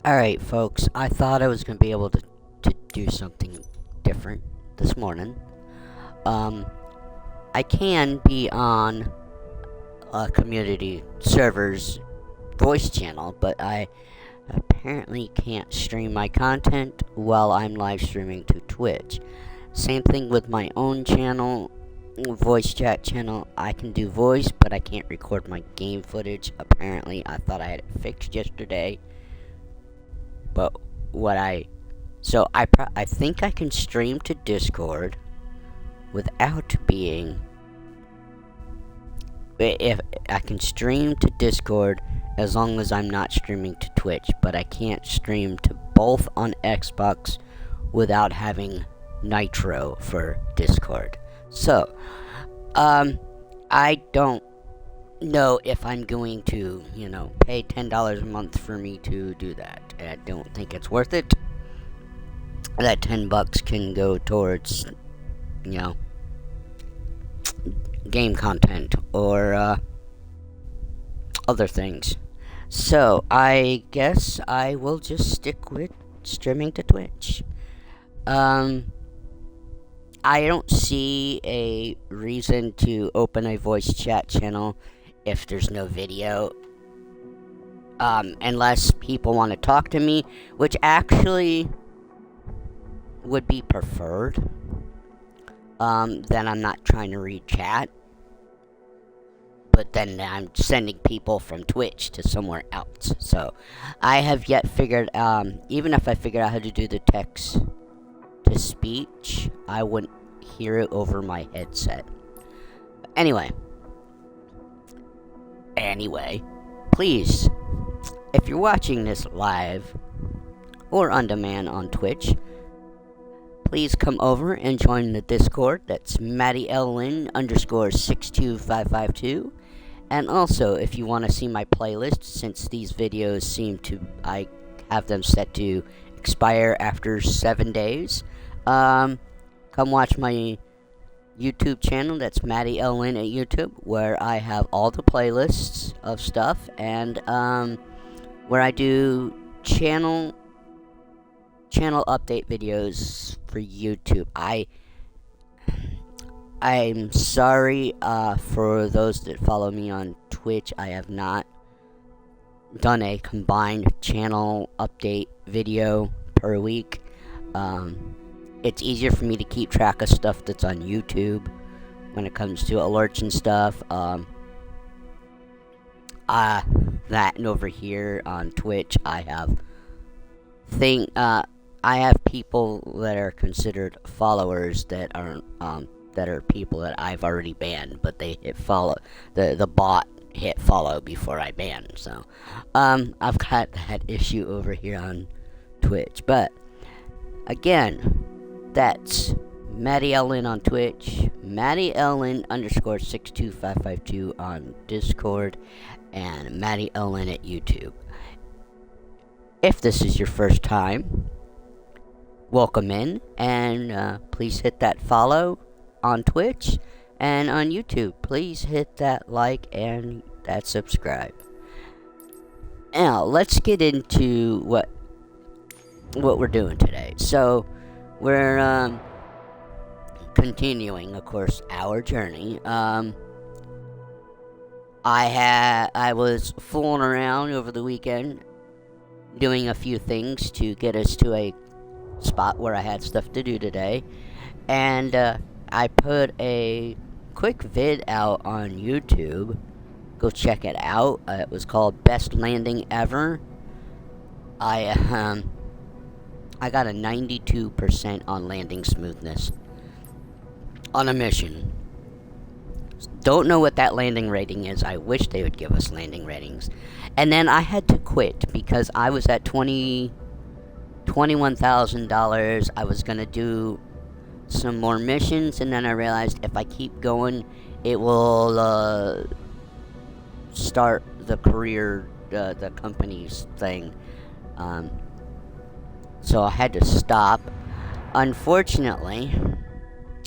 Alright, folks, I thought I was going to be able to do something different this morning. I can be on a community server's voice channel, but I apparently can't stream my content while I'm live streaming to Twitch. Same thing with my own channel, voice chat channel. I can do voice, but I can't record my game footage. Apparently, I thought I had it fixed yesterday. But I think I can stream to Discord without being. If I can stream to Discord as long as I'm not streaming to Twitch, but I can't stream to both on Xbox without having Nitro for Discord. So, I don't know if I'm going to, pay $10 a month for me to do that. I don't think it's worth it. That $10 can go towards, game content or other things. So I guess I will just stick with streaming to Twitch. I don't see a reason to open a voice chat channel if there's no video. Unless people want to talk to me, which actually would be preferred. Then I'm not trying to read chat. But then I'm sending people from Twitch to somewhere else. So I have yet figured, even if I figure out how to do the text to speech, I wouldn't hear it over my headset. Anyway, please, if you're watching this live or on demand on Twitch, please come over and join the Discord. That's MattyLN_62552. And also, if you want to see my playlist, since these videos I have them set to expire after 7 days, come watch my YouTube channel. That's MattyLN at YouTube, where I have all the playlists of stuff, and where I do channel update videos for YouTube. I'm sorry for those that follow me on Twitch. I have not done a combined channel update video per week. It's easier for me to keep track of stuff that's on YouTube when it comes to alerts and stuff. That and over here on Twitch, I have people that are considered followers that are people that I've already banned, but they hit follow. The bot hit follow before I ban. So I've got that issue over here on Twitch. But again, that's MattyLN on Twitch, MattyLN_62552 on Discord, and MattyLN at YouTube. If this is your first time, welcome in, and please hit that follow on Twitch and on YouTube. Please hit that like and that subscribe. Now let's get into what we're doing today. So we're continuing, of course, our journey. I was fooling around over the weekend, doing a few things to get us to a spot where I had stuff to do today, and I put a quick vid out on YouTube. Go check it out. It was called Best Landing Ever. I got a 92% on landing smoothness on a mission. Don't know what that landing rating is. I wish they would give us landing ratings. And then I had to quit because I was at $21,000. I was gonna do some more missions, and then I realized if I keep going, it will start the career, the company's thing. So I had to stop. Unfortunately,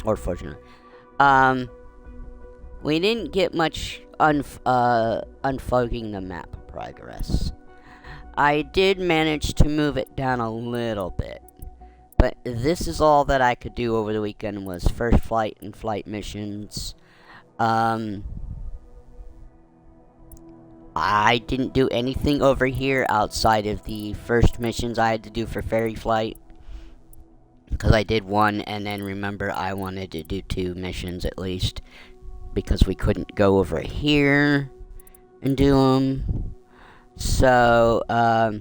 or fortunately, we didn't get much unfogging the map progress. I did manage to move it down a little bit, but this is all that I could do over the weekend was first flight and flight missions. I didn't do anything over here outside of the first missions I had to do for ferry flight, because I did one, and then remember I wanted to do 2 missions at least, because we couldn't go over here and do them. So, I'll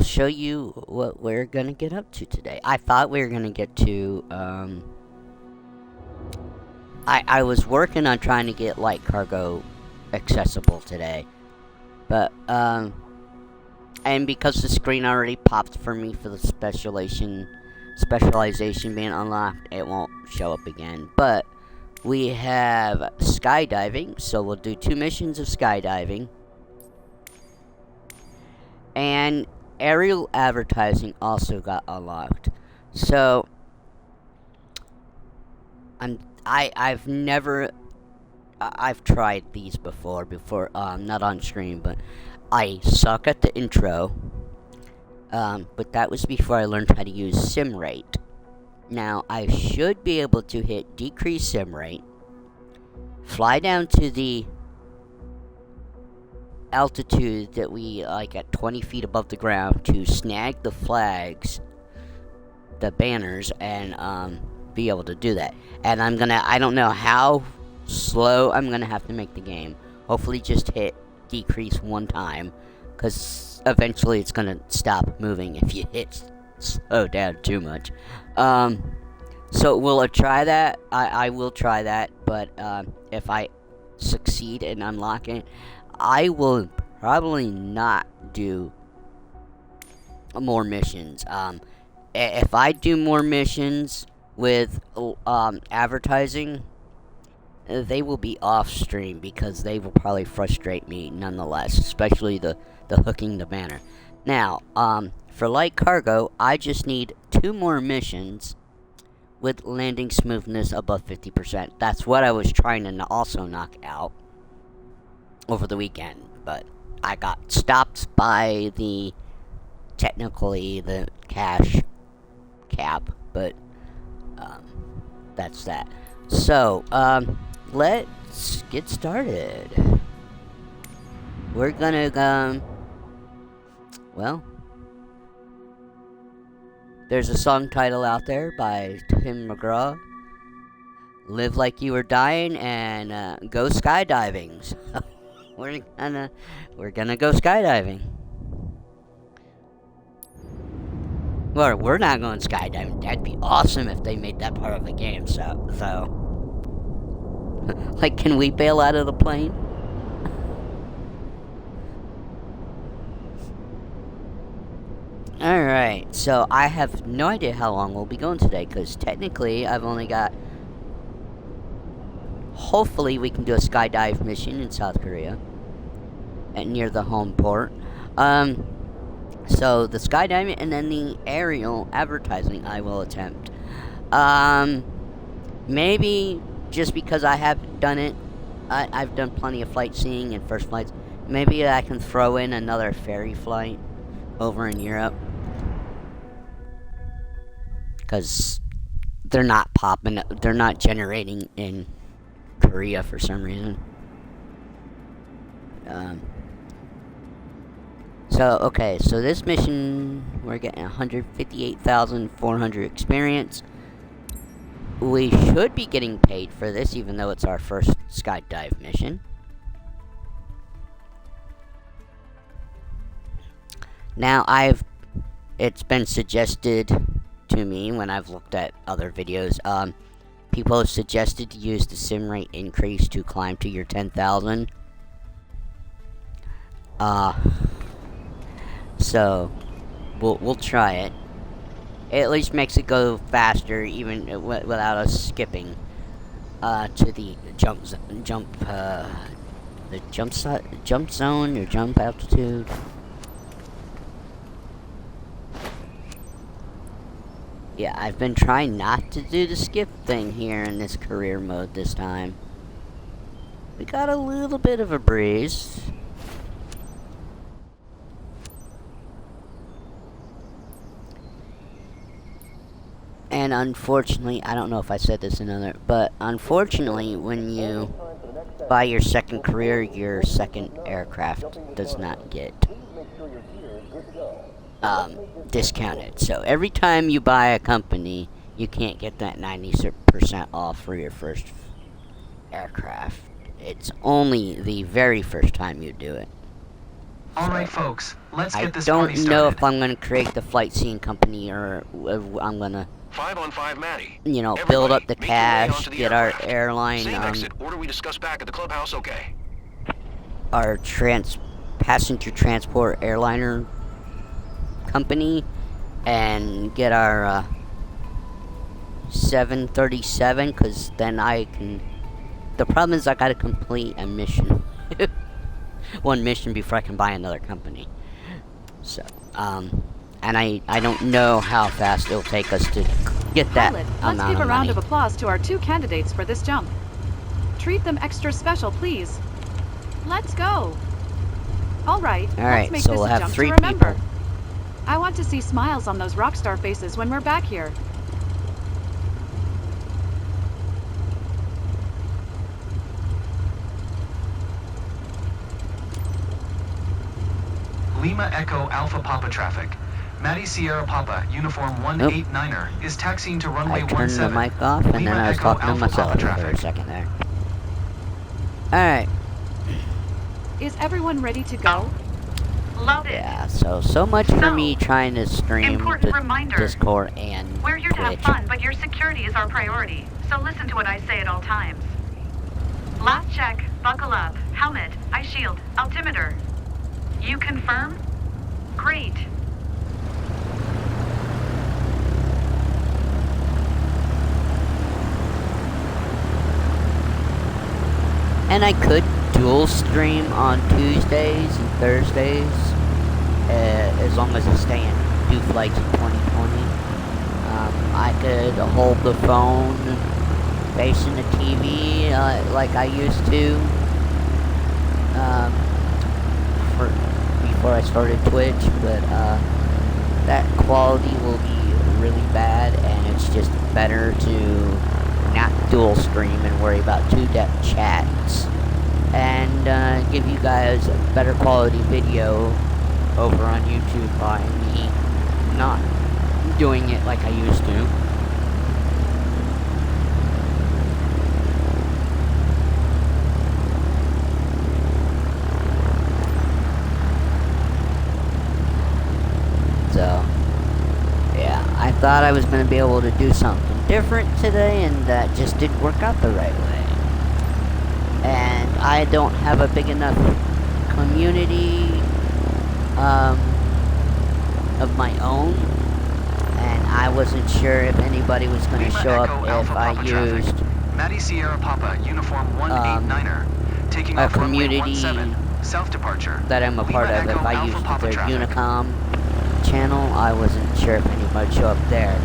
show you what we're gonna get up to today. I thought we were gonna get to, I was working on trying to get light cargo accessible today, but, and because the screen already popped for me for the specialization being unlocked, it won't show up again. But we have skydiving, so we'll do 2 missions of skydiving, and aerial advertising also got unlocked. So I've tried these before, not on stream, but I suck at the intro. But that was before I learned how to use sim rate. Now, I should be able to hit decrease sim rate, fly down to the altitude that we like at 20 feet above the ground to snag the flags, the banners, and be able to do that. And I don't know how slow I'm gonna have to make the game. Hopefully just hit decrease 1 time, because eventually it's gonna stop moving if you hit slow down too much. So we'll try that. I will try that, but if I succeed in unlocking it, I will probably not do more missions. If I do more missions with advertising, they will be off stream, because they will probably frustrate me nonetheless, especially the hooking the banner. Now, for light cargo, I just need 2 more missions with landing smoothness above 50%. That's what I was trying to also knock out over the weekend, but I got stopped by the cash cap, but that's that. So, let's get started. We're gonna, well, there's a song title out there by Tim McGraw, Live Like You Were Dying, and go skydiving. So we're gonna go skydiving. Well, we're not going skydiving. That'd be awesome if they made that part of the game. So like, can we bail out of the plane? Alright, so I have no idea how long we'll be going today, because technically I've only got... Hopefully we can do a skydive mission in South Korea, near the home port. So the skydiving and then the aerial advertising I will attempt. Maybe just because I have done it, I've done plenty of flight seeing and first flights. Maybe I can throw in another ferry flight over in Europe. Because they're not popping, they're not generating in Korea for some reason. Okay, so this mission, we're getting 158,400 experience. We should be getting paid for this, even though it's our first skydive mission. Now, it's been suggested to me when I've looked at other videos, people have suggested to use the sim rate increase to climb to your 10,000. So, we'll try it. It at least makes it go faster, even without us skipping to the jump zone or jump altitude. Yeah, I've been trying not to do the skip thing here in this career mode this time. We got a little bit of a breeze. And unfortunately, I don't know if I said this in another, but unfortunately, when you buy your second career, your second aircraft does not get discounted. So every time you buy a company, you can't get that 90% off for your first aircraft. It's only the very first time you do it. Alright folks, let's get this party started. I don't know if I'm going to create the flight scene company or I'm going to 5 on 5 Maddie. You know, Everybody, build up the make your way cash, onto the get aircraft. our airline, Same exit order we discussed back at the clubhouse, okay? our passenger transport airliner company, and get our 737, because then I can. The problem is I gotta complete a mission, one mission before I can buy another company. So, and I don't know how fast it'll take us to get that Pilot, amount of money. let's give a round of applause to our 2 candidates for this jump. Treat them extra special, please. Let's go. All right, let's make so this we'll a have jump 3 to remember. people. I want to see smiles on those rock star faces when we're back here. Lima Echo Alpha Papa traffic. Maddie Sierra Papa, Uniform 189er, is taxiing to runway 17. I turned the mic off, and Lima then I was Echo talking to Alpha myself Papa for a traffic. second there. Alright. Is everyone ready to go? Loaded. Yeah, so much for me trying to stream important to reminder. Discord and We're here to have Twitch. fun, but your security is our priority. So listen to what I say at all times. Last check, buckle up, helmet, eye shield, altimeter. You confirm? Great. And I could dual stream on Tuesdays and Thursdays, as long as I stay in 2 flights in 2020. I could hold the phone facing the TV like I used to before I started Twitch, but that quality will be really bad, and it's just better to not dual stream and worry about 2-depth chats, and give you guys a better quality video over on YouTube by me not doing it like I used to. So, yeah, I thought I was going to be able to do something different today, and that just didn't work out the right way. And I don't have a big enough community of my own, and I wasn't sure if anybody was going to show up if I used Maddie Sierra Papa, Uniform 189er, taking a off runway community 17, self departure. that I'm a part of, if I used their Unicom channel, I wasn't sure if anybody would show up there.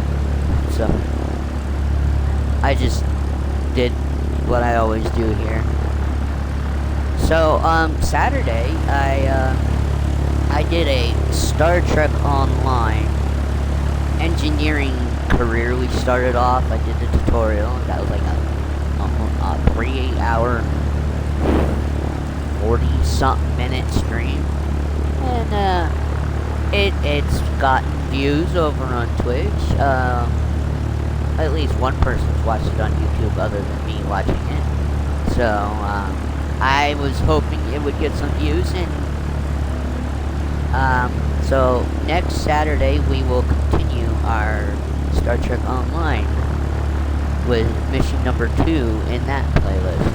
So, I just did what I always do here. So, Saturday, I did a Star Trek Online engineering career. We started off, I did the tutorial, that was like a 3-hour, 40-something minute stream. And, it's gotten views over on Twitch. At least one person's watched it on YouTube other than me watching it. So, I was hoping it would get some views, and so next Saturday we will continue our Star Trek Online with mission number 2 in that playlist.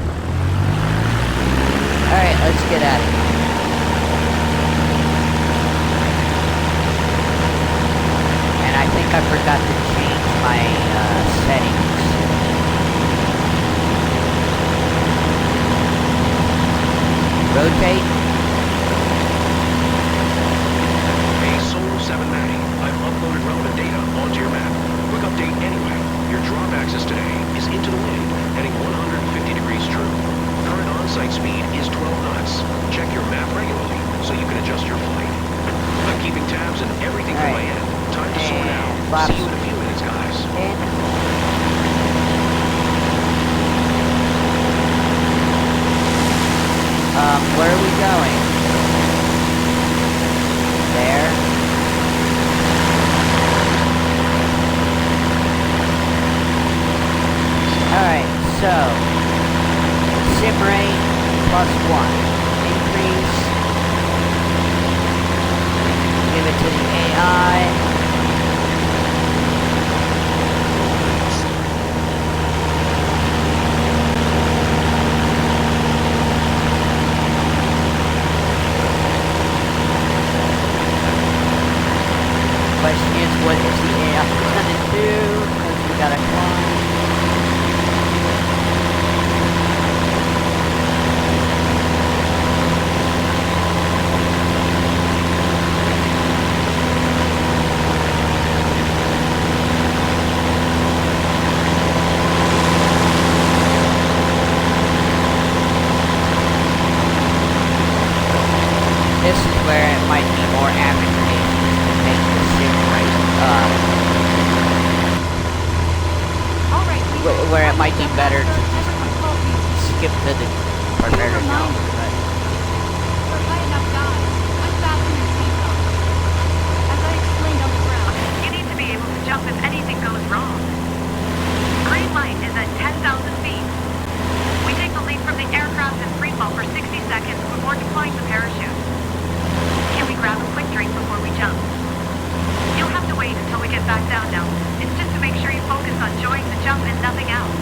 Alright, let's get at it. And I think I forgot to change my settings. Rotate. Hey, Solar 7 Maddie, I've uploaded relevant data onto your map. Quick update anyway. Your drop axis today is into the wind, heading 150 degrees true. Current on-site speed is 12 knots. Check your map regularly so you can adjust your flight. I'm keeping tabs on everything from my end. Time to sort out. See you in a few minutes, guys. Where are we going? There. Alright, so sim rate +1. Increase. Give it to the AI. Question is, what is the AI gonna do? Because we gotta climb. This is where it might be more advantageous to make the sim rate where it might be better to just skip to the prepared now. You need to be able to jump if anything goes wrong. Green light is at 10,000 feet. We take the lead from the aircraft in freefall for 60 seconds before deploying the parachute. Can we grab a quick drink before we jump? You'll have to wait until we get back down now. It's just to make sure you focus on enjoying the jump and nothing else.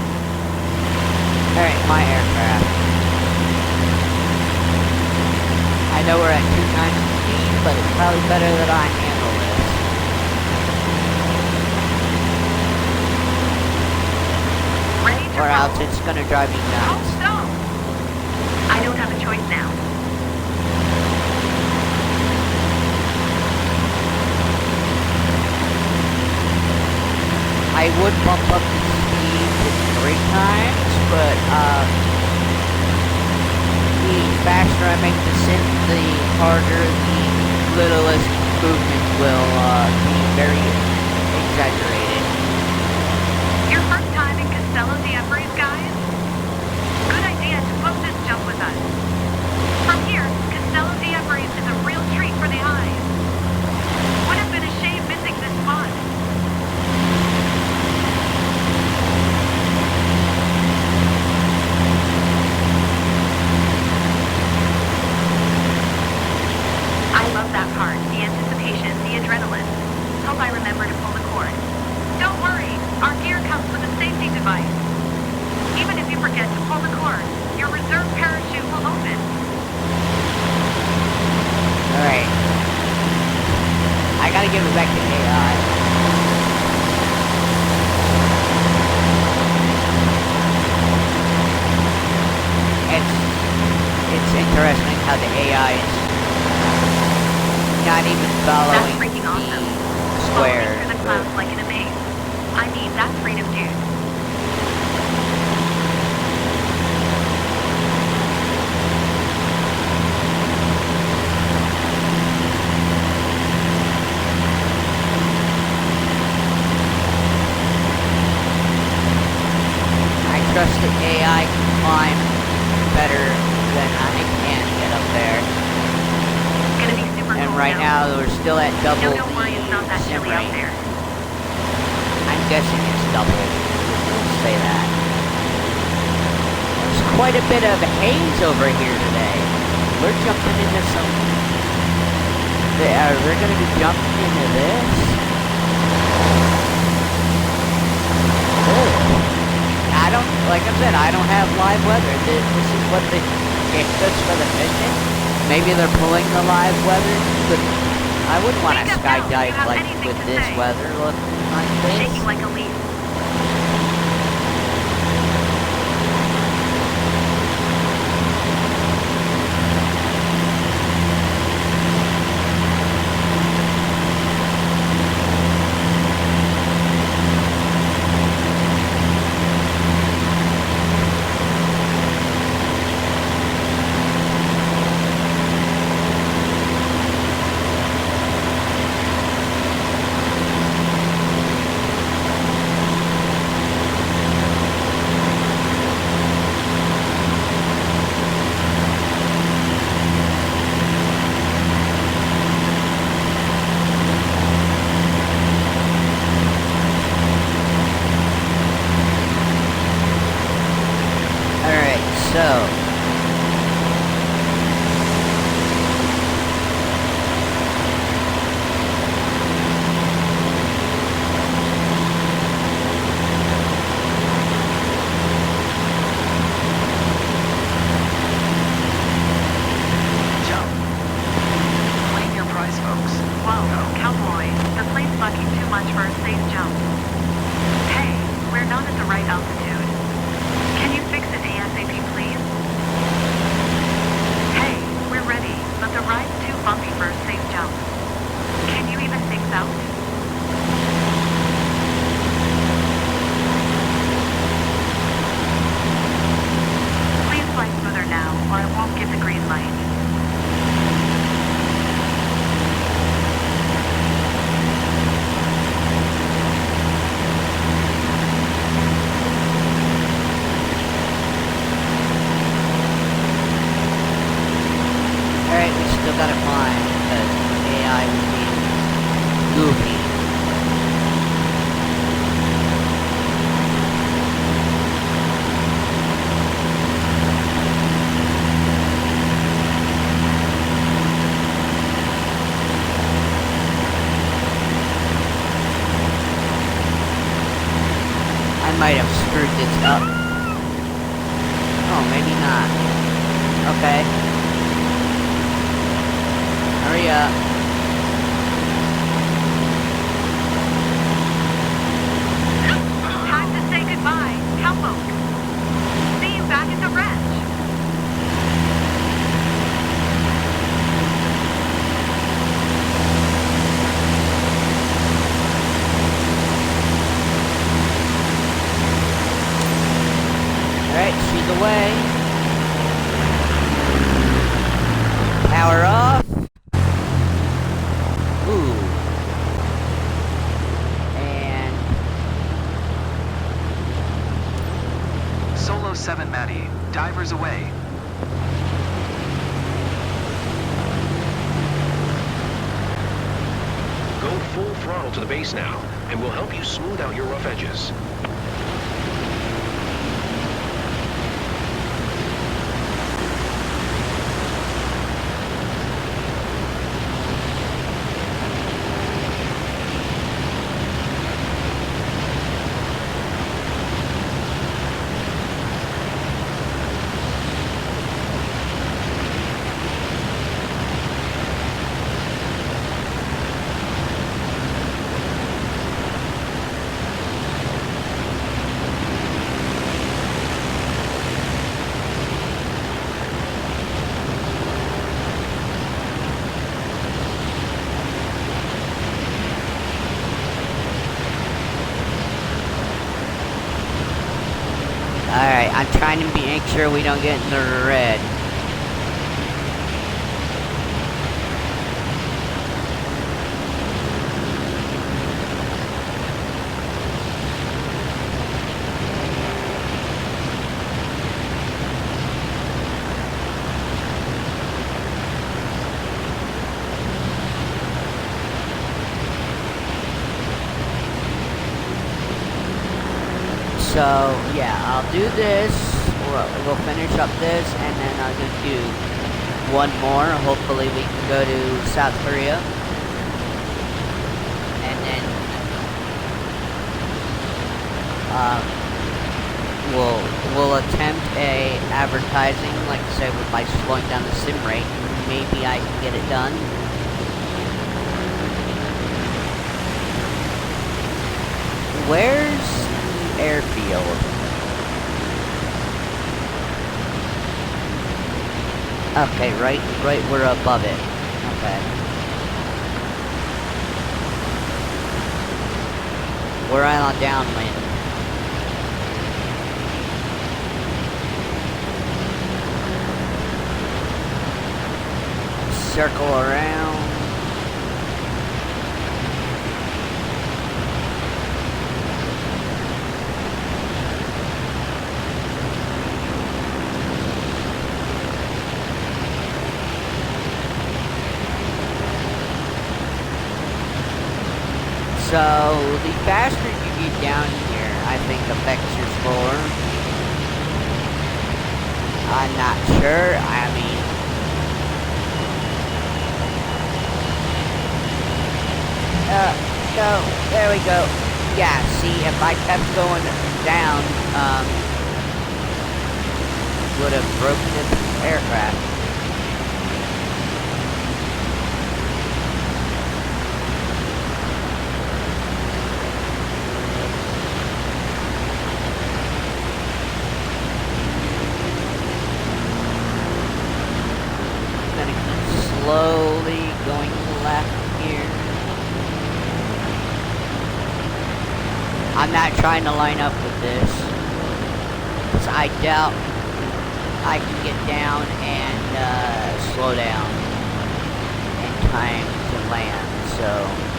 Alright, my aircraft. I know we're at 2 times speed, but it's probably better that I handle this. Ready to Or roll? else it's gonna drive me Hold nuts. still. I don't have a choice now. I would bump up the speed to 3 times, but the faster I make the sim, the harder the littlest movement will be very exaggerated. Your first time in Castello de Everest, guys? Good idea to book this jump with us. From here, Castello de Everest is a real treat for the eyes. Would have been a shame missing this spot. I love that part, the anticipation, the adrenaline. Hope I remember to pull the cord. Don't worry, our gear comes with a safety device. Even if you forget to pull the cord, your reserve parachute will open. Alright. I gotta give it back to AI. It's interesting how the AI is not even That's following freaking awesome. the Floating square. through the clouds like in a maze. I mean, that's freedom, dude. I trust the AI can climb better than I can get up there. It's gonna be super And cool right now we're still at double No, don't worry, it's not the that sim chilly out rate. there. I'm guessing it's double. We'll say that. There's quite a bit of haze over here today. We're jumping into some. We're gonna be jumping into this. Ugh. I don't, like I said, I don't have live weather. This is what they gave us for the mission. Maybe they're pulling the live weather, but I wouldn't want to Speak up now. Do you skydive have like anything with to this say? weather looking like this. Shaking like a leaf. So, Jump. Claim your prize, folks. Whoa, cowboy, the plane's bucking too much for a safe jump. Hey, we're not at the right altitude. Can you fix it ASAP, please? Hey, we're ready, but the ride's too bumpy for a safe jump. Can you even things out? Please fly smoother now, or I won't get the green light. alright, we still gotta climb because AI was being goofy. I might have screwed this up. Oh, maybe not. Okay. Hurry up. Time to say goodbye, cowpoke. See you back at the ranch. Alright, she's away. Power off. Ooh. And Solo 7 Maddie. Divers away. Go full throttle to the base now, and we'll help you smooth out your rough edges. I'm trying to make sure we don't get in the red. So, yeah, I'll do this. We'll finish up this, and then I'll just do one more. Hopefully we can go to South Korea. And then we'll attempt a advertising, like I said, by slowing down the sim rate. Maybe I can get it done. Where's the airfield? Okay, right, we're above it. Okay. We're on downwind. Circle around. So, the faster you get down here, I think affects your score. I'm not sure. I mean, no, there we go. Yeah, see, if I kept going down, would have broken the aircraft. Slowly going left here. I'm not trying to line up with this, because I doubt I can get down and slow down in time to land, so...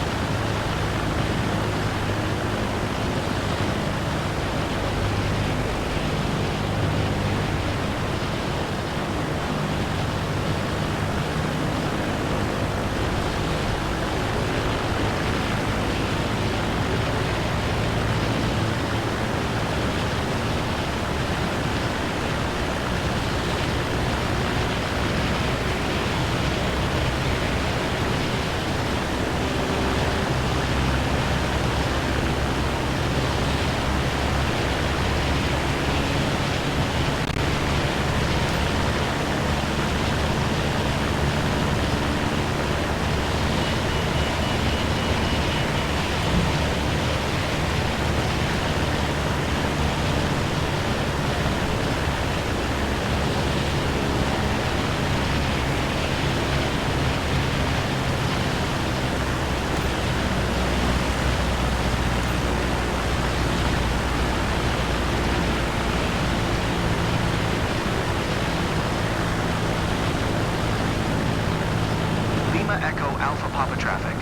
Echo Alpha Papa traffic.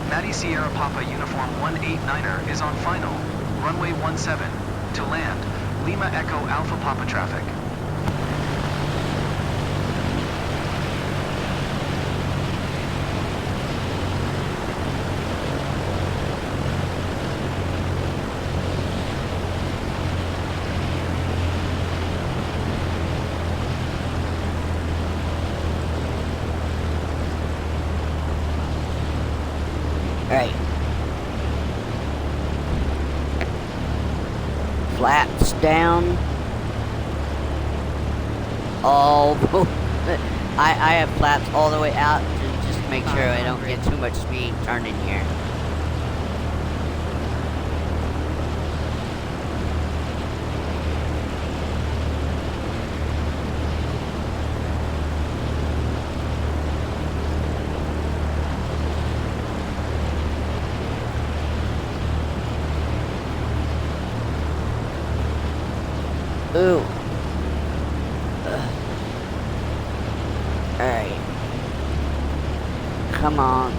Matty Sierra Papa Uniform 189er is on final, runway 17, to land, Lima Echo Alpha Papa traffic. Alright. Flaps down. All I have flaps all the way out to just make sure I don't get too much speed turning here. Ooh, Alright. Come on.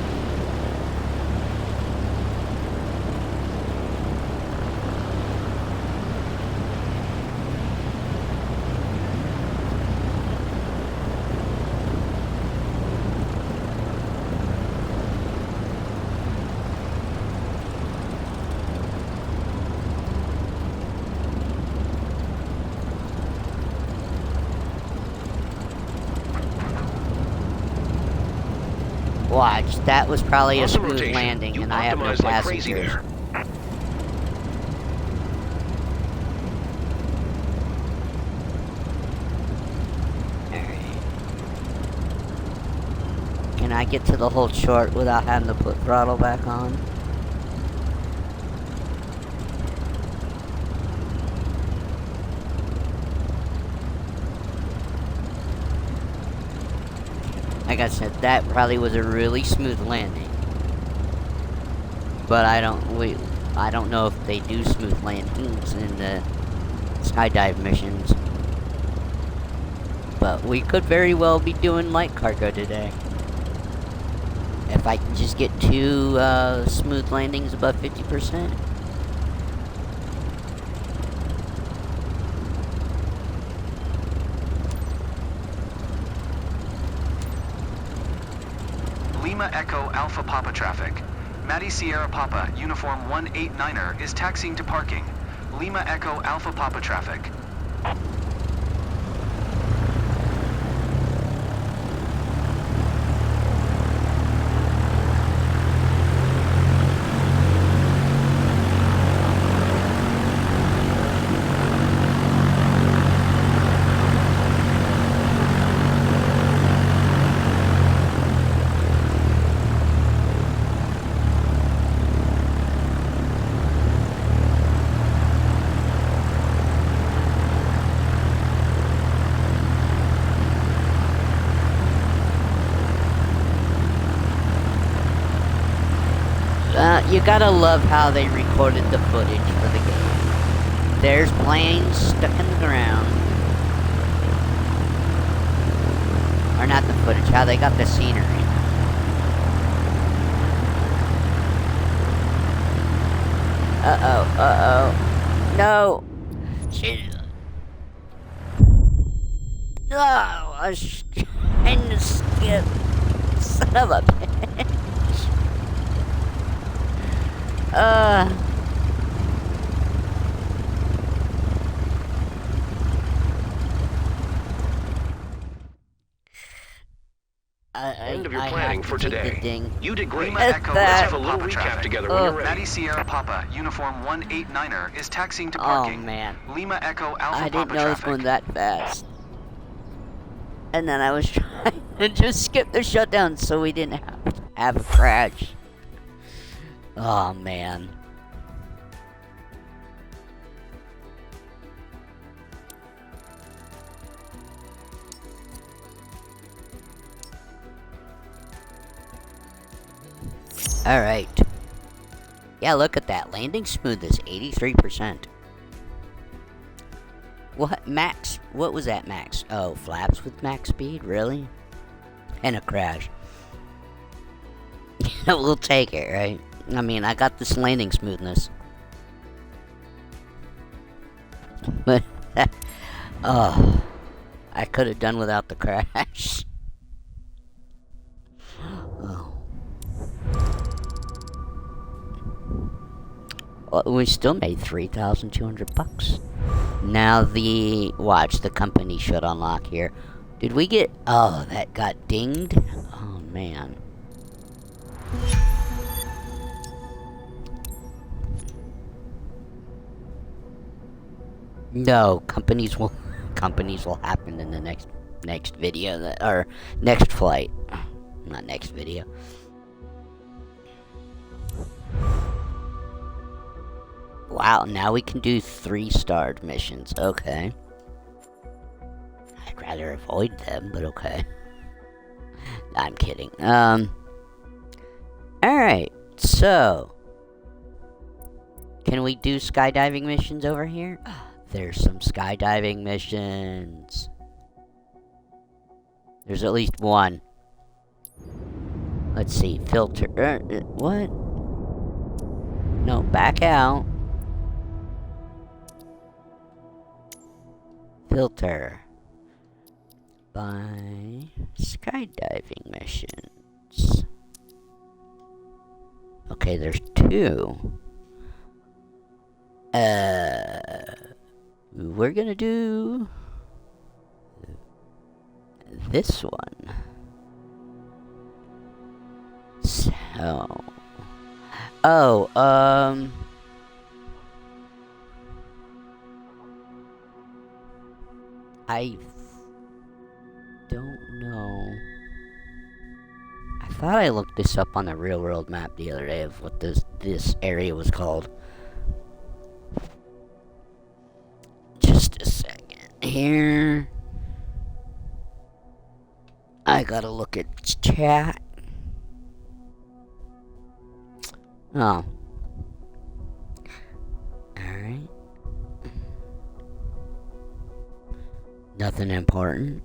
Watch, that was probably a Awesome smooth rotation. landing, You and I have no optimized like crazy passengers. there. Can I get to the whole short without having to put throttle back on? Like I said, that probably was a really smooth landing. But I don't know if they do smooth landings in the skydive missions. But we could very well be doing light cargo today. If I can just get 2 smooth landings above 50%. Lima Echo Alpha Papa traffic. Maddie Sierra Papa, Uniform 189er, is taxiing to parking. Lima Echo Alpha Papa traffic. You gotta love how they recorded the footage for the game. There's planes stuck in the ground. Or not the footage, how they got the scenery. Uh-oh. No. Jesus. No, I was trying to skip. Son of a bitch. End of your planning for today. You did great. Lima Let's Echo have a Alpha little Papa recap traffic. together when you're ready. Maddie Sierra Papa, Uniform 189er, is taxiing to parking. Oh man. Lima Echo Alpha I didn't Papa know it was traffic. going that fast. And then I was trying to just skip the shutdown so we didn't have a crash. Oh man. Alright. Yeah, look at that. Landing smooth is 83%. What? Max? What was that max? Oh, flaps with max speed? Really? And a crash. We'll take it, right? I mean, I got this landing smoothness. But, oh, I could have done without the crash. Oh. Well, we still made $3,200. Now watch, the company should unlock here. Did we get, oh, that got dinged? Oh, man. No, companies will happen in the next video, or next flight. Not next video. Wow, now we can do 3-starred missions. Okay. I'd rather avoid them, but okay. I'm kidding. Alright, so. Can we do skydiving missions over here? There's some skydiving missions. There's at least one. Let's see, filter. What? No, back out. Filter. By skydiving missions. Okay, there's two. We're gonna do this one. So, I don't know. I thought I looked this up on the real world map the other day of what this area was called. Just a second here. I gotta look at chat. Oh. Alright. Nothing important.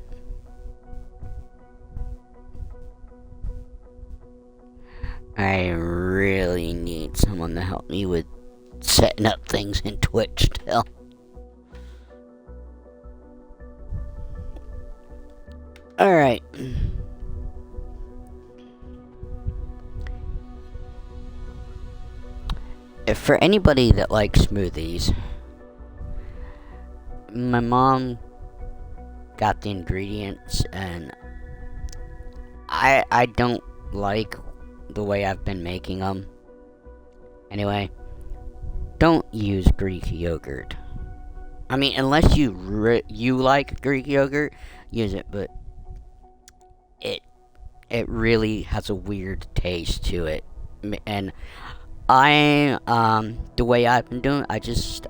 I really need someone to help me with setting up things in Twitch still. Alright. For anybody that likes smoothies, my mom got the ingredients, and I don't like the way I've been making them. Anyway, don't use Greek yogurt. I mean, unless you like Greek yogurt, use it, but it really has a weird taste to it. And the way I've been doing, I just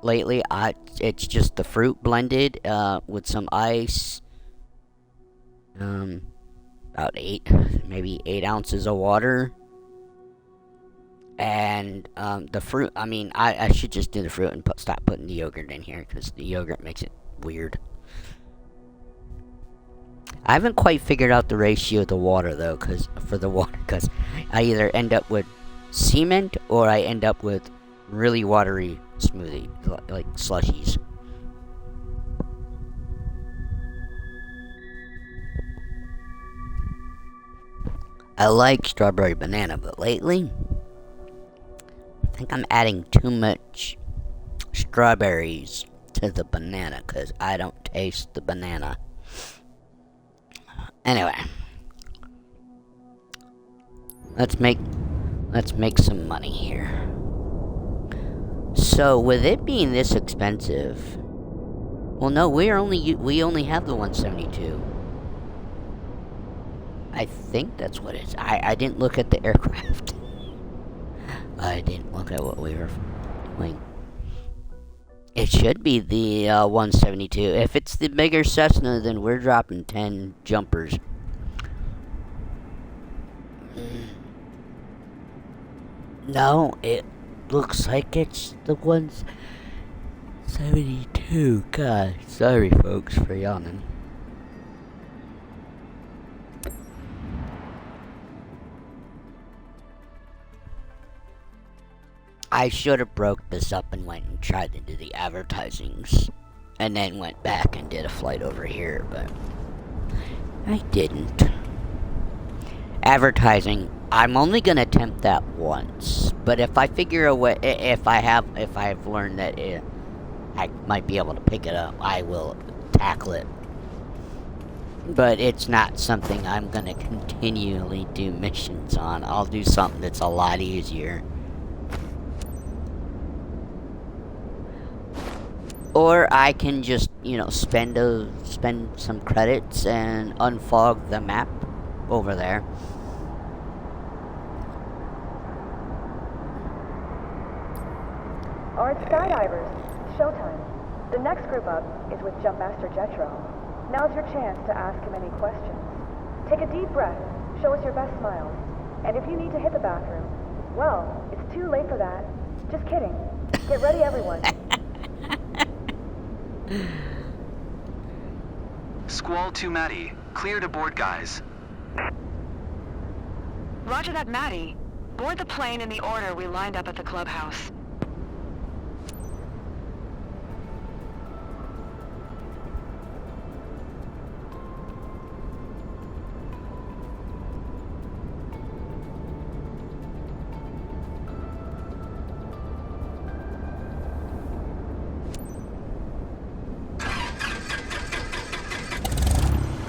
lately it's just the fruit blended with some ice, about maybe 8 ounces of water, and the fruit. I mean, I should just do the fruit and stop putting the yogurt in here, because the yogurt makes it weird. I haven't quite figured out the ratio of the water though, because I either end up with cement or I end up with really watery smoothie, like slushies. I like strawberry banana, but lately I think I'm adding too much strawberries to the banana, because I don't taste the banana. Anyway, let's make some money here. So with it being this expensive, well, no, we only have the 172. I think that's what it is. I didn't look at the aircraft. I didn't look at what we were doing. It should be the 172. If it's the bigger Cessna, then we're dropping 10 jumpers. No, it looks like it's the 172. God, sorry folks for yawning. I should have broke this up and went and tried to do the advertisings, and then went back and did a flight over here, but I didn't. Advertising, I'm only gonna attempt that once, but if I figure a way, if I've learned that I might be able to pick it up, I will tackle it. But it's not something I'm gonna continually do missions on. I'll do something that's a lot easier. Or I can just, spend some credits and unfog the map over there. Alright, skydivers, showtime. The next group up is with Jumpmaster Jetro. Now's your chance to ask him any questions. Take a deep breath, show us your best smiles. And if you need to hit the bathroom, well, it's too late for that. Just kidding. Get ready, everyone. Squall to Maddie. Clear to board, guys. Roger that, Maddie. Board the plane in the order we lined up at the clubhouse.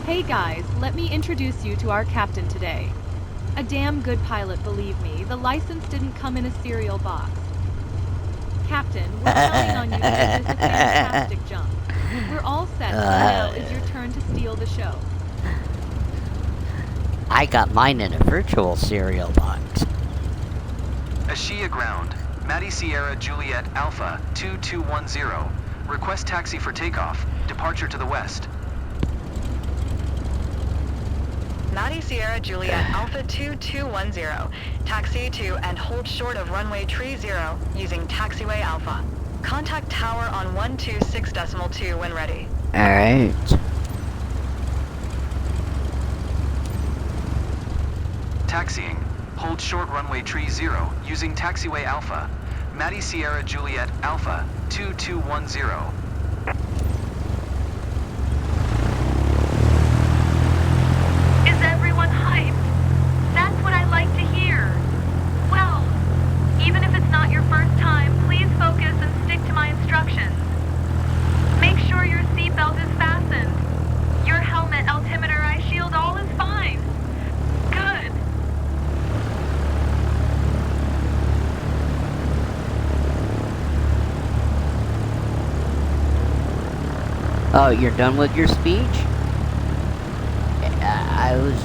Hey guys, let me introduce you to our captain today. A damn good pilot, believe me. The license didn't come in a cereal box. Captain, we're counting on you to give this a fantastic jump. We're all set, so now is your turn to steal the show. I got mine in a virtual cereal box. Ashia ground. Maddie Sierra Juliet Alpha 2210. Request taxi for takeoff. Departure to the west. Maddie Sierra Juliet Alpha 2210. Taxi to and hold short of runway 30 using taxiway Alpha. Contact tower on 126.2 when ready. Alright. Taxiing. Hold short runway 30 using taxiway Alpha. Maddie Sierra Juliet Alpha 2210. Is everyone hyped? That's what I like to hear. Well, even if it's not your first time, please focus and stick to my instructions. Make sure your seatbelt is fastened. Your helmet, altimeter, eye shield, all is fine. Good. Oh, you're done with your speech? I was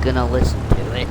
gonna listen to it.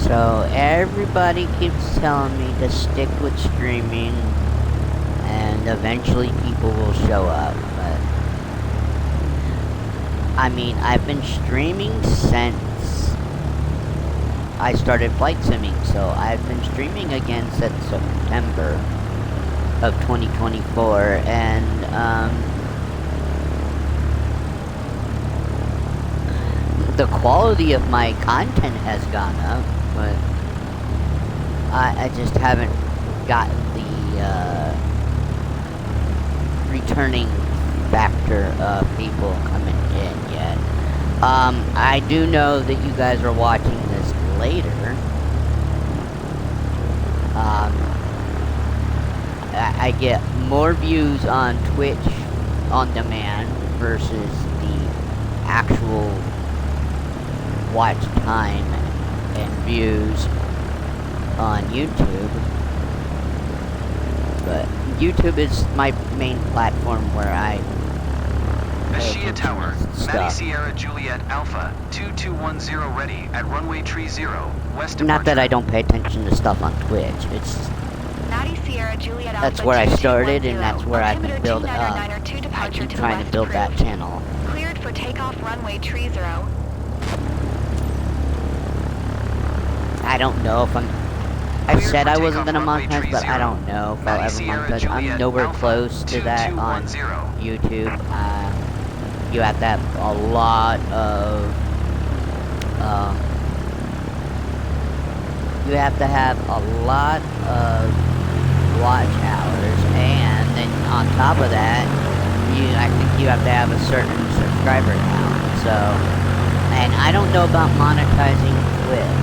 So everybody keeps telling me to stick with streaming, and eventually people will show up. But I mean, I've been streaming since I started flight simming, so I've been streaming again since September of 2024, and the quality of my content has gone up. But I just haven't gotten the returning factor of people coming in yet. I do know that you guys are watching this later. I get more views on Twitch on demand versus the actual watch time and views on YouTube. But YouTube is my main platform where I Ashia Tower. Maddie stuff. Sierra Juliet Alpha 2210 ready at runway 30 west departure. Not that I don't pay attention to stuff on Twitch. It's Maddie Sierra Juliet that's Alpha where I started, and 2210. that's where I've been Altimeter building up. 2992 I departure keep to the trying to west build that approved. channel. Cleared for takeoff runway 30. I don't know if I'm. I Cleared said for I wasn't takeoff gonna runway monetize, but I 30. don't know if I'll Maddie ever Sierra monetize. I'm Juliet nowhere Alpha close to that on 2210. YouTube. You have to have a lot of. You have to have a lot of watch hours, and then on top of that, I think you have to have a certain subscriber count. So, and I don't know about monetizing Twitch.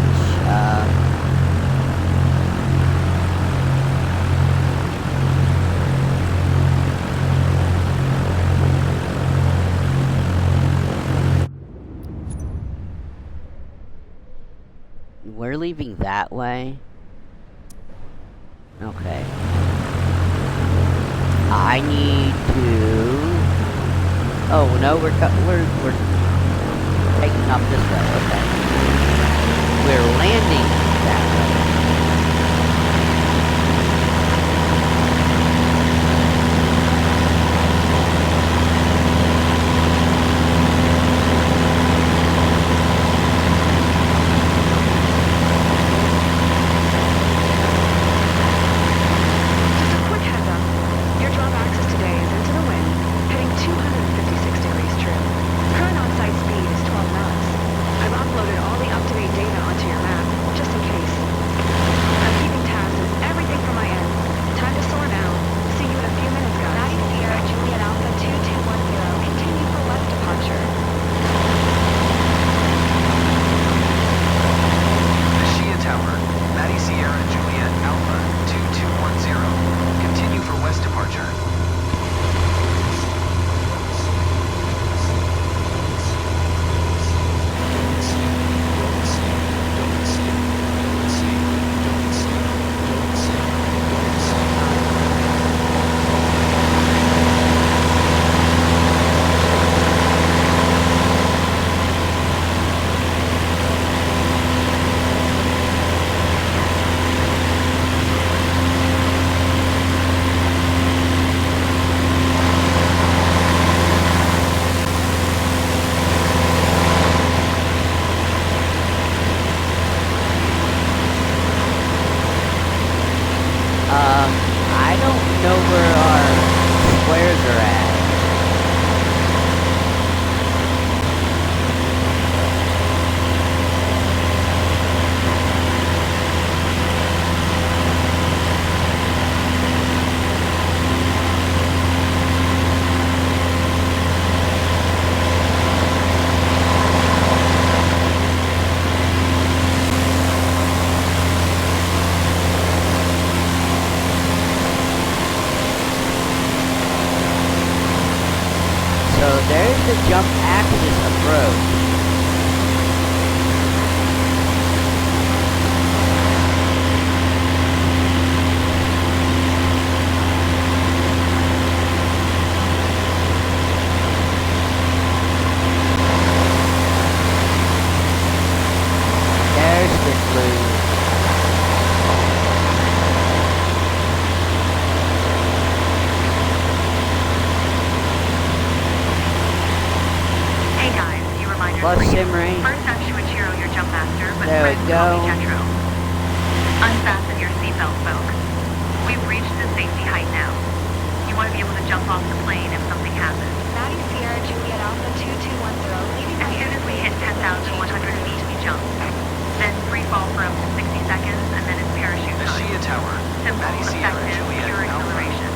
We're leaving that way. Okay. I need to. Oh no, we're taking off this way. Okay. we're landing that way. Just a quick heads up. Your drop axis today is into the wind, heading 256 degrees true. Current on-site speed is 12 knots. I've uploaded all the up-to-date data onto your map, just in case. I'm keeping tabs on everything from my end. Time to soar now. See you in a few minutes, guys. Maddie Sierra, Juliet Alpha 2210, continue for west departure. The Shia Tower, Maddie Sierra Juliet Alpha 2210. Continue for west departure. I don't know where our squares are at. So there's the jump axis approach. There's the blue. Hey guys, you reminders Plus for you. Simray. First up, Shuichiro, your jump master, but There we friends call me go. Jetro. Unfasten your seatbelt, folks. We've reached the safety height now. You want to be able to jump off the plane if something happens. Maddie Sierra Juliet Alpha 2210, leaving As soon as we hit 10,100 feet, we jump. Then free fall for up to 60 seconds, and then it's parachute The time. Shia Tower, Simple, Maddie Sierra effective, Juliet pure Alpha acceleration.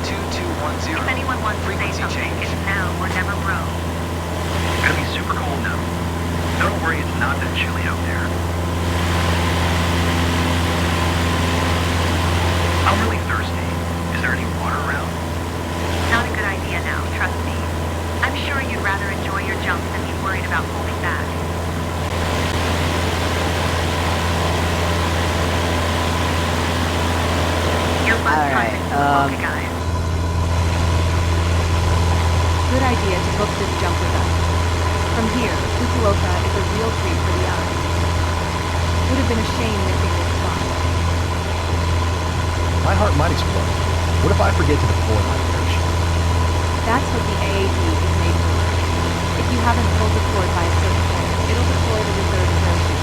2210. If anyone wants to say Frequency something, change. it's now or never, bro. It's gonna be super cold now. Don't worry, it's not that chilly out there. I'm really thirsty. Is there any water around? Not a good idea now, trust me. I'm sure you'd rather enjoy your jump than be worried about holding back. Your first time into Fukuoka, guys. Good idea to book this jump with us. From here, Fukuoka is a real treat for the eye. Would have been a shame missing this spot. My heart might explode. What if I forget to deploy my parachute? That's what the AAD is made for. If you haven't pulled the cord by a certain point, it'll deploy the reserve parachute.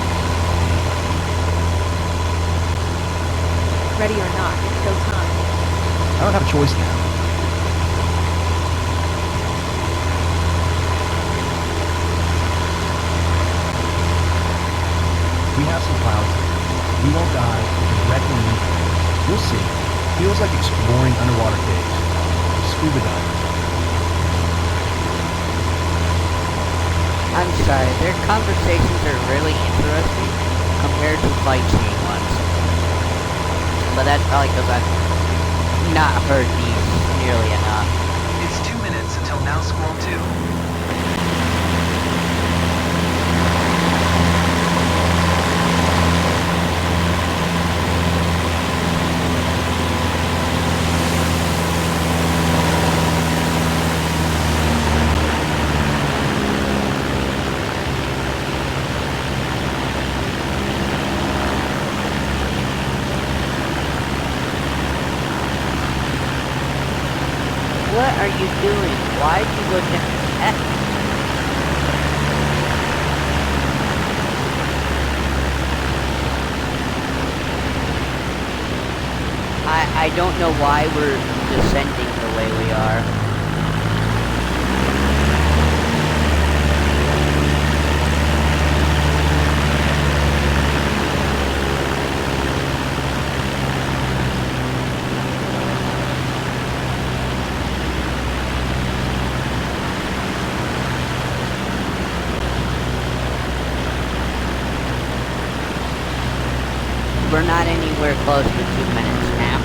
Ready or not, it's go time. I don't have a choice now. We have some clouds. We won't die. Directly in. We'll see. Feels like exploring underwater caves. Scuba diving. I'm sorry, their conversations are really interesting compared to flight scene ones. But that's probably because I've not heard these nearly enough. It's 2 minutes until now squall 2. are you doing? Why'd you look at... I don't know why we're descending the way we are. We're not anywhere close to 2 minutes now.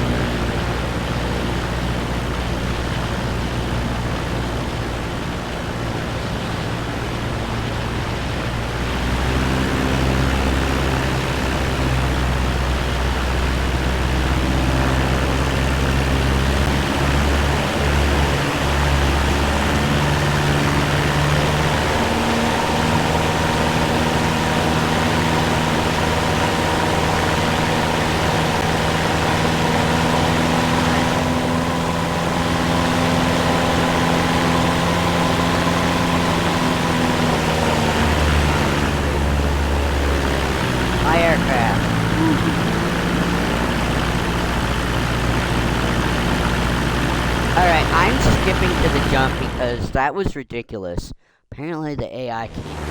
Alright, I'm skipping to the jump because that was ridiculous. Apparently the AI can't.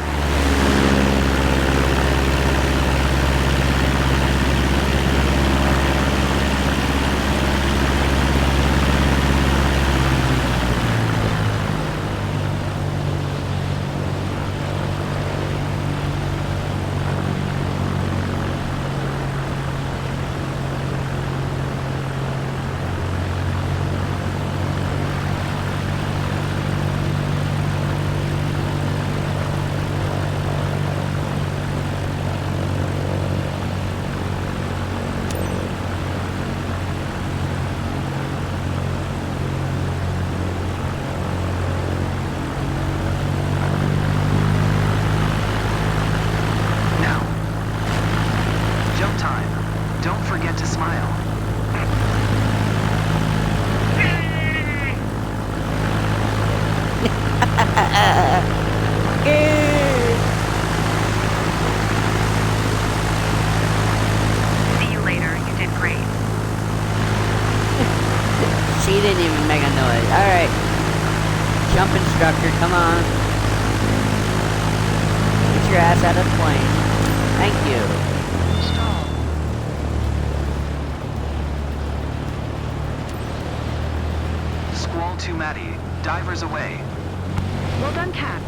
See you later. You did great. She didn't even make a noise. Alright. Jump instructor, come on. Get your ass out of the plane. Thank you. Squall 2 Maddie, divers away. Well done, Cap.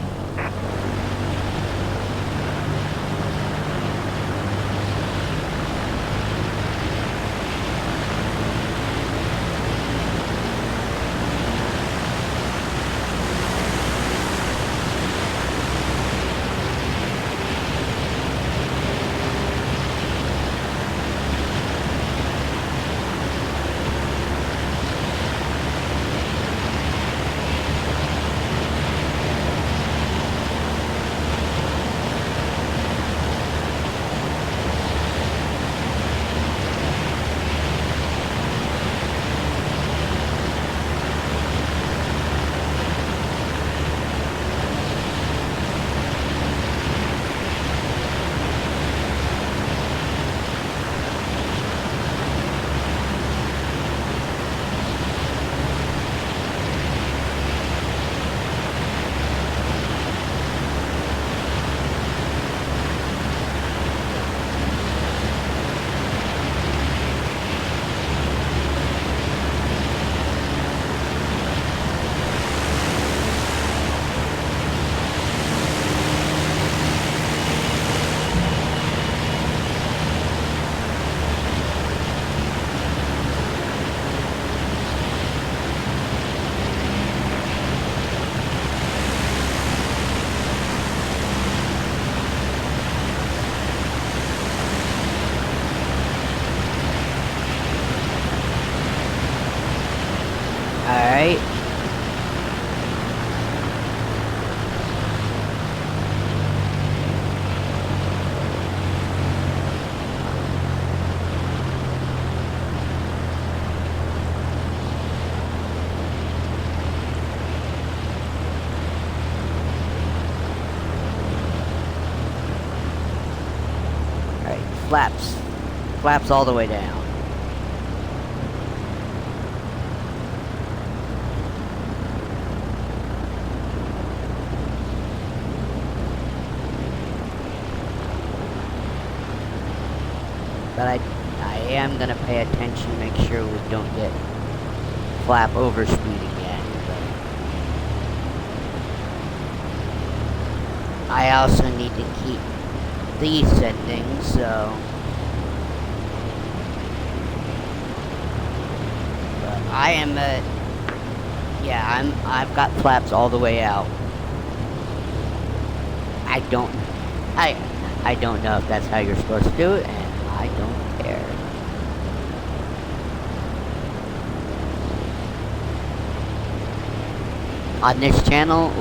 Alright. flaps all the way down. But I am gonna pay attention, make sure we don't get flap overspeed again. But I also need to keep these settings, so. But I am I've got flaps all the way out. I don't know if that's how you're supposed to do it, and I don't care. On this channel,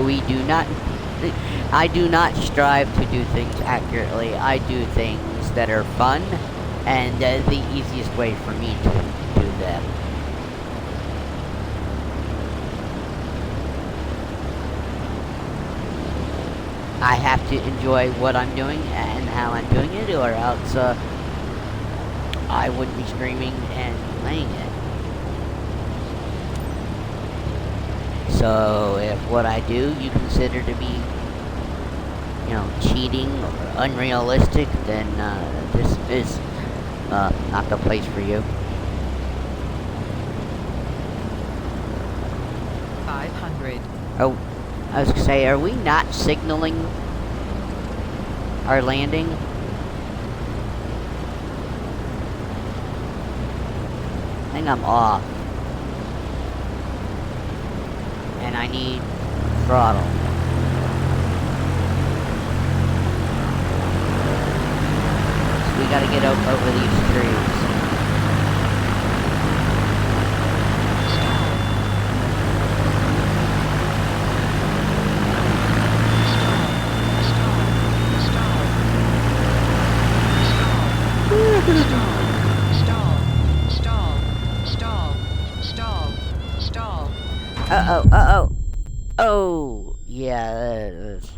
I do not strive to do things accurately. I do things that are fun, and the easiest way for me to do them. I have to enjoy what I'm doing and how I'm doing it, or else I wouldn't be streaming and playing it. So if what I do you consider to be, cheating or unrealistic, then this is not the place for you. 500. Oh, I was gonna say, are we not signaling our landing? I think I'm off. And I need throttle. So we gotta get over these trees. Uh-oh. Oh, yeah, that is.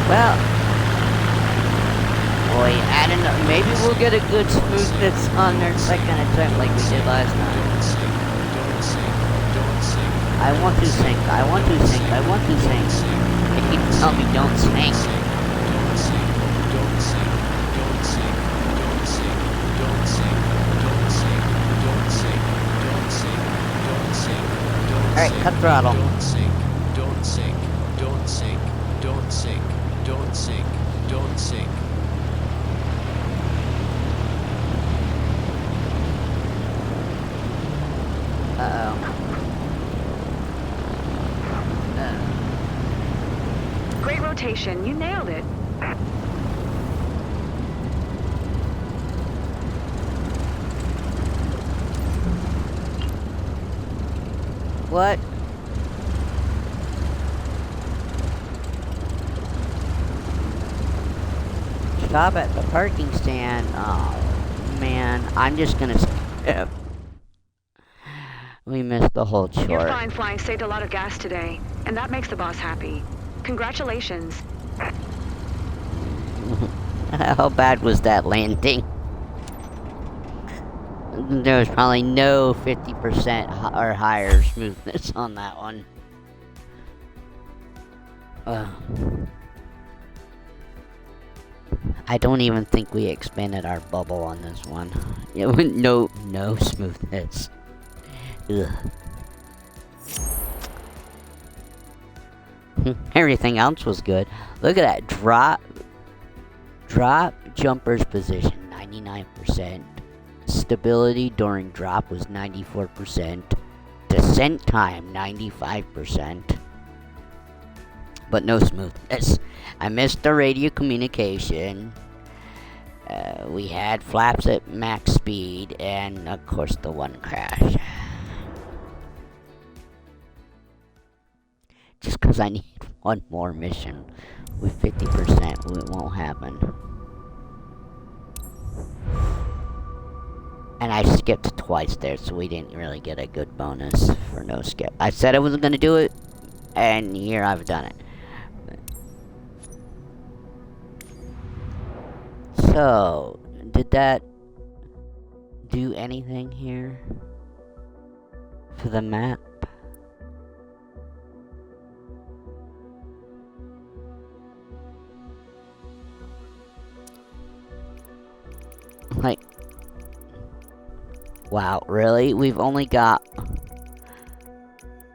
Well, boy, I don't know. Maybe we'll get a good smoothness on their second attempt like we did last time. I want to sink. They keep telling me don't sink. Alright, cut throttle. Don't sink, don't sink, don't sink, don't sink, don't sink, don't sink. Uh-oh. Great rotation. You nailed it. What? Stop at the parking stand. Oh, man. I'm just gonna skip. We missed the whole chore. You're fine, Fly. Saved a lot of gas today. And that makes the boss happy. Congratulations. How bad was that landing? There was probably no 50% or higher smoothness on that one. I don't even think we expanded our bubble on this one. It went no smoothness. Ugh. Everything else was good. Look at that drop jumper's position 99%. Stability during drop was 94%. Descent time 95%. But no smoothness. I missed the radio communication. We had flaps at max speed, and of course the one crash. Just because I need one more mission with 50%, it won't happen. And I skipped twice there, so we didn't really get a good bonus for no skip. I said I wasn't going to do it, and here I've done it. So, did that do anything here for the map? Like, wow, really? We've only got...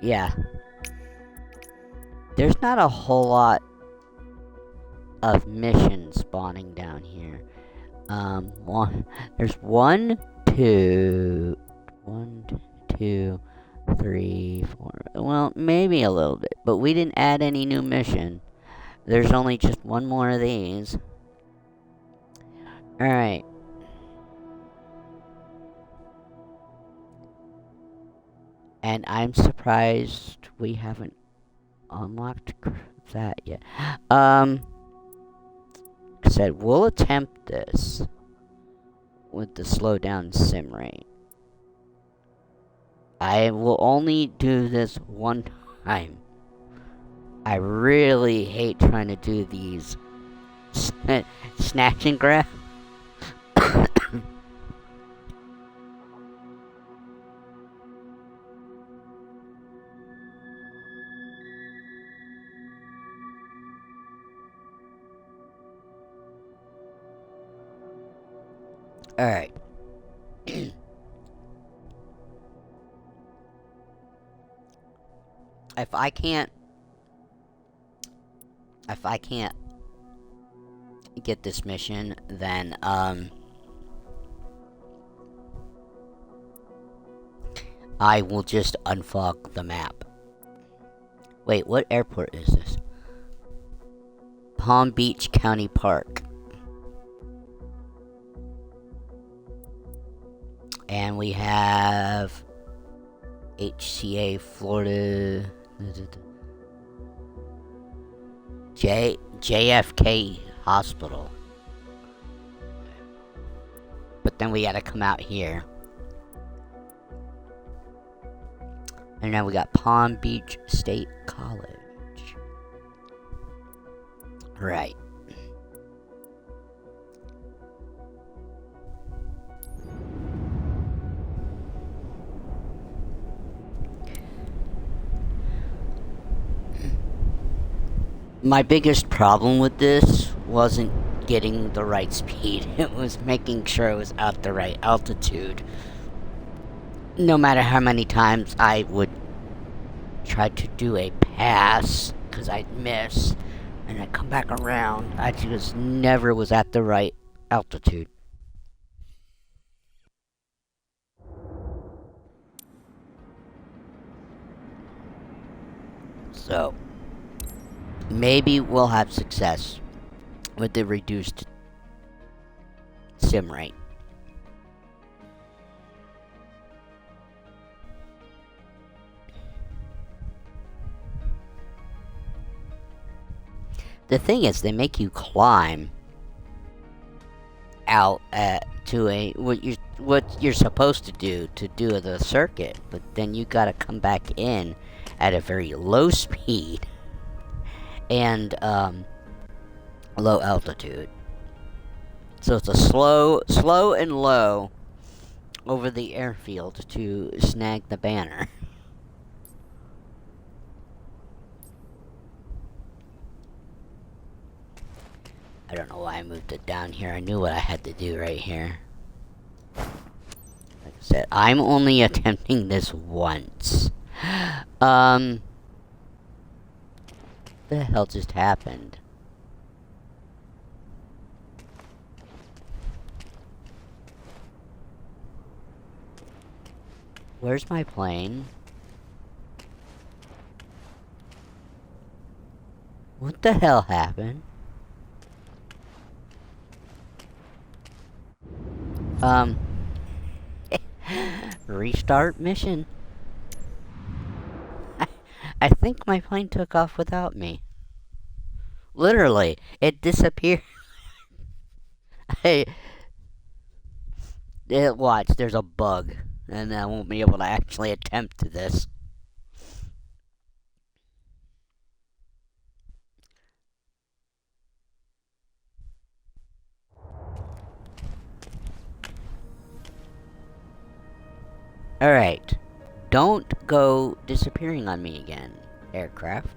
Yeah. There's not a whole lot of missions spawning down here. There's one, two, 3, 4. Well, maybe a little bit, but we didn't add any new mission. There's only just one more of these. Alright. And I'm surprised we haven't unlocked that yet. Said we'll attempt this with the slow down sim rate. I will only do this one time. I really hate trying to do these snatch and grab. Alright. If I can't get this mission, then I will just unfog the map. Wait, what airport is this? Palm Beach County Park. And we have HCA Florida JFK Hospital. But then we gotta come out here. And now we got Palm Beach State College. Right. My biggest problem with this wasn't getting the right speed. It was making sure it was at the right altitude. No matter how many times I would try to do a pass, because I'd miss, and I'd come back around, I just never was at the right altitude. So, maybe we'll have success with the reduced sim rate. The thing is, they make you climb out to a what you're supposed to do the circuit, but then you gotta come back in at a very low speed and low altitude. So it's a slow and low over the airfield to snag the banner. I don't know why I moved it down here. I knew what I had to do right here. Like I said, I'm only attempting this once. What the hell just happened? Where's my plane? What the hell happened? Restart mission. I think my plane took off without me. Literally, it disappeared. Watch, there's a bug, and I won't be able to actually attempt this. Alright. Don't go disappearing on me again, aircraft.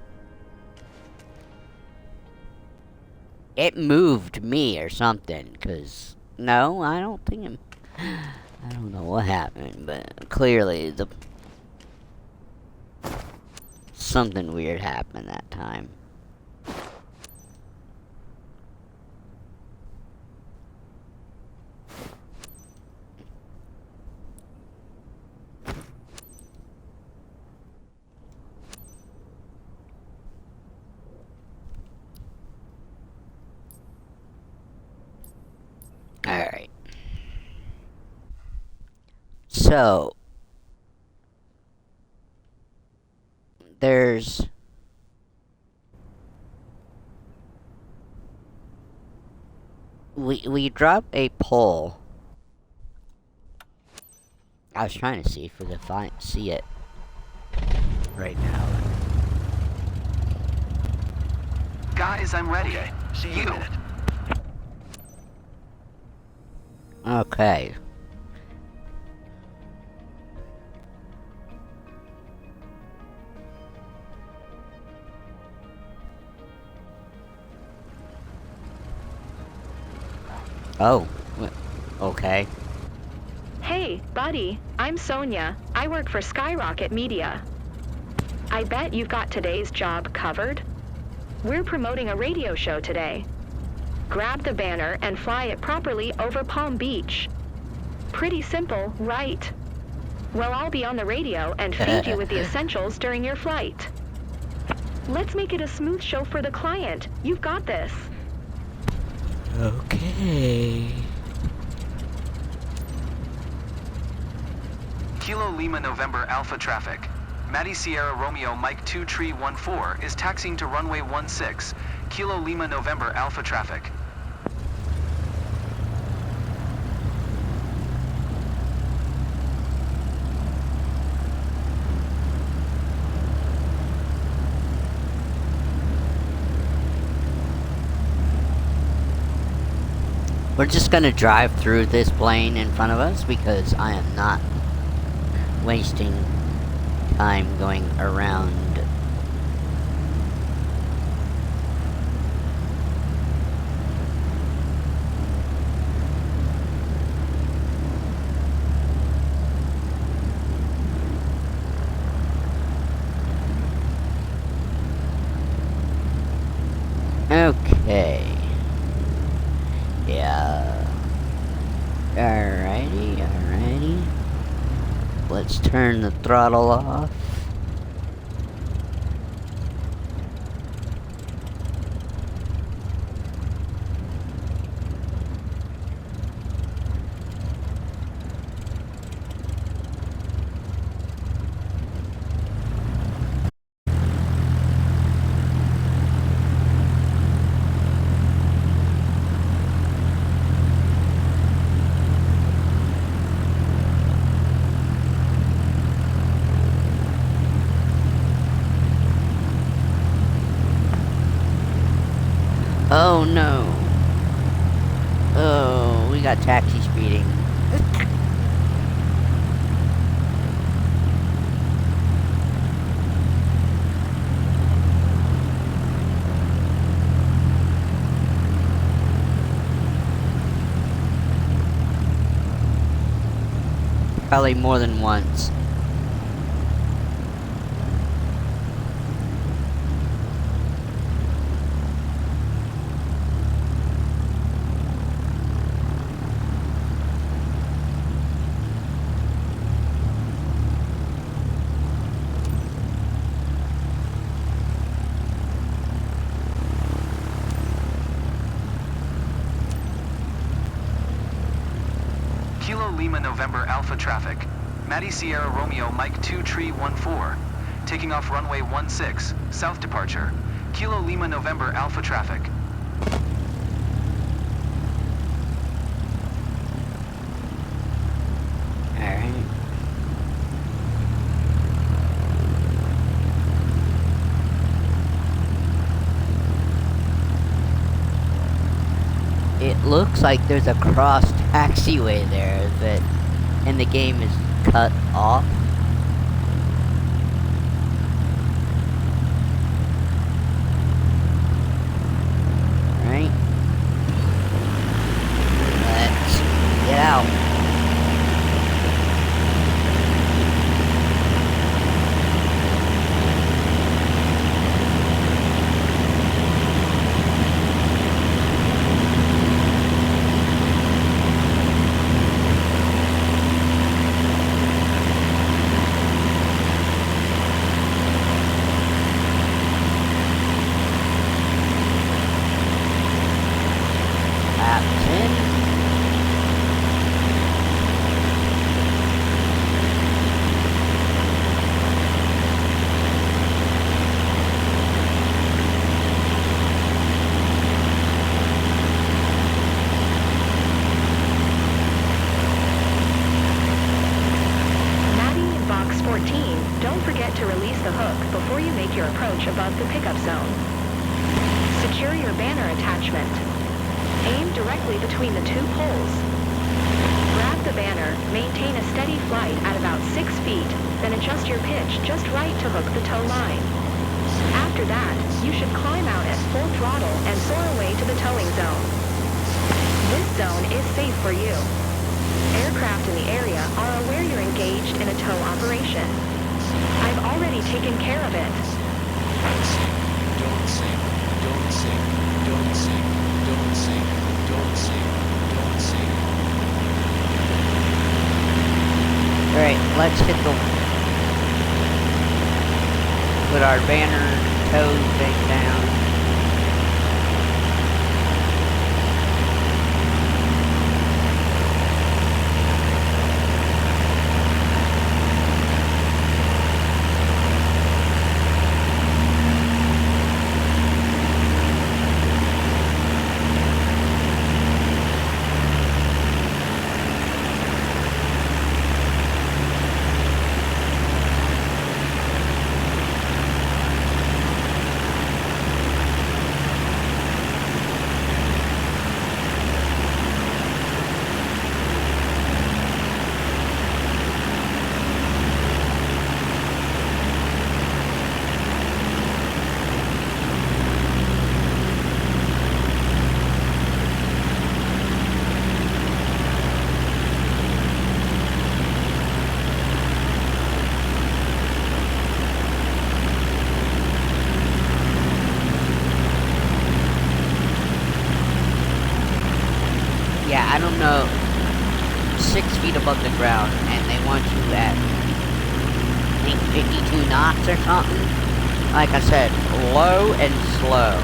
It moved me or something, cause no, I don't think I'm. I don't know what happened, but clearly something weird happened that time. Alright. So, there's... We dropped a pole. I was trying to see if we could see it right now. Guys, I'm ready. Okay, see you in a minute. Okay. Oh, okay. Hey, buddy, I'm Sonia. I work for Skyrocket Media. I bet you've got today's job covered. We're promoting a radio show today. Grab the banner and fly it properly over Palm Beach. Pretty simple, right? Well, I'll be on the radio and feed you with the essentials during your flight. Let's make it a smooth show for the client. You've got this. Okay. Kilo Lima November Alpha traffic. Maddie Sierra Romeo Mike 2 Tree 14 is taxiing to runway 16. Kilo Lima November Alpha traffic. We're just gonna drive through this plane in front of us because I am not wasting time going around. Okay. Yeah. Alrighty. Let's turn the throttle off. Oh no. Oh, we got taxi speeding. Probably more than once. Kilo Lima November Alpha traffic. Maddie Sierra Romeo Mike 2 Tree 14. Taking off runway 16, south departure. Kilo Lima November Alpha traffic. Alright. It looks like there's a cross taxiway there that, and the game is cut off. Right. Let's get out. Captain. Maddie, Box 14, don't forget to release the hook before you make your approach above the pickup zone. Secure your banner attachment. Aim directly between the two poles. Grab the banner, maintain a steady flight at about 6 feet, then adjust your pitch just right to hook the tow line. After that, you should climb out at full throttle and soar away to the towing zone. This zone is safe for you. Aircraft in the area are aware you're engaged in a tow operation. I've already taken care of it. Don't sink, don't sink, don't sink, don't sink, don't sink, don't sink, don't sink. Alright, let's hit the... Put our banner tow thing down. Yeah, I don't know, 6 feet above the ground, and they want you at, I think, 52 knots or something. Like I said, low and slow.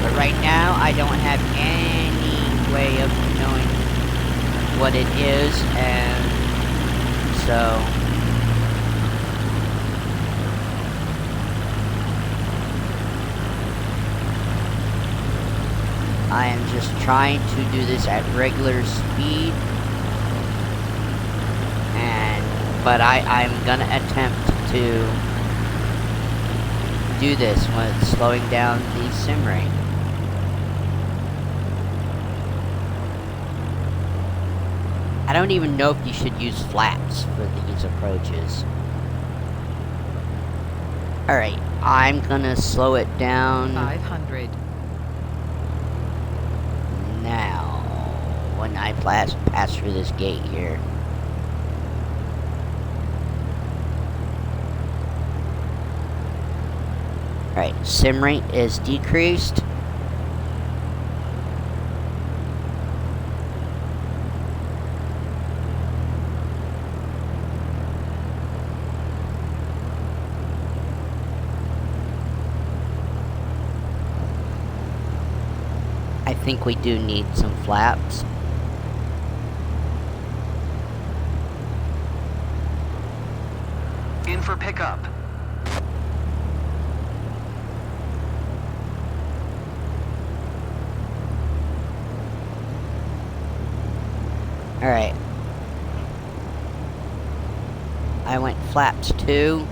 But right now, I don't have any way of knowing what it is, and so... I am just trying to do this at regular speed, but I'm gonna attempt to do this with slowing down the sim rate. I don't even know if you should use flaps for these approaches. Alright, I'm gonna slow it down. 500. Now, when I pass through this gate here. Alright, sim rate is decreased. I think we do need some flaps. In for pickup. Alright. I went flaps 2.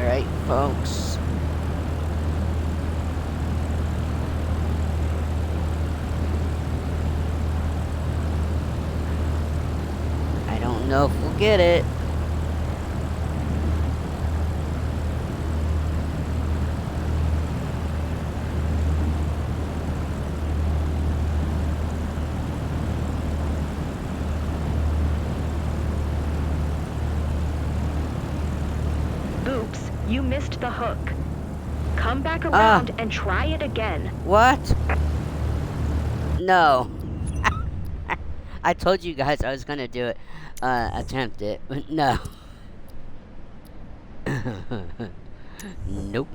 Alright, folks. I don't know if we'll get it. Oops, you missed the hook. Come back around and try it again. What? No. I told you guys I was gonna do it. Attempt it, but no. Nope.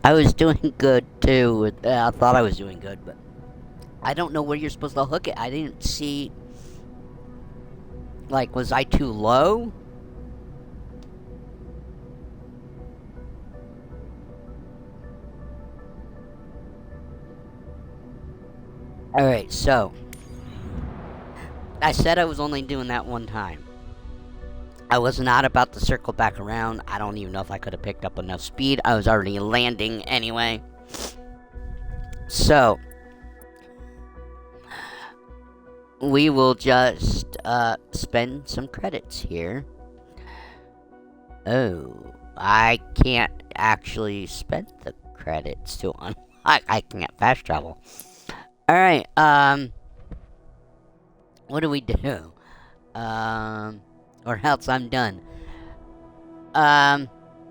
I was doing good too. I thought I was doing good, but I don't know where you're supposed to hook it. I didn't see. Like, was I too low? Alright, so. I said I was only doing that one time. I was not about to circle back around. I don't even know if I could have picked up enough speed. I was already landing anyway. So. We will just spend some credits here. Oh, I can't actually spend the credits to unlock. I can't fast travel. Alright, what do we do? Or else I'm done.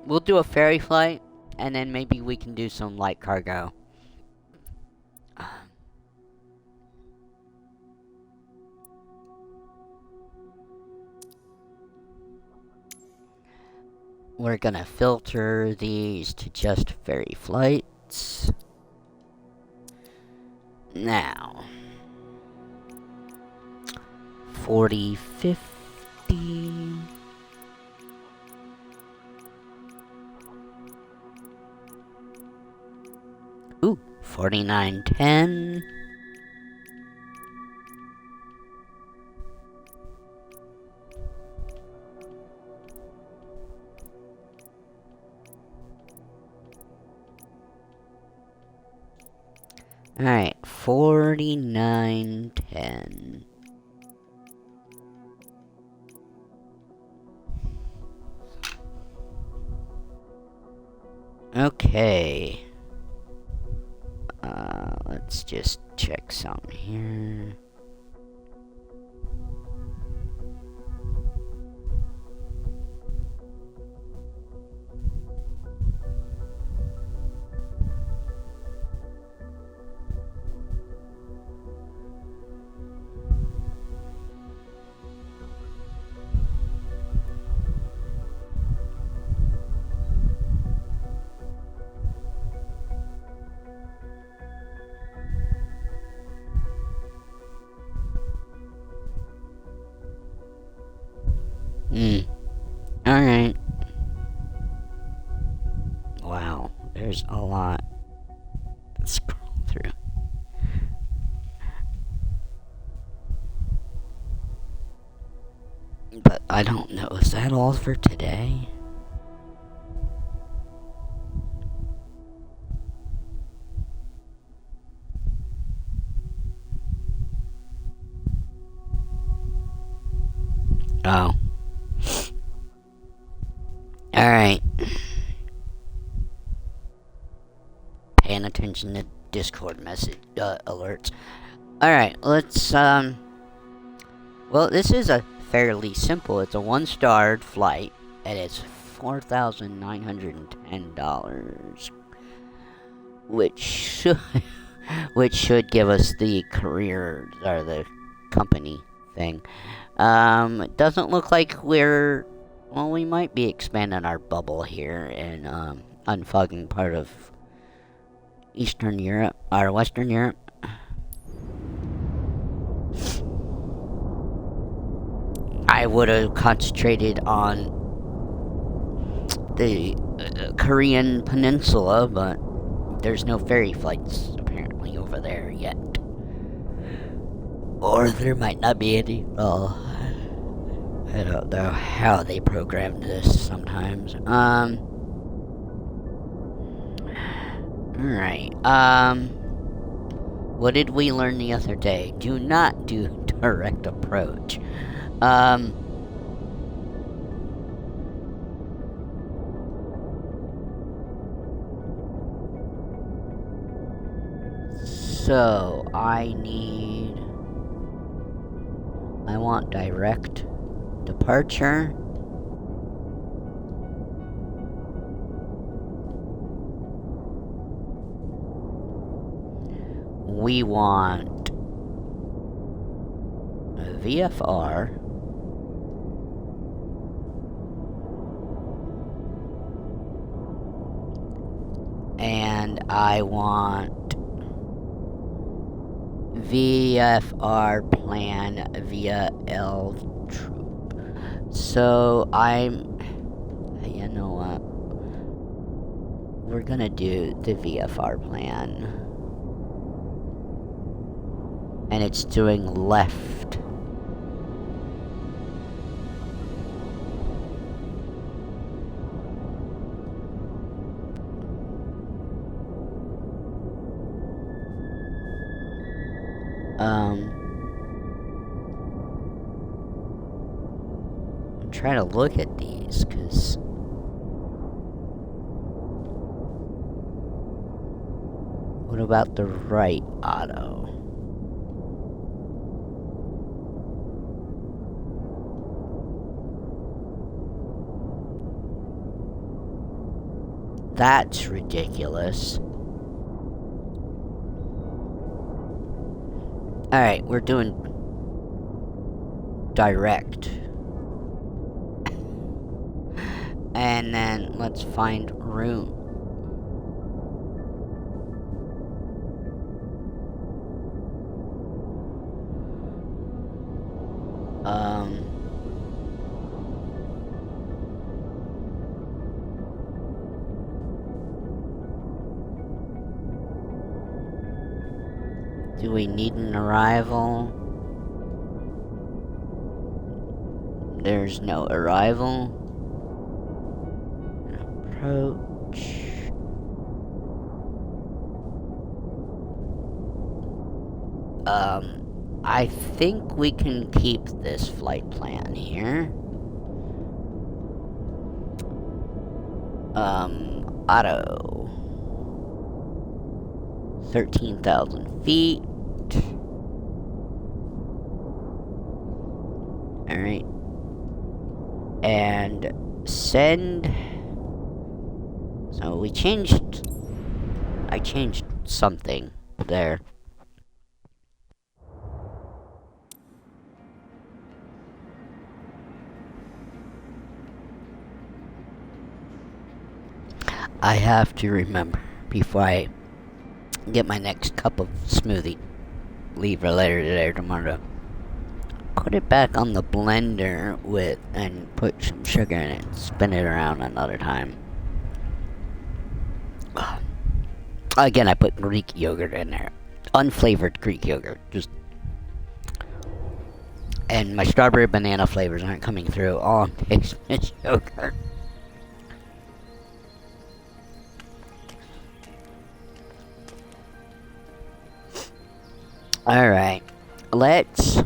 We'll do a ferry flight, and then maybe we can do some light cargo. We're gonna filter these to just ferry flights. Now. 40, 50. Ooh, 49, 10. Alright, 49, 10. Okay. Let's just check something here. Alright. Wow, there's a lot to scroll through. But I don't know, is that all for today? Oh. Alright. Paying attention to Discord message alerts. Alright, let's well, this is a fairly simple. It's a 1-starred flight and it's $4,910, which should give us the career or the company thing. It doesn't look like we might be expanding our bubble here and unfogging part of Eastern Europe or Western Europe. I would have concentrated on the Korean peninsula, but there's no ferry flights apparently over there yet. Or there might not be any. Oh, I don't know how they programmed this sometimes. Alright, what did we learn the other day? Do not do direct approach. So, I want direct departure. We want a VFR. And I want VFR plan via L troop. So you know what? We're gonna do the VFR plan. And it's doing left. I'm trying to look at these, cause what about the right auto? That's ridiculous. Alright, we're doing direct. And then let's find route. Do we need an arrival? There's no arrival. Approach. I think we can keep this flight plan here. Auto. 13,000 feet. Alright. And send. So we changed. I changed something there. I have to remember before I get my next cup of smoothie. Leave it later today or tomorrow. Put it back on the blender and put some sugar in it. Spin it around another time. Again, I put Greek yogurt in there. Unflavored Greek yogurt. And my strawberry banana flavors aren't coming through. All I'm tasting is yogurt. Alright, let's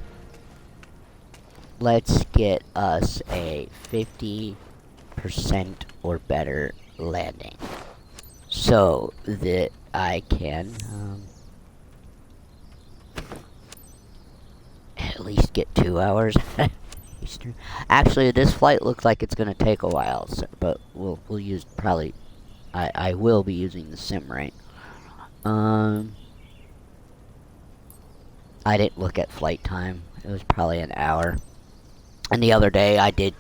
get us a 50% or better landing so that I can at least get 2 hours. Actually, this flight looks like it's gonna take a while, so, but we'll use probably I will be using the sim rate. I didn't look at flight time. It was probably an hour. And the other day I did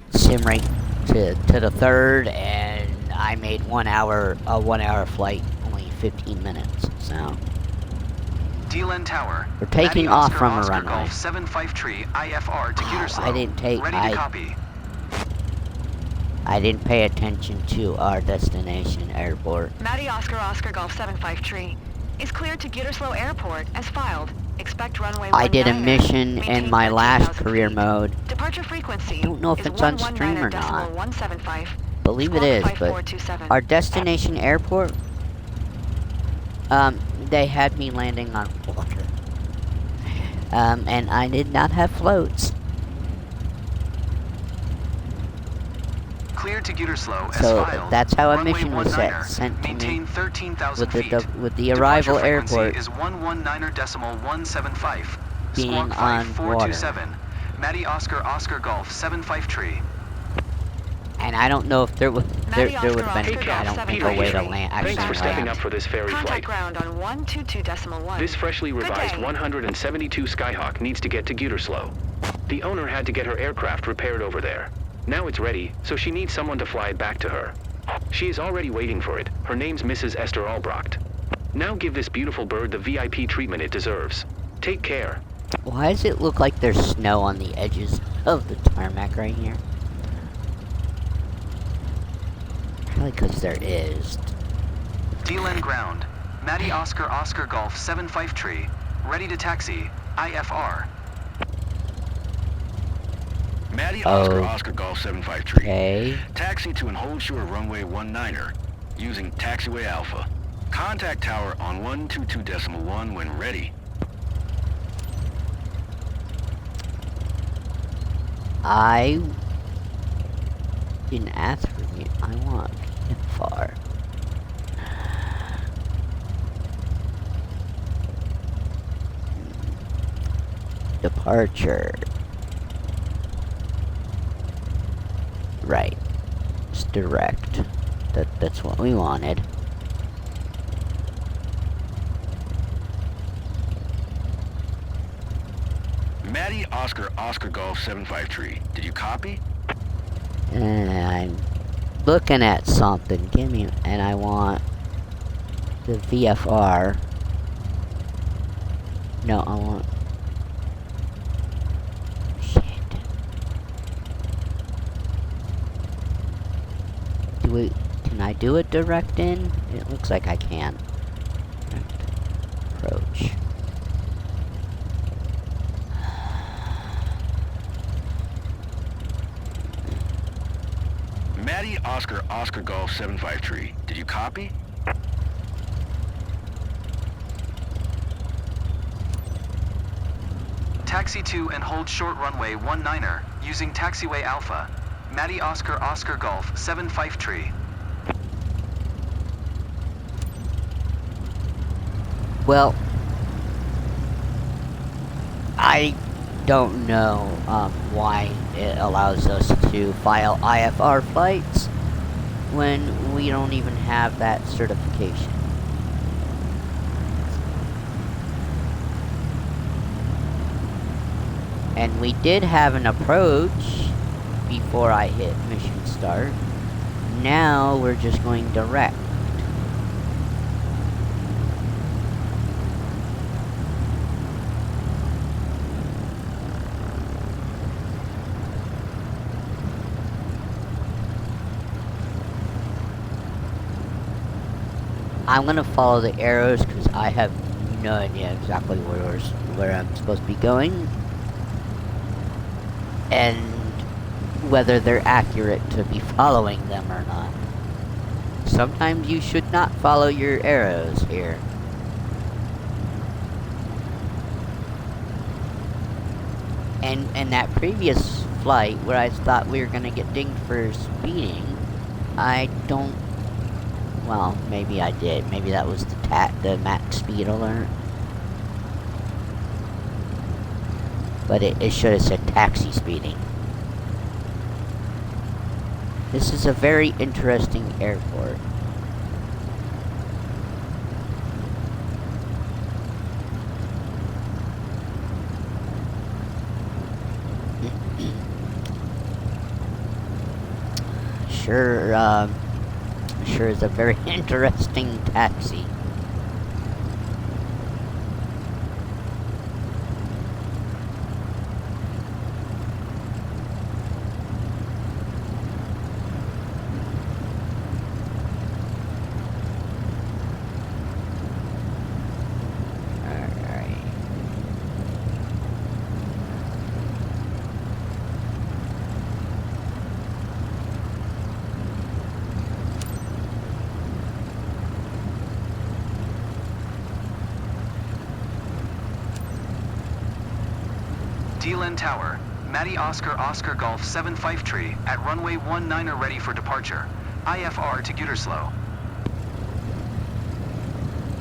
sim rate to the third, and I made a 1 hour flight, only 15 minutes. So DLN Tower. we're taking Maddie off Oscar from a Oscar runway. Golf 75 tree IFR to Gütersloh. I didn't take. Ready to copy. I didn't pay attention to our destination airport. Maddie Oscar Golf 75 is cleared to Gütersloh Airport as filed. Expect runway 19. I did a mission in my last career mode. Departure frequency. I don't know if it's on stream or not. 175. Believe it is, but our destination airport, they had me landing on water. And I did not have floats. Cleared to Gütersloh as So filed. that's how a Runway mission was 19er. sent to me Maintain 13,000 feet. with the arrival Departure frequency airport is 119.175. being Squawk on 5427. water. Maddie Oscar Golf 75 tree. And I don't know if there would Maddie have been, Oscar, Hey, Oscar, Cap, I don't think, Peter a way to here. land, Thanks actually for stepping land. up for this ferry Contact flight. ground on 122.1. This freshly revised day. 172 Skyhawk needs to get to Gütersloh. The owner had to get her aircraft repaired over there. Now it's ready, so she needs someone to fly it back to her. She is already waiting for it. Her name's Mrs. Esther Albrecht. Now give this beautiful bird the VIP treatment it deserves. Take care. Why does it look like there's snow on the edges of the tarmac right here? Probably because there is. DLN ground. Maddie Oscar Golf 75 tree. Ready to taxi. IFR. Maddie Oh. Oscar Golf 753. Okay. Taxi to and hold short runway 19er using taxiway Alpha. Contact tower on 122.1 when ready. I didn't ask for you. I want far. Departure. Right. It's direct. That's what we wanted. Maddie Oscar Golf 753. Did you copy? And I'm looking at something. Give me, and I want the VFR. No, I want. Shit. Can I do it direct in? It looks like I can. Direct approach. Maddie Oscar Golf 753. Did you copy? Taxi to and hold short runway 19er using taxiway Alpha. Maddie Oscar Golf 75 tree. Well, I don't know why it allows us to file IFR flights when we don't even have that certification. And we did have an approach before I hit mission start. Now we're just going direct. I'm gonna follow the arrows because I have no idea exactly where I'm supposed to be going, and whether they're accurate to be following them or not. Sometimes you should not follow your arrows here. And that previous flight where I thought we were gonna get dinged for speeding, I don't. Well, maybe I did. Maybe that was the max speed alert. But it should have said taxi speeding. This is a very interesting airport. Sure is a very interesting taxi. Keelan Tower, Matty Oscar Oscar Golf 753 at runway 19 ready for departure. IFR to Gütersloh.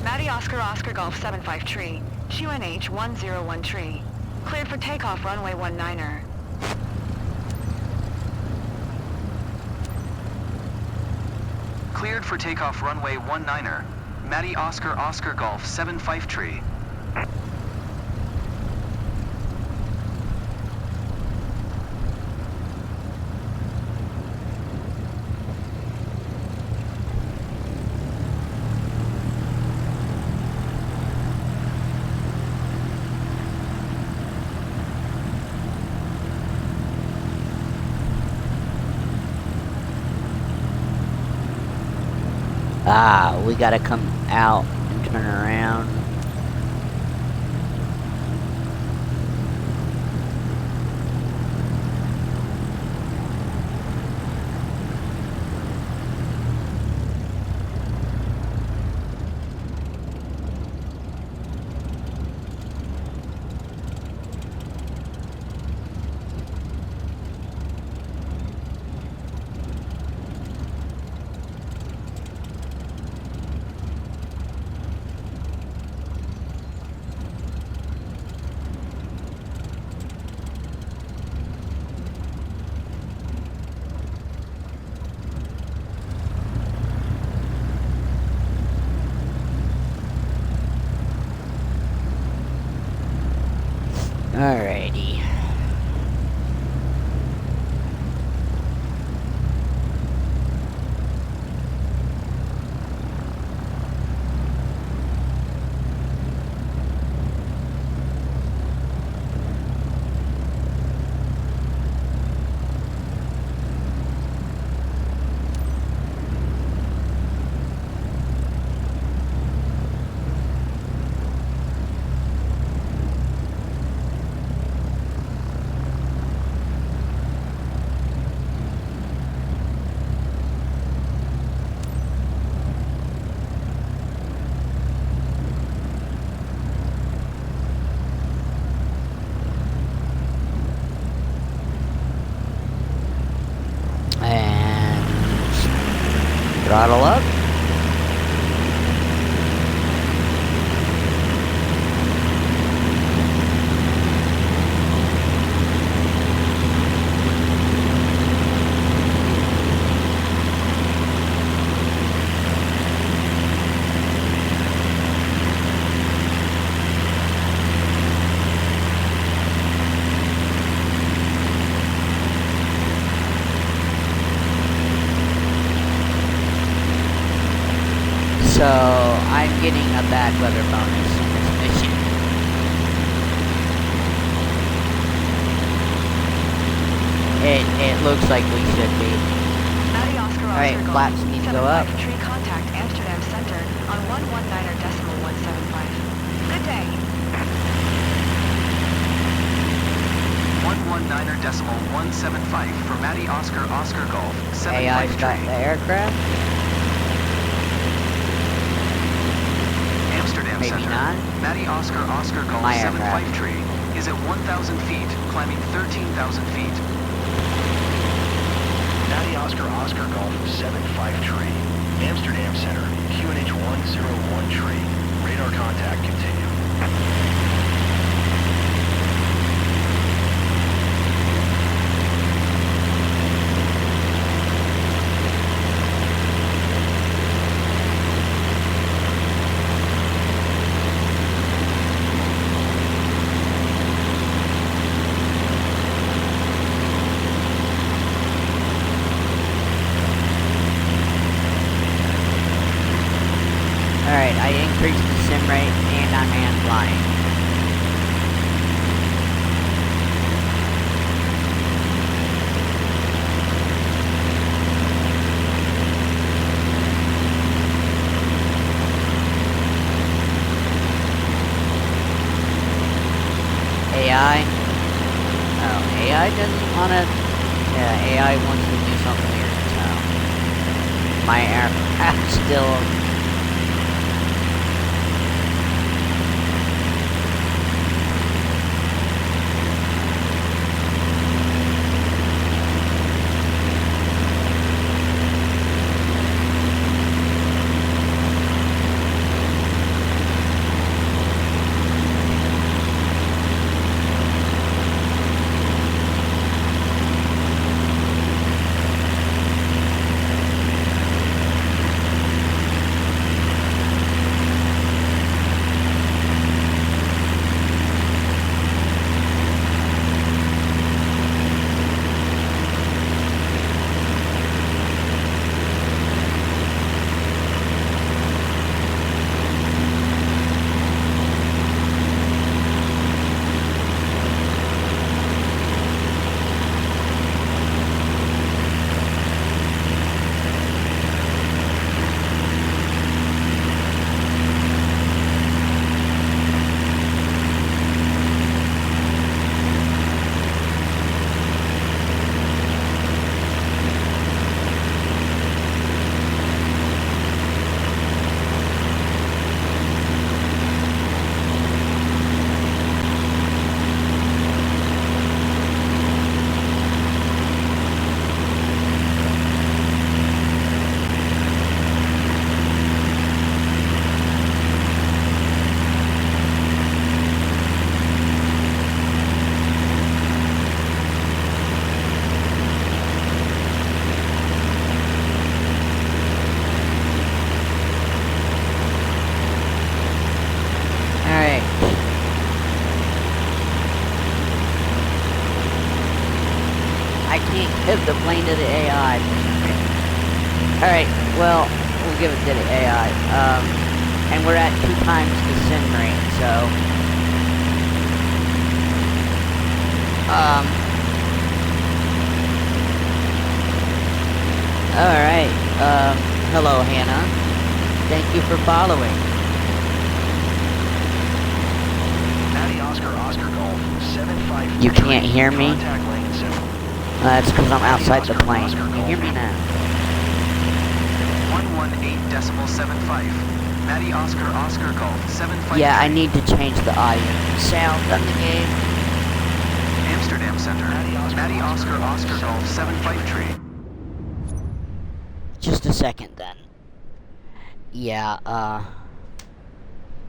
Matty Oscar Oscar Golf 753, QNH 101 cleared for takeoff runway 19er. Cleared for takeoff runway 19er. Matty Oscar Oscar Golf 753. Ah, we gotta come out and turn around. Alrighty. Throttle up. So, I'm getting a bad weather bonus in this mission. It looks like we should be. Alright, flaps need to go up. Tree contact Amsterdam Center on 119.175. Good day. 119.175 for Matty Oscar Oscar Golf 753. AI's got the aircraft. Amsterdam Maybe Center. not. Matty Oscar Oscar Golf My 753 is at 1,000 feet, climbing 13,000 feet. Matty Oscar Oscar Golf 753, Amsterdam Center, QNH 101 radar contact continue. Alright, I increased the sim rate and I'm hand flying. AI? Oh, AI doesn't wanna... Yeah, AI wants to do something weird, so... My aircraft still... give the plane to the AI. Alright, well, we'll give it to the AI. And we're at 2 times the sim rate, so... Alright, hello Hannah. Thank you for following. Matty Oscar Oscar Golf 75. You can't hear me? Contact Langen Center. That's because I'm outside the plane. Can you hear me now? 118.75. Matty Oscar Oscar Golf 75. Yeah, I need to change the audio sound on the game. Amsterdam Center. Matty Oscar Oscar Golf 75. Just a second then. Yeah,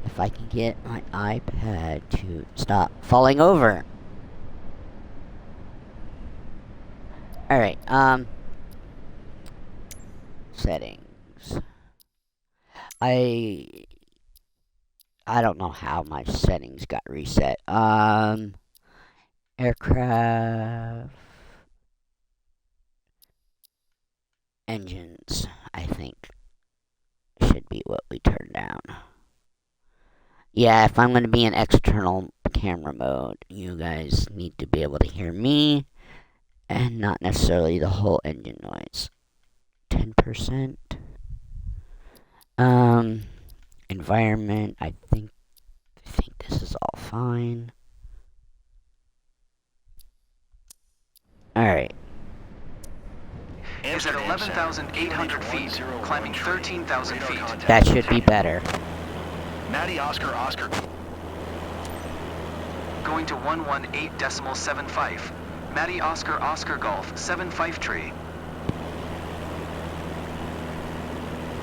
if I can get my iPad to stop falling over. Alright, settings. I don't know how my settings got reset. Aircraft engines, I think, should be what we turn down. Yeah, if I'm going to be in external camera mode, you guys need to be able to hear me and not necessarily the whole engine noise. 10%. Environment, I think this is all fine. Alright. Is at 11,800 feet, climbing 13,000 feet. That should be better. Matty Oscar Oscar. Going to 118.75. Matty Oscar Oscar Golf 75.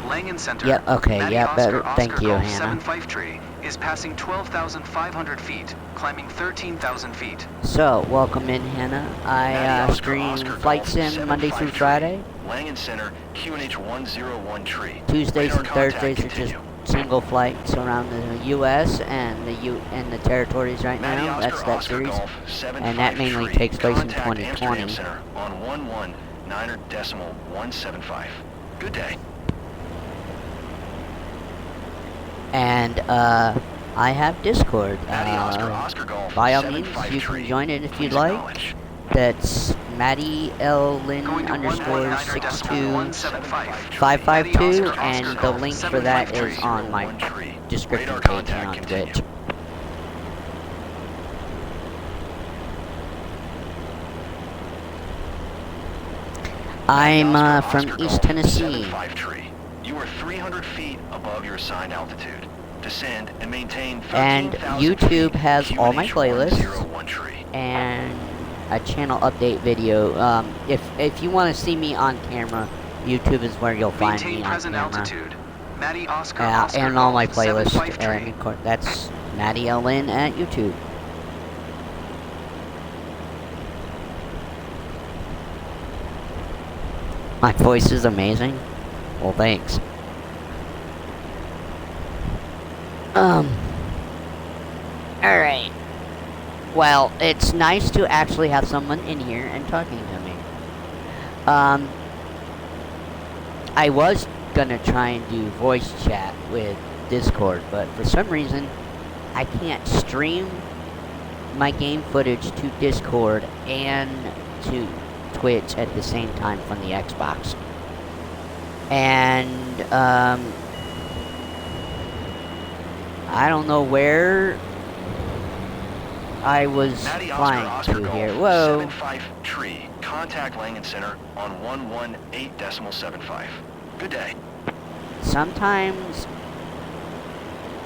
Langen Center. Yep, okay, Matty yeah, Oscar better. Oscar Thank you, Golf Hannah. 75 is passing 12,500 feet, climbing 13,000 feet. So, welcome in, Hannah. I stream Flight Sim Monday through Friday. Langen Center, QNH 101 tree. Tuesdays Radar and Thursdays contact are just continue. single flights around the U.S. and the territories right Matty now. Oscar That's that Oscar series, Golf and that mainly 75 takes place in Contact 2020. Amsterdam Center on 119.175. Good day. And I have Discord. Matty Oscar Oscar Golf By all means, 75 you tree. can join it if you'd Please like. acknowledge. That's Matty L. Lynn Going to underscore 62 119.175. 552, and the link for that is on my description Radar page contact on continue. Twitch. I'm Oscar from Oscar East Golf Tennessee. 75 tree. You are 300 feet above your assigned altitude. Descend and maintain And 13,000 YouTube feet. has all my QNH playlists 101 tree. and a channel update video. If you want to see me on camera, YouTube is where you'll find Maintain me on present camera. altitude. Matty Oscar Oscar And all my Golf playlists. 75 And of course, that's Matty L. Lynn at YouTube. My voice is amazing. Well, thanks. Alright. Well, it's nice to actually have someone in here and talking to me. I was gonna try and do voice chat with Discord, but for some reason, I can't stream my game footage to Discord and to Twitch at the same time from the Xbox. And, I don't know where I was Matty flying Oscar to Golf here. Whoa. 75 tree. Contact Langen Center on 118.75. Good day. Sometimes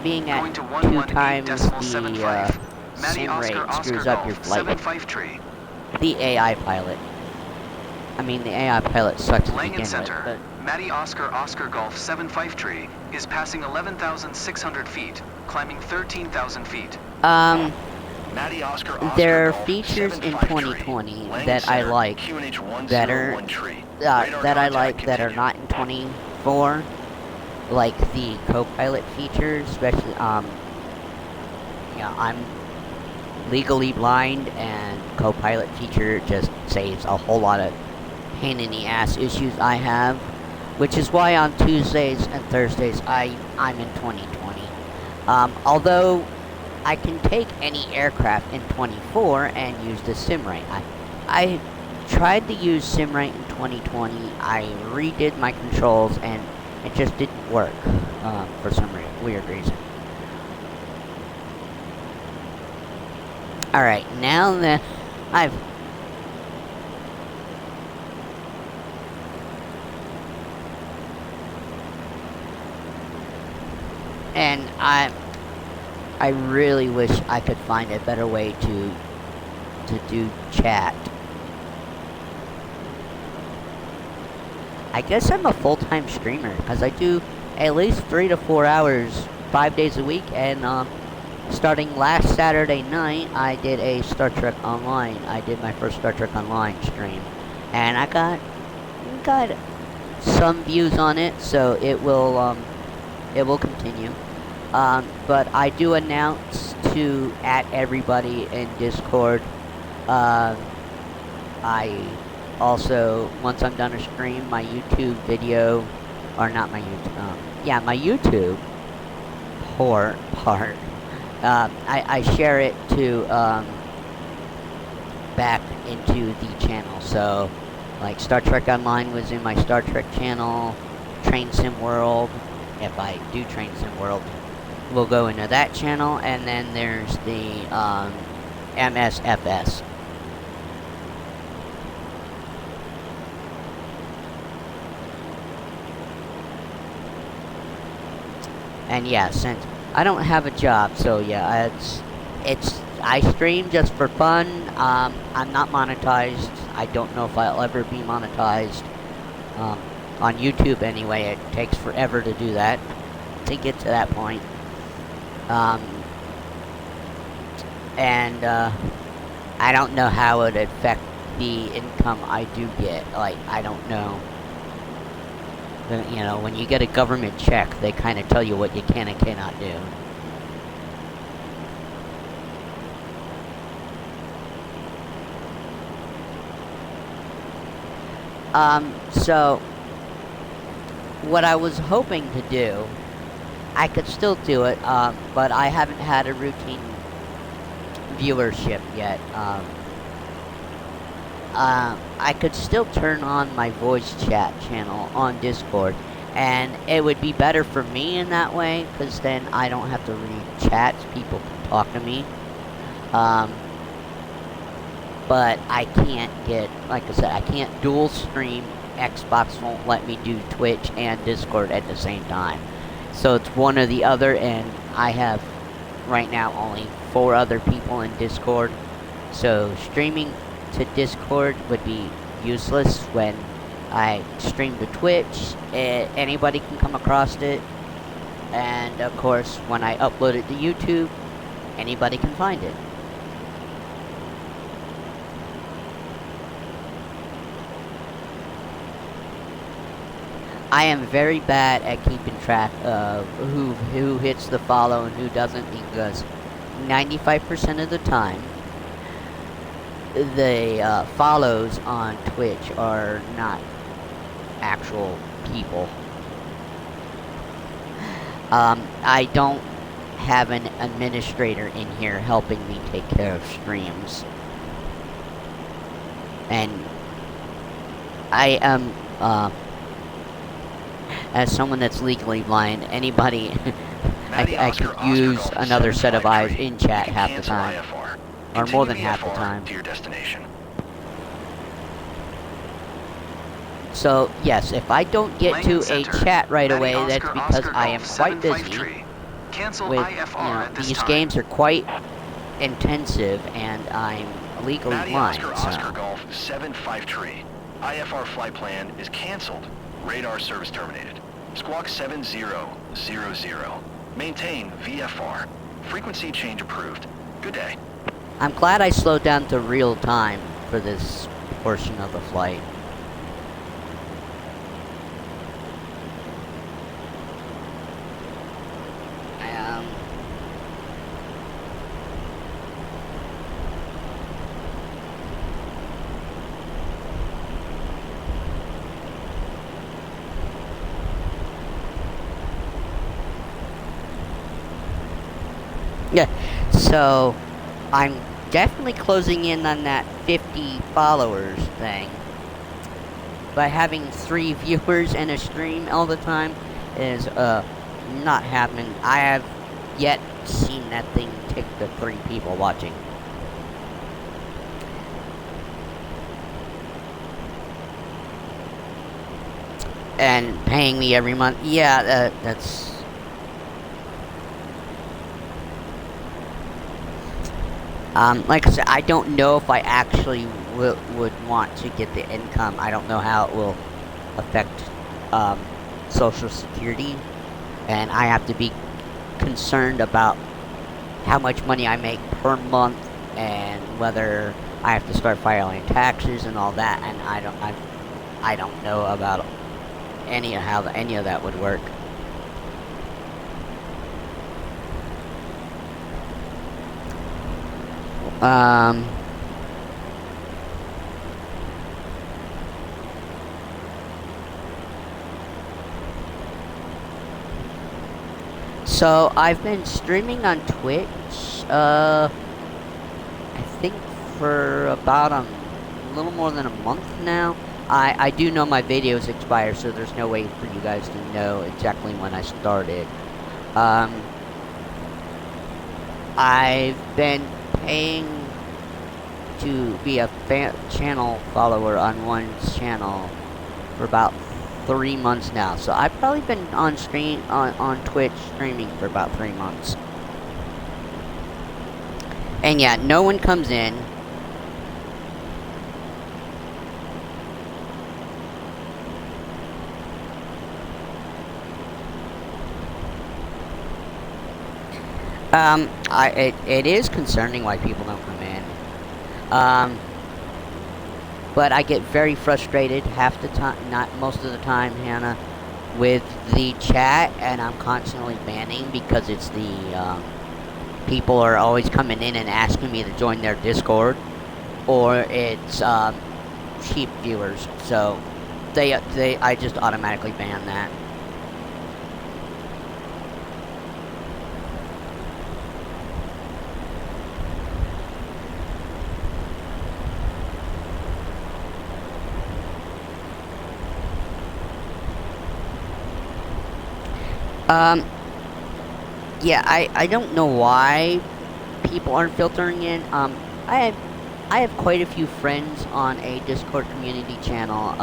being at Going to 2 times the 118.75. Matty sim Oscar rate Oscar screws up your Golf flight. 75 The AI pilot. I mean, the AI pilot sucks to Langen begin Center. with, Matty Oscar Oscar Golf 75 is passing 11,600 feet, climbing 13,000 feet. but, Matty Oscar Oscar there are Golf features in 75 tree. 2020 Langen that I Center, like QNH 101 tree. that Radar I contact like that are continue. not in 24, like the co-pilot features, especially, yeah, I'm legally blind, and co-pilot feature just saves a whole lot of pain in the ass issues I have, which is why on Tuesdays and Thursdays I'm in 2020. Although I can take any aircraft in 24 and use the sim rate. I tried to use sim rate in 2020. I redid my controls and it just didn't work for some weird reason. Alright, now that I've and I really wish I could find a better way to do chat. I guess I'm a full-time streamer because I do at least 3 to 4 hours 5 days a week, and starting last Saturday night I did a Star Trek Online. I did my first Star Trek Online stream and I got some views on it, so it will continue. But I do announce at everybody in Discord. I also, once I'm done a stream, my YouTube video, or not my YouTube, my YouTube part, I share it to back into the channel. So, like Star Trek Online was in my Star Trek channel, Train Sim World. If I do Train Sim World, we'll go into that channel, and then there's the MSFS. And yeah, since I don't have a job, so yeah, I stream just for fun. I'm not monetized. I don't know if I'll ever be monetized. On YouTube anyway, it takes forever to do that, to get to that point. And I don't know how it would affect the income I do get. Like, I don't know. You know, when you get a government check, they kind of tell you what you can and cannot do. So what I was hoping to do, I could still do it, but I haven't had a routine viewership yet. I could still turn on my voice chat channel on Discord, and it would be better for me in that way, because then I don't have to read chats, people can talk to me. But I can't get, like I said, I can't dual stream. Xbox won't let me do Twitch and Discord at the same time. So it's one or the other, and I have right now only 4 other people in Discord. So streaming to Discord would be useless when I stream to Twitch. Anybody can come across it. And of course, when I upload it to YouTube, anybody can find it. I am very bad at keeping track of who hits the follow and who doesn't, because 95% of the time, the follows on Twitch are not actual people. I don't have an administrator in here helping me take care of streams. And I am, as someone that's legally blind, anybody, I could use another set of eyes in chat half the time. Or more than half the time. To your destination. So, yes, if I don't get to a chat right away, that's because I am quite busy. With, these games are quite intensive, and I'm legally blind, Oscar Golf 753. IFR flight plan is canceled. Radar service terminated. Squawk 7000. Maintain VFR. Frequency change approved. Good day. I'm glad I slowed down to real time for this portion of the flight. Yeah, so I'm definitely closing in on that 50 followers thing. But having 3 viewers in a stream all the time is not happening. I have yet seen that thing tick the 3 people watching. And paying me every month. Yeah, that's... like I said, I don't know if I actually would want to get the income. I don't know how it will affect Social Security. And I have to be concerned about how much money I make per month and whether I have to start filing taxes and all that. And I don't know about how any of that would work. So I've been streaming on Twitch, I think for about a little more than a month now. I do know my videos expire, so there's no way for you guys to know exactly when I started. I've been paying to be a channel follower on one channel for about 3 months now. So I've probably been on Twitch streaming for about 3 months. And yeah, no one comes in. It is concerning why people don't come in. But I get very frustrated half the time, not most of the time, Hannah, with the chat, and I'm constantly banning because it's the, people are always coming in and asking me to join their Discord, or it's, cheap viewers, so I just automatically ban that. Yeah, I don't know why people aren't filtering in. I have quite a few friends on a Discord community channel,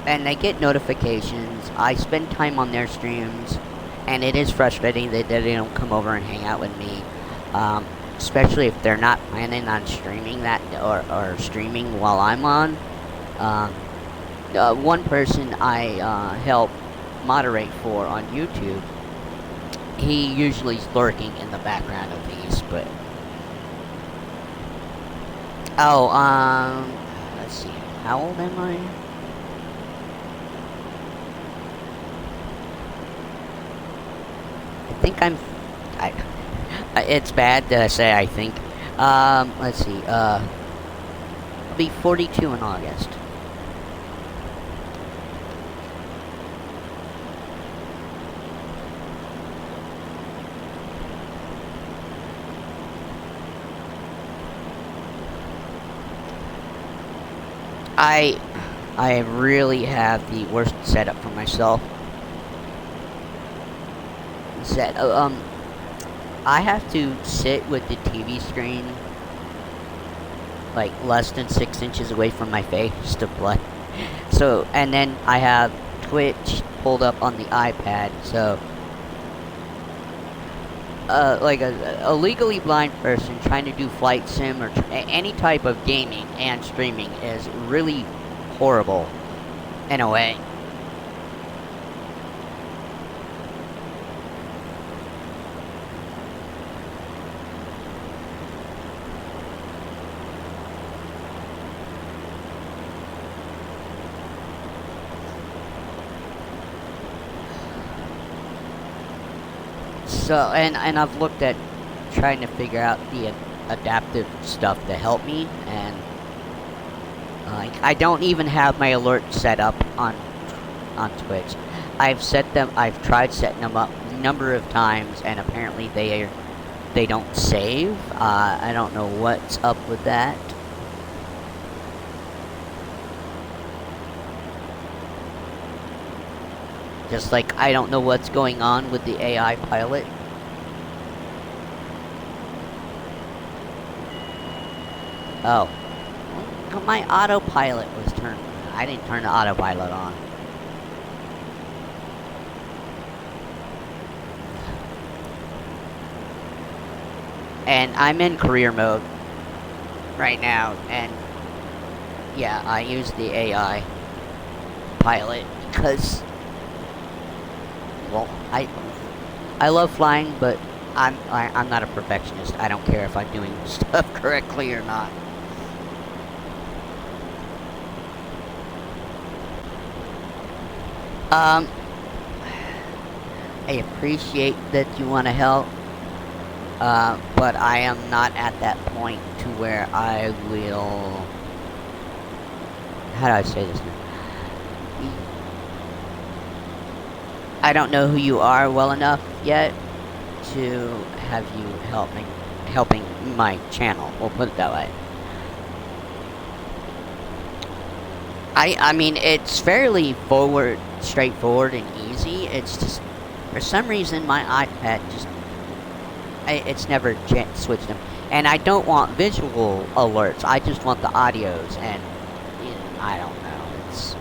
and they get notifications. I spend time on their streams, and it is frustrating that they don't come over and hang out with me, especially if they're not planning on streaming that, or streaming while I'm on. One person I help moderate for on YouTube, he usually is lurking in the background of these, but let's see, how old am I? I think it's bad that I say I think. Let's see, I'll be 42 in August. I really have the worst setup for myself. I have to sit with the TV screen like less than 6 inches away from my face to play. So, and then I have Twitch pulled up on the iPad, so like a legally blind person trying to do flight sim or any type of gaming and streaming is really horrible in a way. So, and I've looked at trying to figure out the adaptive stuff to help me, and I don't even have my alerts set up on Twitch. I've tried setting them up number of times, and apparently they don't save. I don't know what's up with that. Just like I don't know what's going on with the AI pilot. Oh. My autopilot was turned. I didn't turn the autopilot on. And I'm in career mode right now, and yeah, I use the AI pilot because, well, I love flying, but I'm not a perfectionist. I don't care if I'm doing stuff correctly or not. I appreciate that you want to help, but I am not at that point to where I will. How do I say this now? I don't know who you are well enough yet to have you helping my channel. We'll put it that way. I mean, it's fairly straightforward and easy. It's just, for some reason, my iPad it's never switched them. And I don't want visual alerts. I just want the audios, and I don't know. It's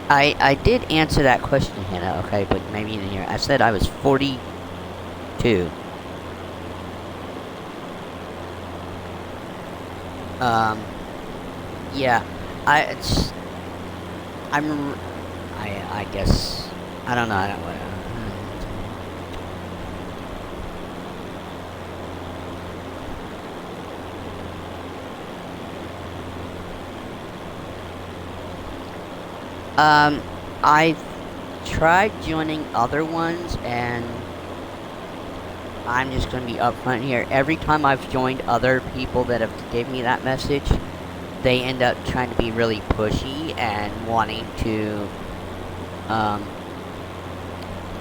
I did answer that question, Hannah. Okay, but maybe you didn't hear. I said I was 42. Yeah, I guess, I don't know, I've tried joining other ones, and I'm just going to be upfront here. Every time I've joined other people that have gave me that message, they end up trying to be really pushy and wanting to,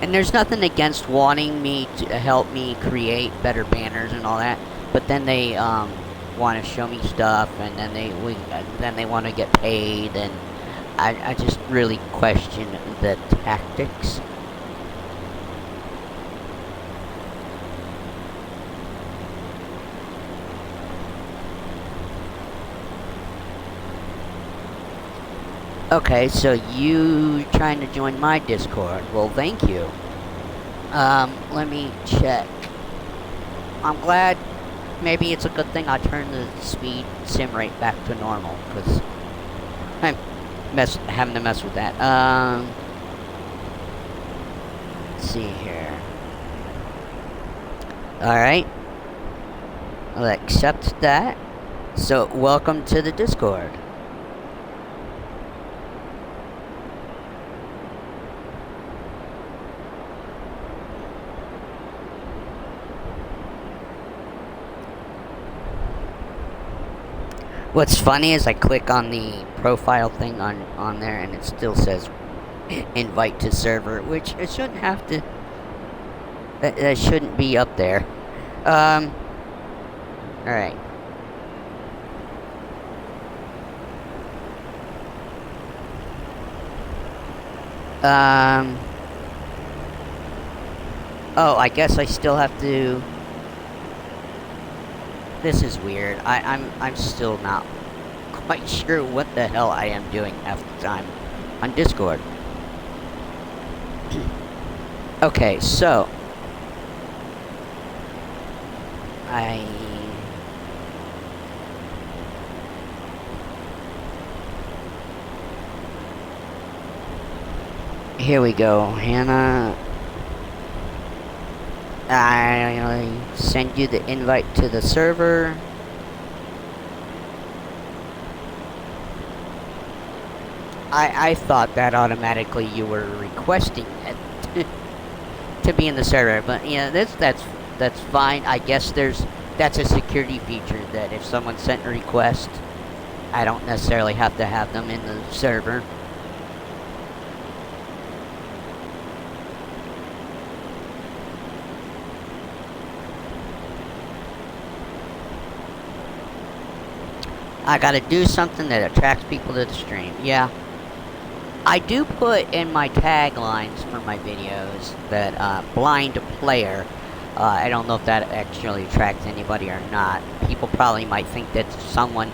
and there's nothing against wanting me to help me create better banners and all that, but then they, want to show me stuff, and then they want to get paid, and I just really question the tactics. Okay, so you trying to join my Discord? Well, thank you. Let me check. I'm glad. Maybe it's a good thing I turned the speed sim rate back to normal, because I'm having to mess with that. Let's see here. Alright. I'll accept that. So, welcome to the Discord. What's funny is I click on the profile thing on there, and it still says invite to server, which it shouldn't have to. That shouldn't be up there. Alright. Oh, I guess I still have to. This is weird. I'm still not quite sure what the hell I am doing half the time on Discord. Okay, so here we go, Hannah. I send you the invite to the server. I thought that automatically you were requesting it to be in the server, but yeah, that's fine. I guess that's a security feature that if someone sent a request, I don't necessarily have to have them in the server. I gotta do something that attracts people to the stream. Yeah. I do put in my taglines for my videos that blind player. I don't know if that actually attracts anybody or not. People probably might think that's someone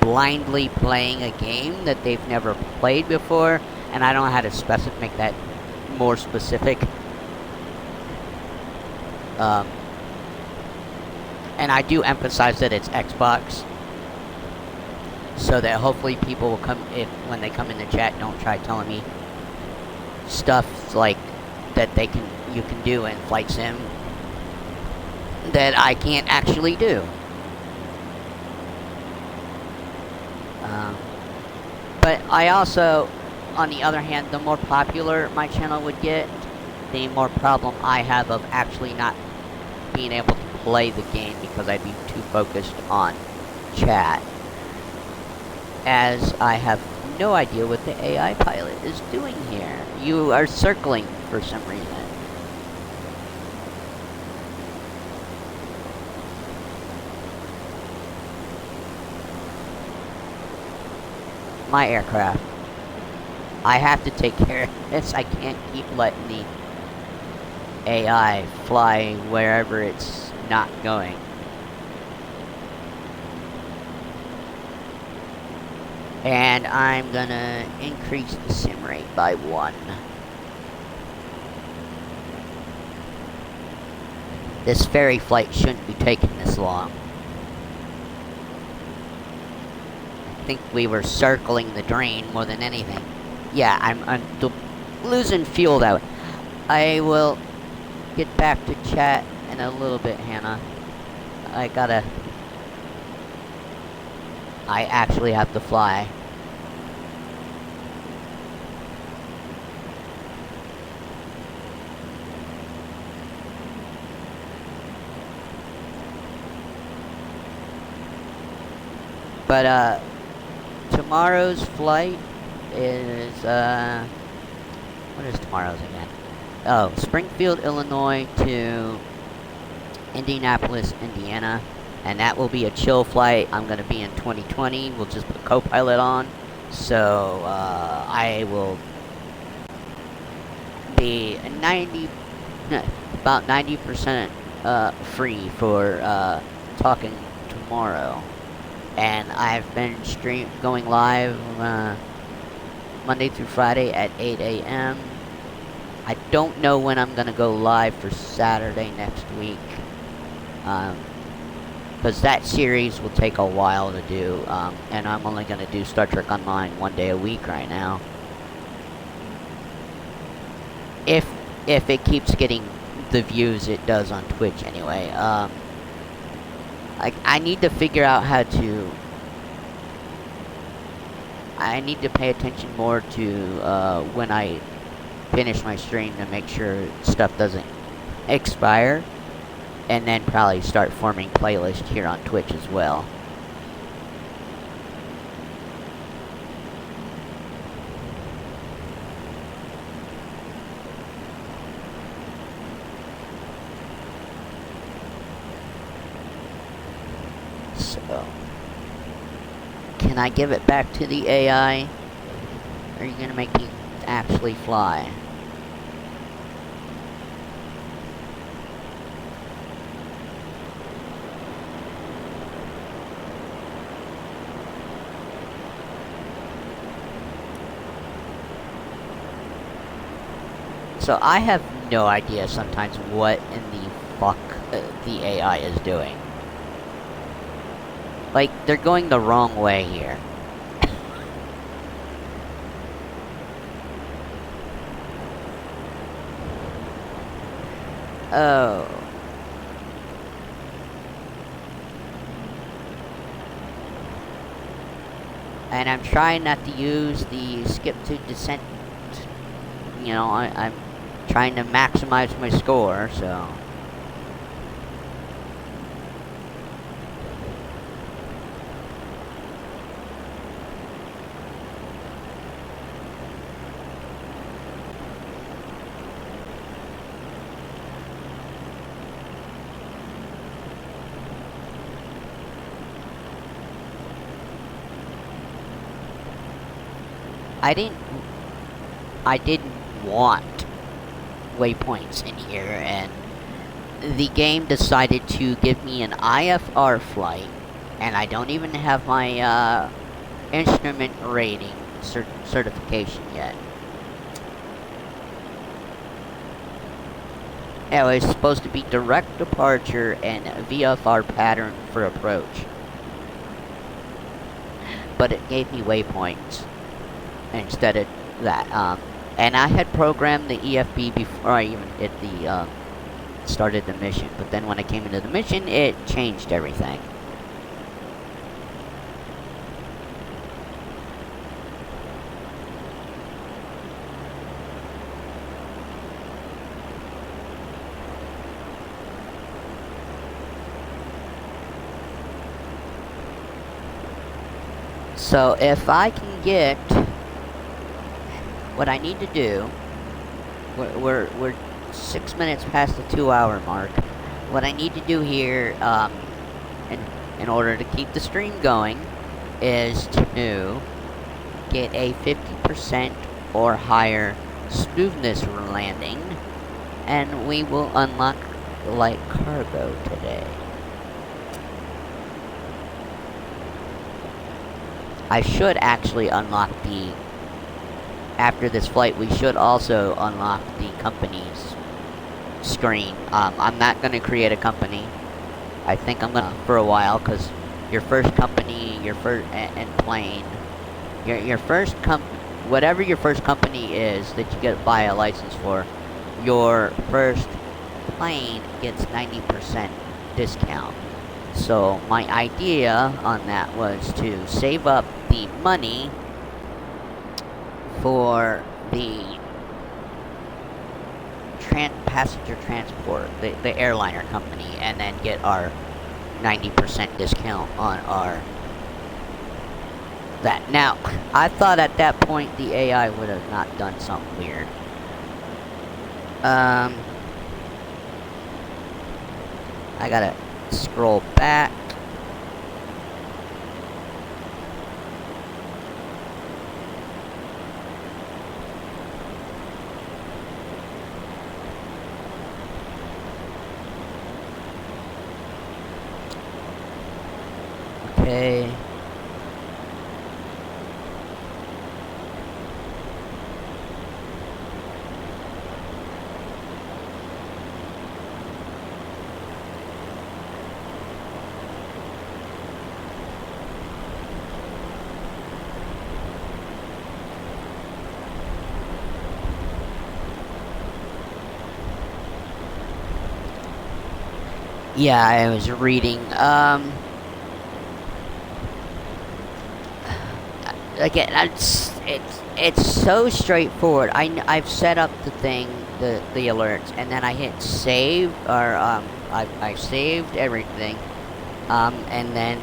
blindly playing a game that they've never played before, and I don't know how to make that more specific. And I do emphasize that it's Xbox, so that hopefully people will come, when they come in the chat, don't try telling me stuff like that you can do in Flight Sim that I can't actually do. But I also, on the other hand, the more popular my channel would get, the more problem I have of actually not being able to play the game because I'd be too focused on chat. As I have no idea what the AI pilot is doing here. You are circling for some reason. My aircraft. I have to take care of this. I can't keep letting the AI fly wherever it's not going. And I'm gonna increase the sim rate by 1. This ferry flight shouldn't be taking this long. I think we were circling the drain more than anything. Yeah, I'm losing fuel that way. I will get back to chat in a little bit, Hannah. I actually have to fly. But, tomorrow's flight is, what is tomorrow's again? Oh, Springfield, Illinois to Indianapolis, Indiana. And that will be a chill flight. I'm going to be in 2020. We'll just put co-pilot on. So, I will be about 90% free for talking tomorrow. And I've been going live Monday through Friday at 8 a.m. I don't know when I'm going to go live for Saturday next week. Because that series will take a while to do. And I'm only going to do Star Trek Online 1 day a week right now. If it keeps getting the views it does on Twitch anyway. I need to figure out how to... I need to pay attention more to when I finish my stream to make sure stuff doesn't expire. And then probably start forming playlists here on Twitch as well. So, can I give it back to the AI? Or are you gonna make me actually fly? So I have no idea sometimes what in the fuck the AI is doing. Like, they're going the wrong way here. Oh. And I'm trying not to use the skip to descent. You know, I'm trying to maximize my score, so... I didn't want waypoints in here, and the game decided to give me an IFR flight, and I don't even have my instrument rating certification yet. It was supposed to be direct departure and VFR pattern for approach, but it gave me waypoints instead of that. And I had programmed the EFB before I even did the started the mission, but then when I came into the mission, it changed everything. So if I can get what I need to do, we're 6 minutes past the 2-hour mark. What I need to do here, in order to keep the stream going, is to get a 50% or higher smoothness landing, and we will unlock light cargo today. I should actually unlock after this flight, we should also unlock the company's screen. I'm not going to create a company. I think I'm going to for a while, because your first company, and plane, your first whatever your first company is that you get buy a license for, your first plane gets 90% discount. So my idea on that was to save up the money for the passenger transport, the airliner company, and then get our 90% discount on our that. Now, I thought at that point the AI would have not done something weird. I gotta scroll back. Okay. Yeah, I was reading, again, it's so straightforward. I've set up the thing, the alerts, and then I hit save, or I saved everything, and then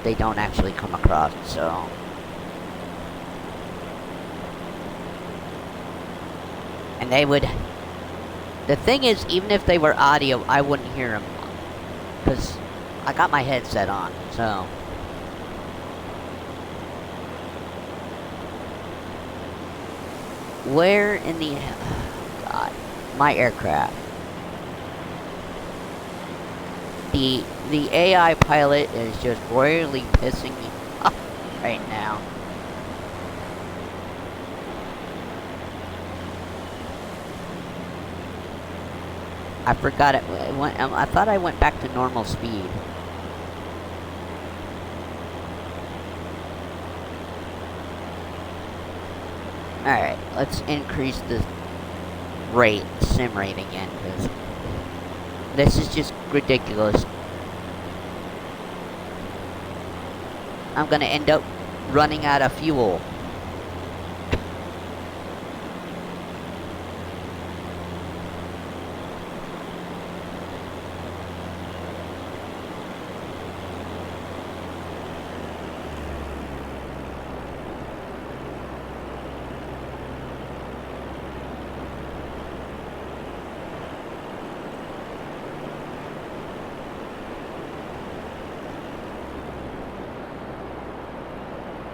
they don't actually come across. So and they would. The thing is, even if they were audio, I wouldn't hear them, because I got my headset on. So. Where in the... God. My aircraft. The AI pilot is just royally pissing me off right now. I forgot it. I thought I went back to normal speed. Alright, let's increase the sim rate again, because this is just ridiculous. I'm gonna end up running out of fuel.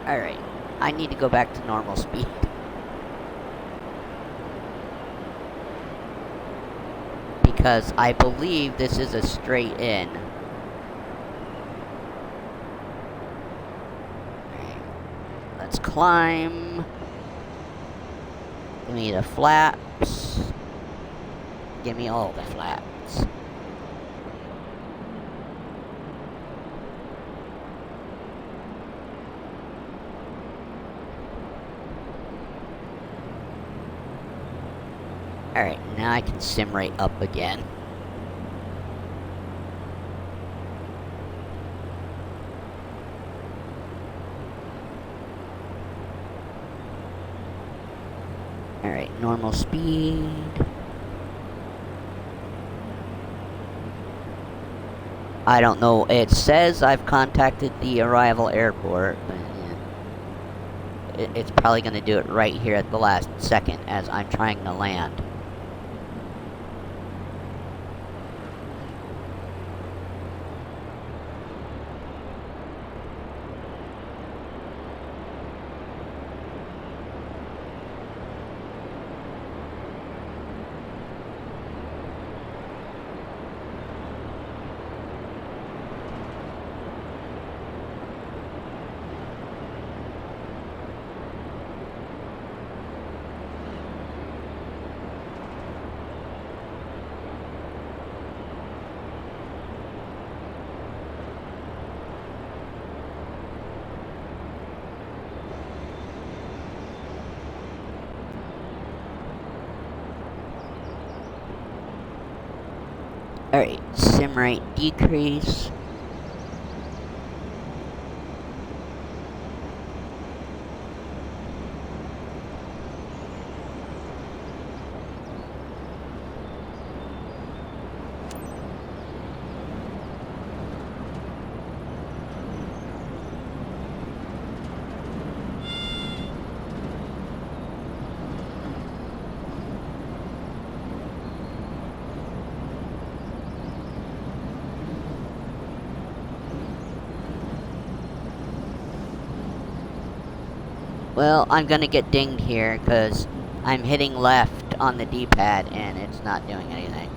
Alright. I need to go back to normal speed. Because I believe this is a straight in. Alright, let's climb. Give me the flaps. Give me all the flaps. Alright, now I can sim right up again. Alright, normal speed. I don't know, it says I've contacted the arrival airport, but it's probably going to do it right here at the last second as I'm trying to land. Alright, sim rate decrease. Well, I'm gonna get dinged here because I'm hitting left on the D-pad and it's not doing anything.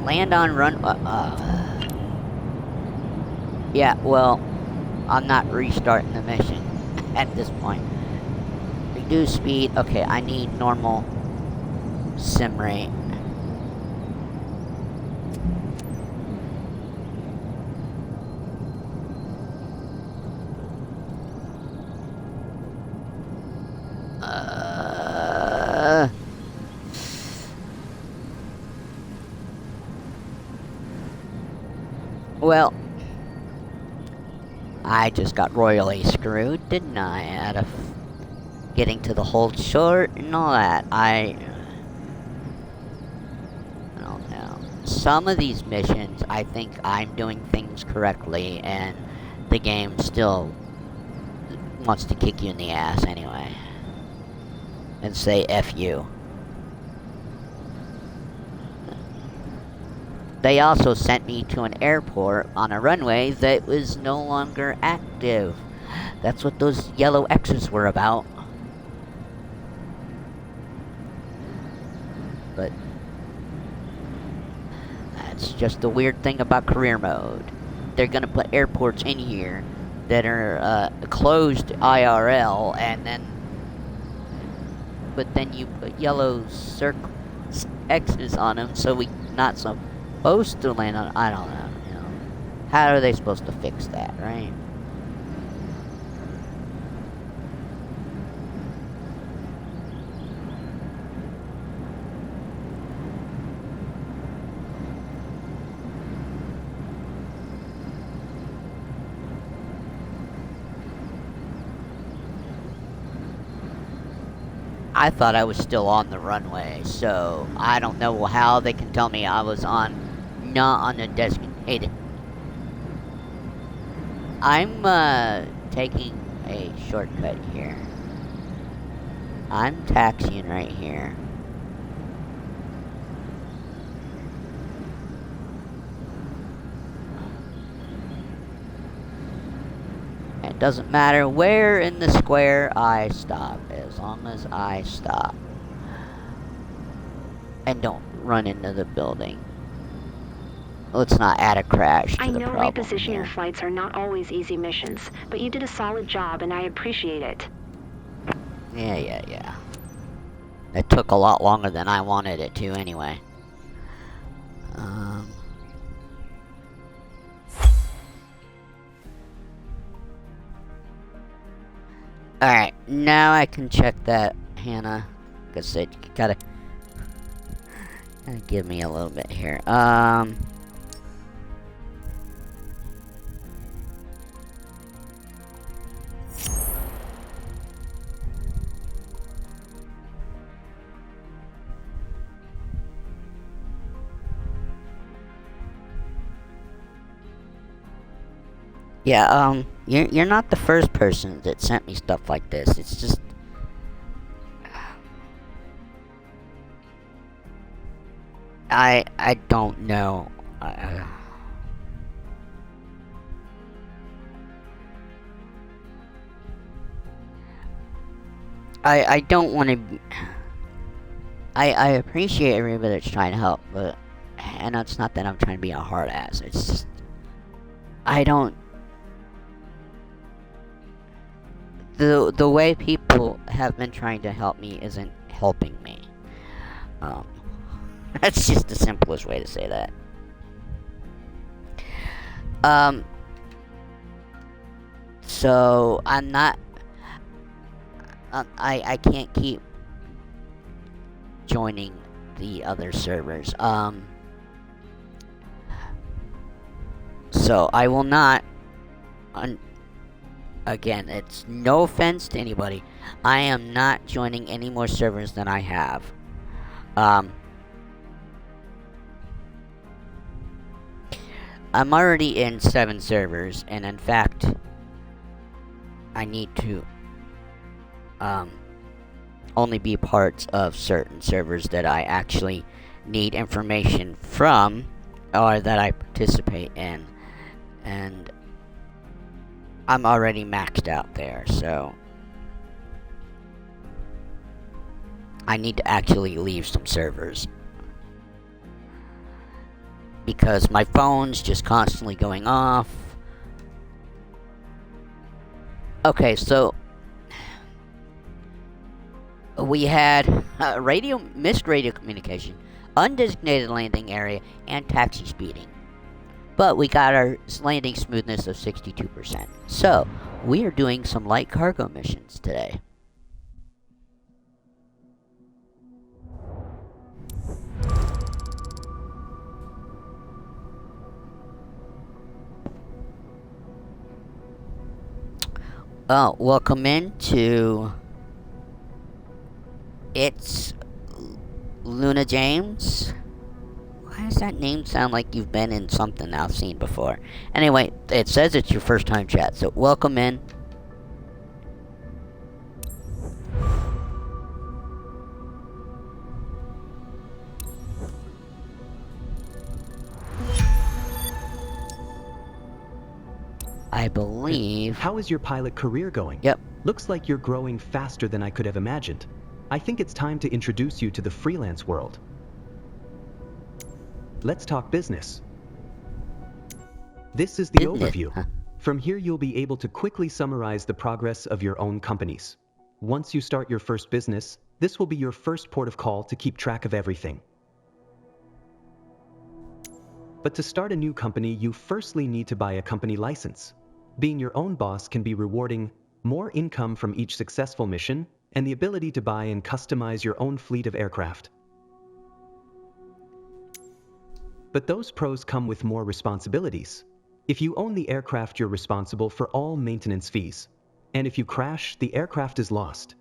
Land on run. Yeah, well, I'm not restarting the mission at this point. Reduce speed. Okay, I need normal sim rate. Well, I just got royally screwed, didn't I? Out of getting to the hold short and all that. I don't know. Some of these missions, I think I'm doing things correctly, and the game still wants to kick you in the ass anyway. And say F you. They also sent me to an airport on a runway that was no longer active. That's what those yellow X's were about. But that's just the weird thing about career mode. They're gonna put airports in here that are closed IRL, and then but then you put yellow X's on them, so we not supposed to land on. I don't know. You know, how are they supposed to fix that, right? I thought I was still on the runway, so I don't know how they can tell me I was not on the designated. I'm taking a shortcut here. I'm taxiing right here. doesn't matter where in the square I stop, as long as I stop and don't run into the building. Let's not add a crash to I the know problem repositioning here. flights are not always easy missions, but you did a solid job and I appreciate it. Yeah. It took a lot longer than I wanted it to anyway. Alright, now I can check that, Hannah. Like I said, you gotta give me a little bit here. Yeah, you're not the first person that sent me stuff like this. It's just... I don't know. I don't want to... I appreciate everybody that's trying to help, but... And it's not that I'm trying to be a hard ass. It's just... I don't... The way people have been trying to help me isn't helping me. That's just the simplest way to say that. So I'm not... I can't keep joining the other servers. So I will not... Again, it's no offense to anybody. I am not joining any more servers than I have. I'm already in 7 servers, and in fact, I need to only be parts of certain servers that I actually need information from, or that I participate in, and I'm already maxed out there, so I need to actually leave some servers. Because my phone's just constantly going off. Okay, so we had missed radio communication, undesignated landing area, and taxi speeding. But we got our landing smoothness of 62%. So, we are doing some light cargo missions today. Welcome into... It's Luna James. Why does that name sound like you've been in something I've seen before? Anyway, it says it's your first time chat, so welcome in. I believe... How is your pilot career going? Yep. Looks like you're growing faster than I could have imagined. I think it's time to introduce you to the freelance world. Let's talk business. This is the overview. Huh. From here, you'll be able to quickly summarize the progress of your own companies. Once you start your first business, this will be your first port of call to keep track of everything. But to start a new company, you firstly need to buy a company license. Being your own boss can be rewarding, more income from each successful mission, and the ability to buy and customize your own fleet of aircraft. But those pros come with more responsibilities. If you own the aircraft, you're responsible for all maintenance fees. And if you crash, the aircraft is lost.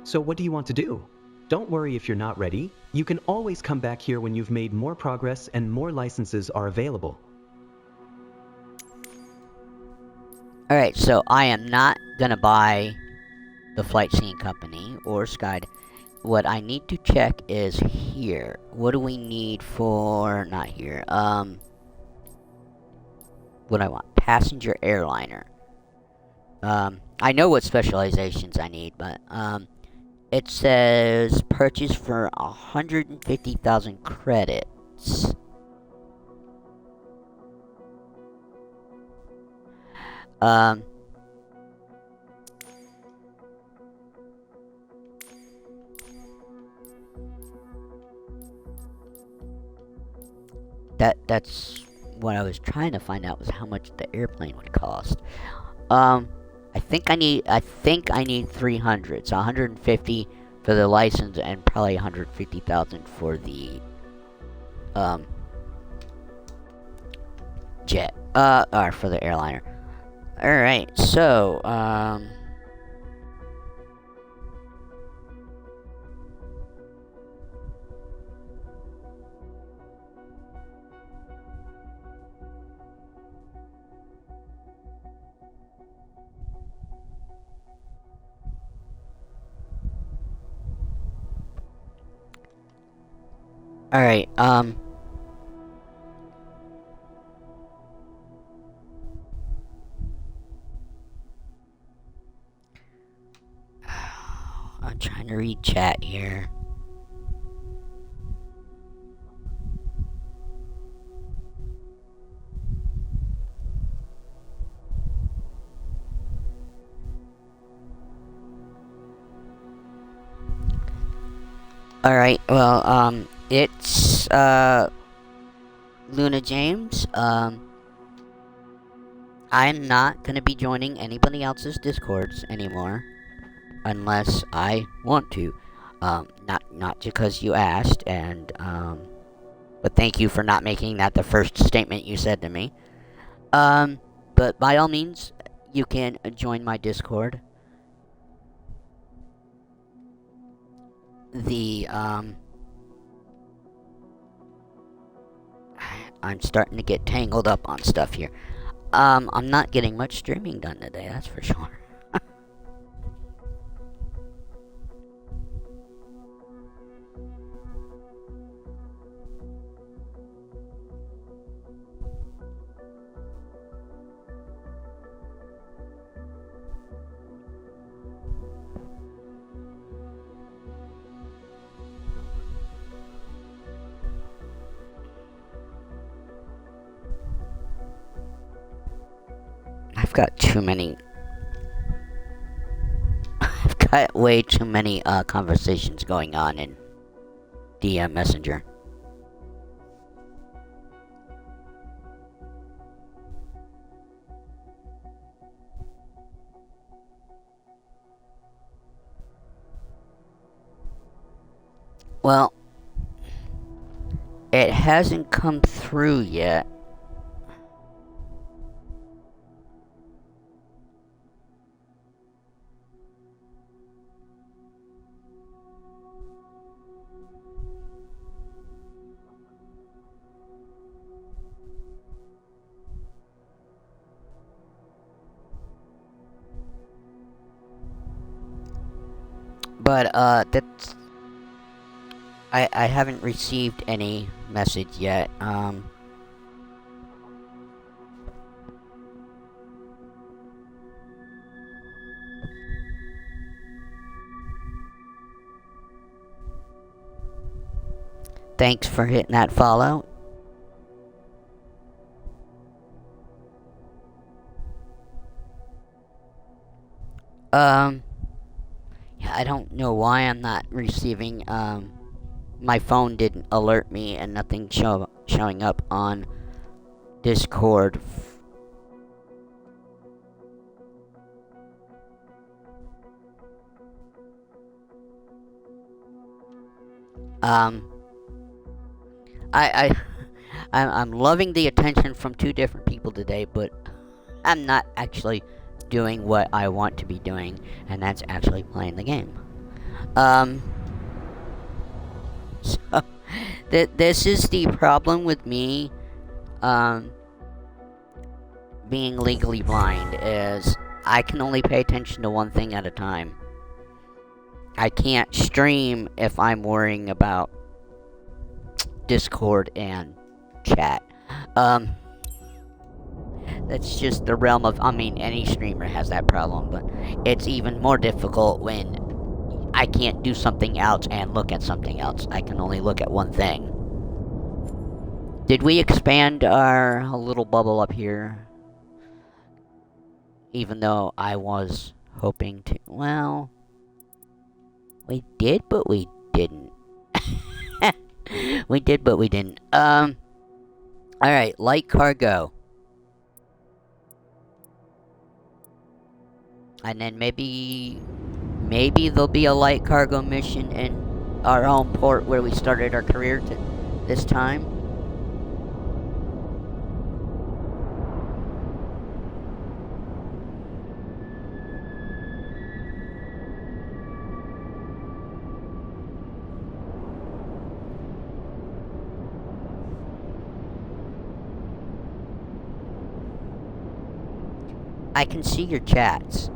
So what do you want to do? Don't worry if you're not ready. You can always come back here when you've made more progress and more licenses are available. Alright, so I am not gonna buy the Flight Scene Company or Sky. What I need to check is here. What do we need for... Not here. What do I want? passenger airliner. I know what specializations I need, but it says purchase for 150,000 credits. That's what I was trying to find out, was how much the airplane would cost. I think I need 300. So 150 for the license and probably 150,000 for the jet. Or for the airliner. All right. So all right. I'm trying to read chat here. All right. Well, it's Luna James. I'm not gonna be joining anybody else's Discords anymore unless I want to. Not because you asked, and but thank you for not making that the first statement you said to me. But by all means, you can join my Discord. I'm starting to get tangled up on stuff here. I'm not getting much streaming done today, that's for sure. I've got too many. I've got way too many conversations going on in DM Messenger. Well, it hasn't come through yet. But that's I haven't received any message yet. Thanks for hitting that follow. Yeah, I don't know why I'm not receiving, my phone didn't alert me and nothing showing up on Discord. I'm loving the attention from two different people today, but I'm not actually doing what I want to be doing, and that's actually playing the game. So this is the problem with me being legally blind, is I can only pay attention to one thing at a time. I can't stream if I'm worrying about Discord and chat. That's just the realm of, I mean, any streamer has that problem, but it's even more difficult when I can't do something else and look at something else. I can only look at one thing. Did we expand our little bubble up here? Even though I was hoping to. Well, we did, but we didn't. We did, but we didn't. Alright, light cargo. And then maybe there'll be a light cargo mission in our home port where we started our career this time. I can see your chats.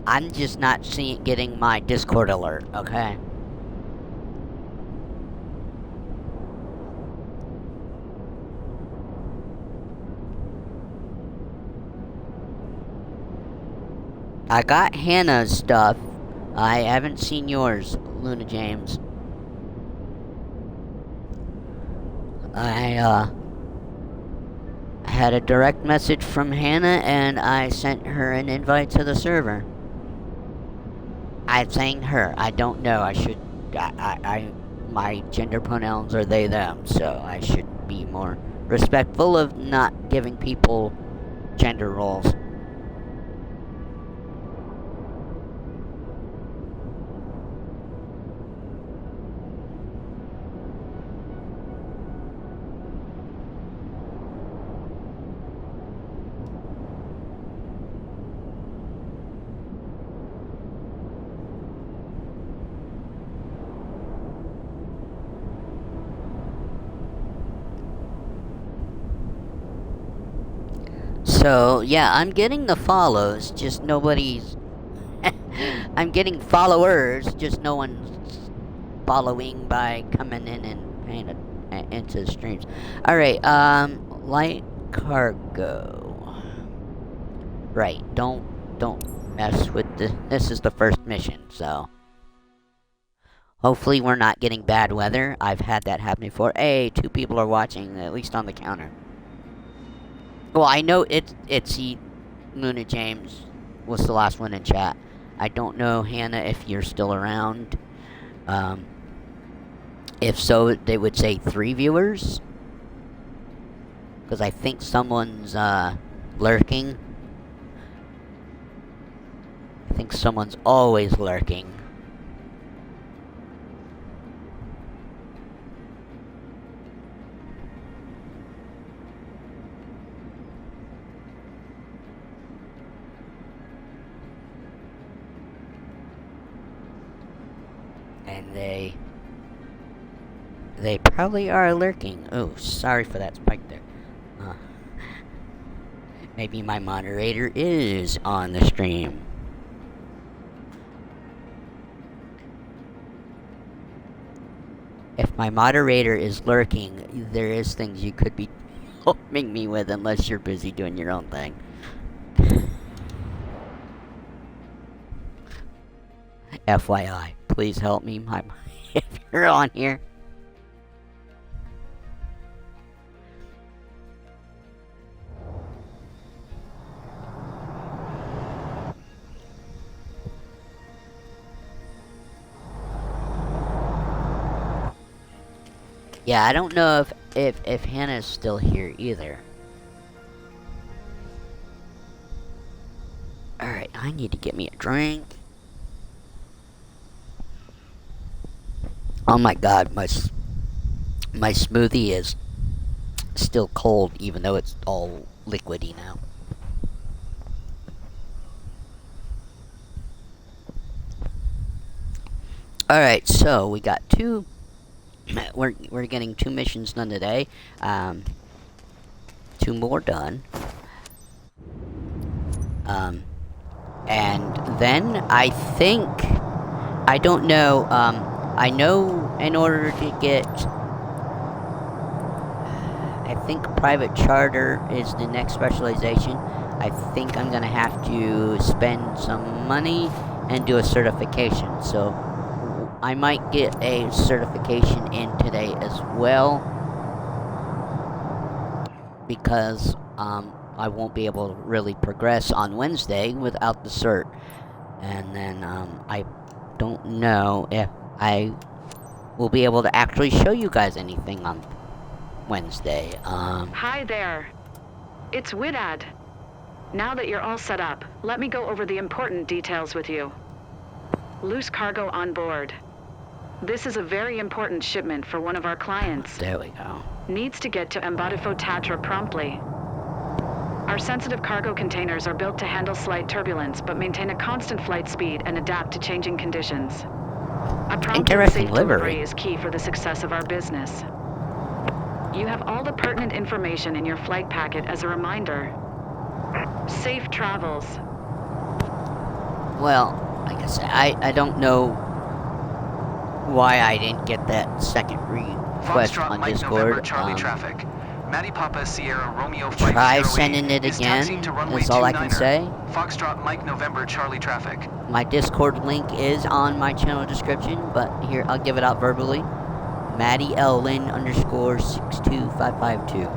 I'm just not getting my Discord alert, okay? I got Hannah's stuff. I haven't seen yours, Luna James. I had a direct message from Hannah and I sent her an invite to the server. I'm saying her. I don't know. My gender pronouns are they, them, so I should be more respectful of not giving people gender roles. So, yeah, I'm getting the follows, just nobody's... I'm getting followers, just no one's following by coming in and paying into the streams. Alright, light cargo. Right, don't mess with this. This is the first mission, so... Hopefully we're not getting bad weather. I've had that happen before. Hey, 2 people are watching, at least on the counter. Well, I know it's Luna James was the last one in chat. I don't know, Hannah, if you're still around. If so, they would say 3 viewers. Because I think someone's lurking. I think someone's always lurking. And they probably are lurking. Oh, sorry for that spike there. Maybe my moderator is on the stream. If my moderator is lurking, there is things you could be helping me with unless you're busy doing your own thing. FYI, please help me if you're on here. Yeah, I don't know if Hannah's still here either. Alright, I need to get me a drink. Oh my god, my smoothie is still cold, even though it's all liquidy now. Alright, so we got 2... We're getting 2 missions done today. 2 more done. And then I think... I don't know, I know in order to get I think private charter is the next specialization. I think I'm gonna have to spend some money and do a certification. So I might get a certification in today as well, because I won't be able to really progress on Wednesday without the cert. And then I don't know if I will be able to actually show you guys anything on Wednesday. Hi there. It's Widad. Now that you're all set up, let me go over the important details with you. Loose cargo on board. This is a very important shipment for one of our clients. There we go. Needs to get to Mbadifo Tatra promptly. Our sensitive cargo containers are built to handle slight turbulence, but maintain a constant flight speed and adapt to changing conditions. A prompt and safe delivery is key for the success of our business. You have all the pertinent information in your flight packet as a reminder. Safe travels. Well, like I said, I don't know why I didn't get that second request Foxtrot on Mike Discord. November Charlie traffic. Maddie Papa Sierra Romeo 508 Try sending it is again, taxiing to runway is all I can 29er. say. Foxtrot Mike November Charlie traffic. My Discord link is on my channel description, but here, I'll give it out verbally. Maddie L. Lynn _ 62552.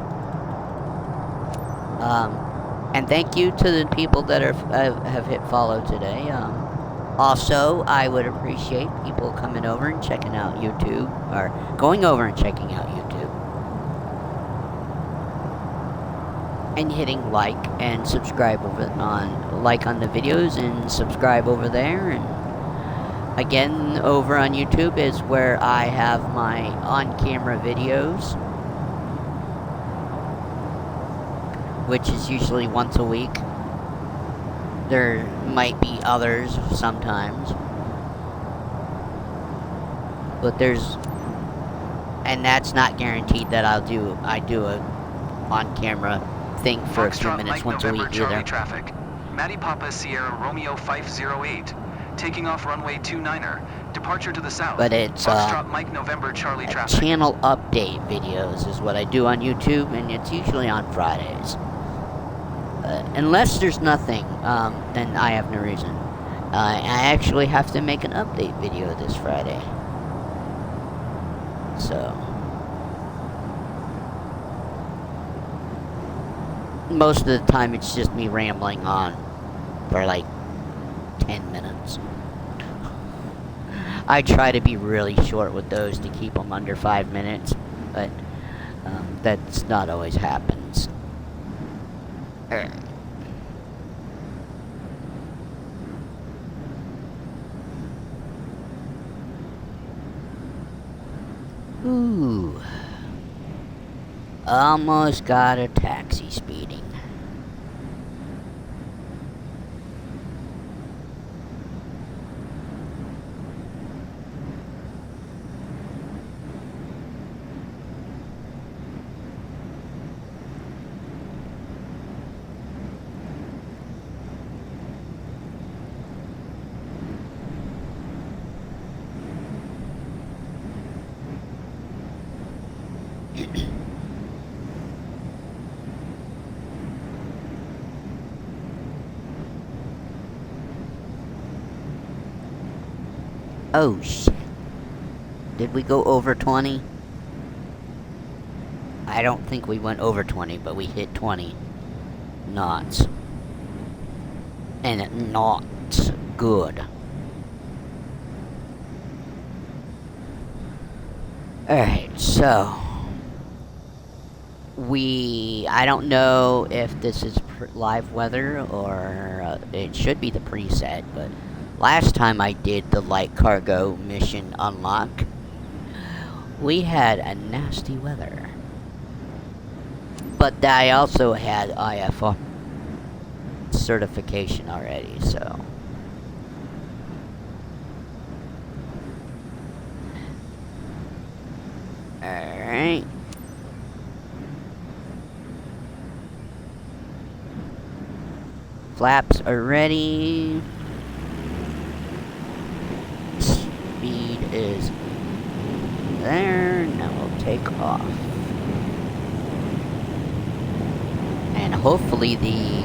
And thank you to the people that have hit follow today. Also, I would appreciate people coming over and checking out YouTube, or going over and checking out YouTube. And hitting like and subscribe on the videos and subscribe over there. And again, over on YouTube is where I have my on-camera videos, which is usually once a week. There might be others sometimes, but and that's not guaranteed that I do a on-camera thing for a few Foxtrot minutes Mike once a November week Charlie either. traffic. Maddie Papa Sierra Romeo 508. Taking off runway 29er. Departure to the south. But it's Foxtrot Mike November Charlie traffic. channel update videos is what I do on YouTube, and it's usually on Fridays. Unless there's nothing, then I have no reason. I actually have to make an update video this Friday. So most of the time it's just me rambling on for like 10 minutes. I try to be really short with those to keep them under 5 minutes, but that's not always happens. Ooh. Almost got a taxi speeding. Oh shit. Did we go over 20? I don't think we went over 20, but we hit 20 knots. And not good. Alright, so I don't know if this is live weather or it should be the preset, but last time I did the light cargo mission unlock, we had a nasty weather. But I also had IFR certification already, so. Alright. Flaps are ready. Speed is there. Now we'll take off. And hopefully the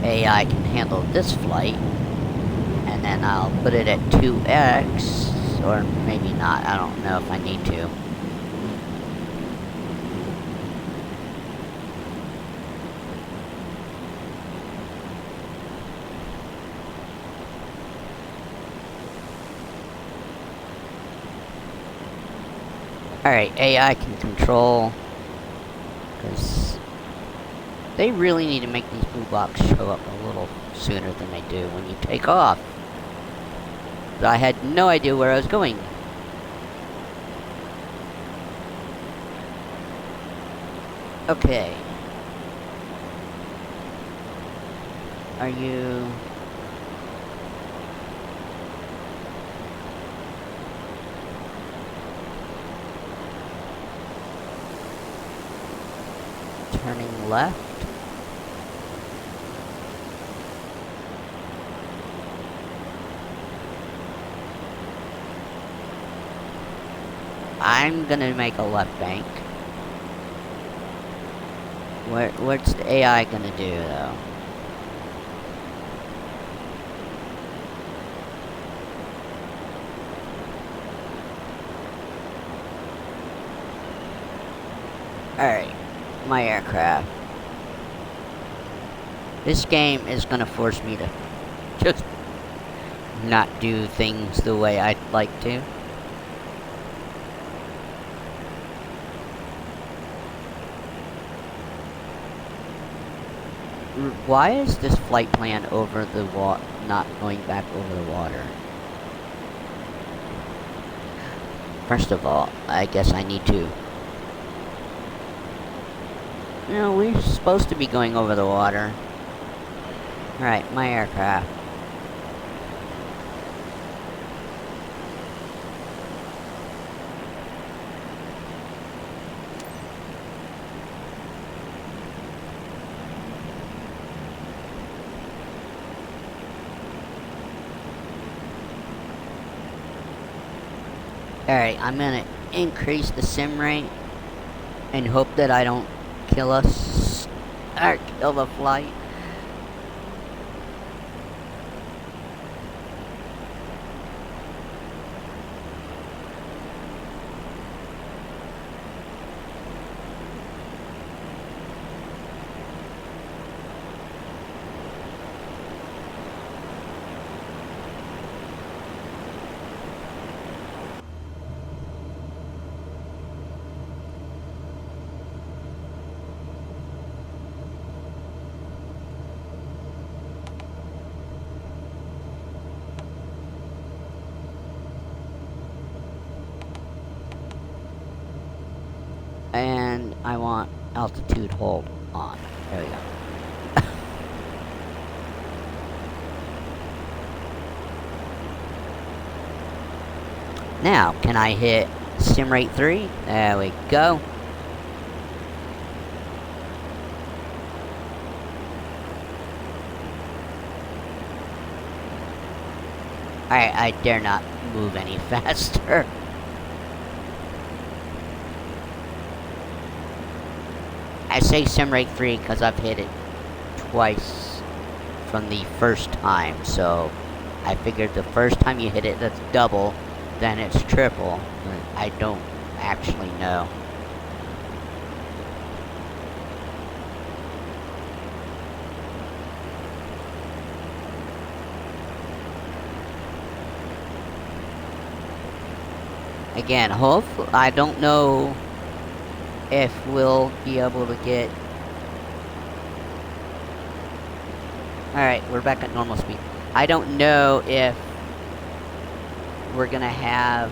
AI can handle this flight. And then I'll put it at 2x, or maybe not. I don't know if I need to. Alright, AI can control, because they really need to make these blue blocks show up a little sooner than they do when you take off. I had no idea where I was going. Okay. Are you... turning left? I'm gonna make a left bank. What's the AI gonna do, though? Alright, my aircraft. This game is gonna force me to just not do things the way I'd like to. Why is this flight plan over the not going back over the water? First of all, I guess I need to... No, we're supposed to be going over the water. Alright, my aircraft. Alright, I'm gonna increase the sim rate and hope that I don't kill us or kill the flight. And I want altitude hold on. There we go. Now, can I hit sim rate 3? There we go. I dare not move any faster. I say sim rate 3 because I've hit it twice from the first time, so I figured the first time you hit it, that's double, then it's triple. But I don't actually know. Again, hopefully, I don't know if we'll be able to get... Alright, we're back at normal speed. I don't know if we're gonna have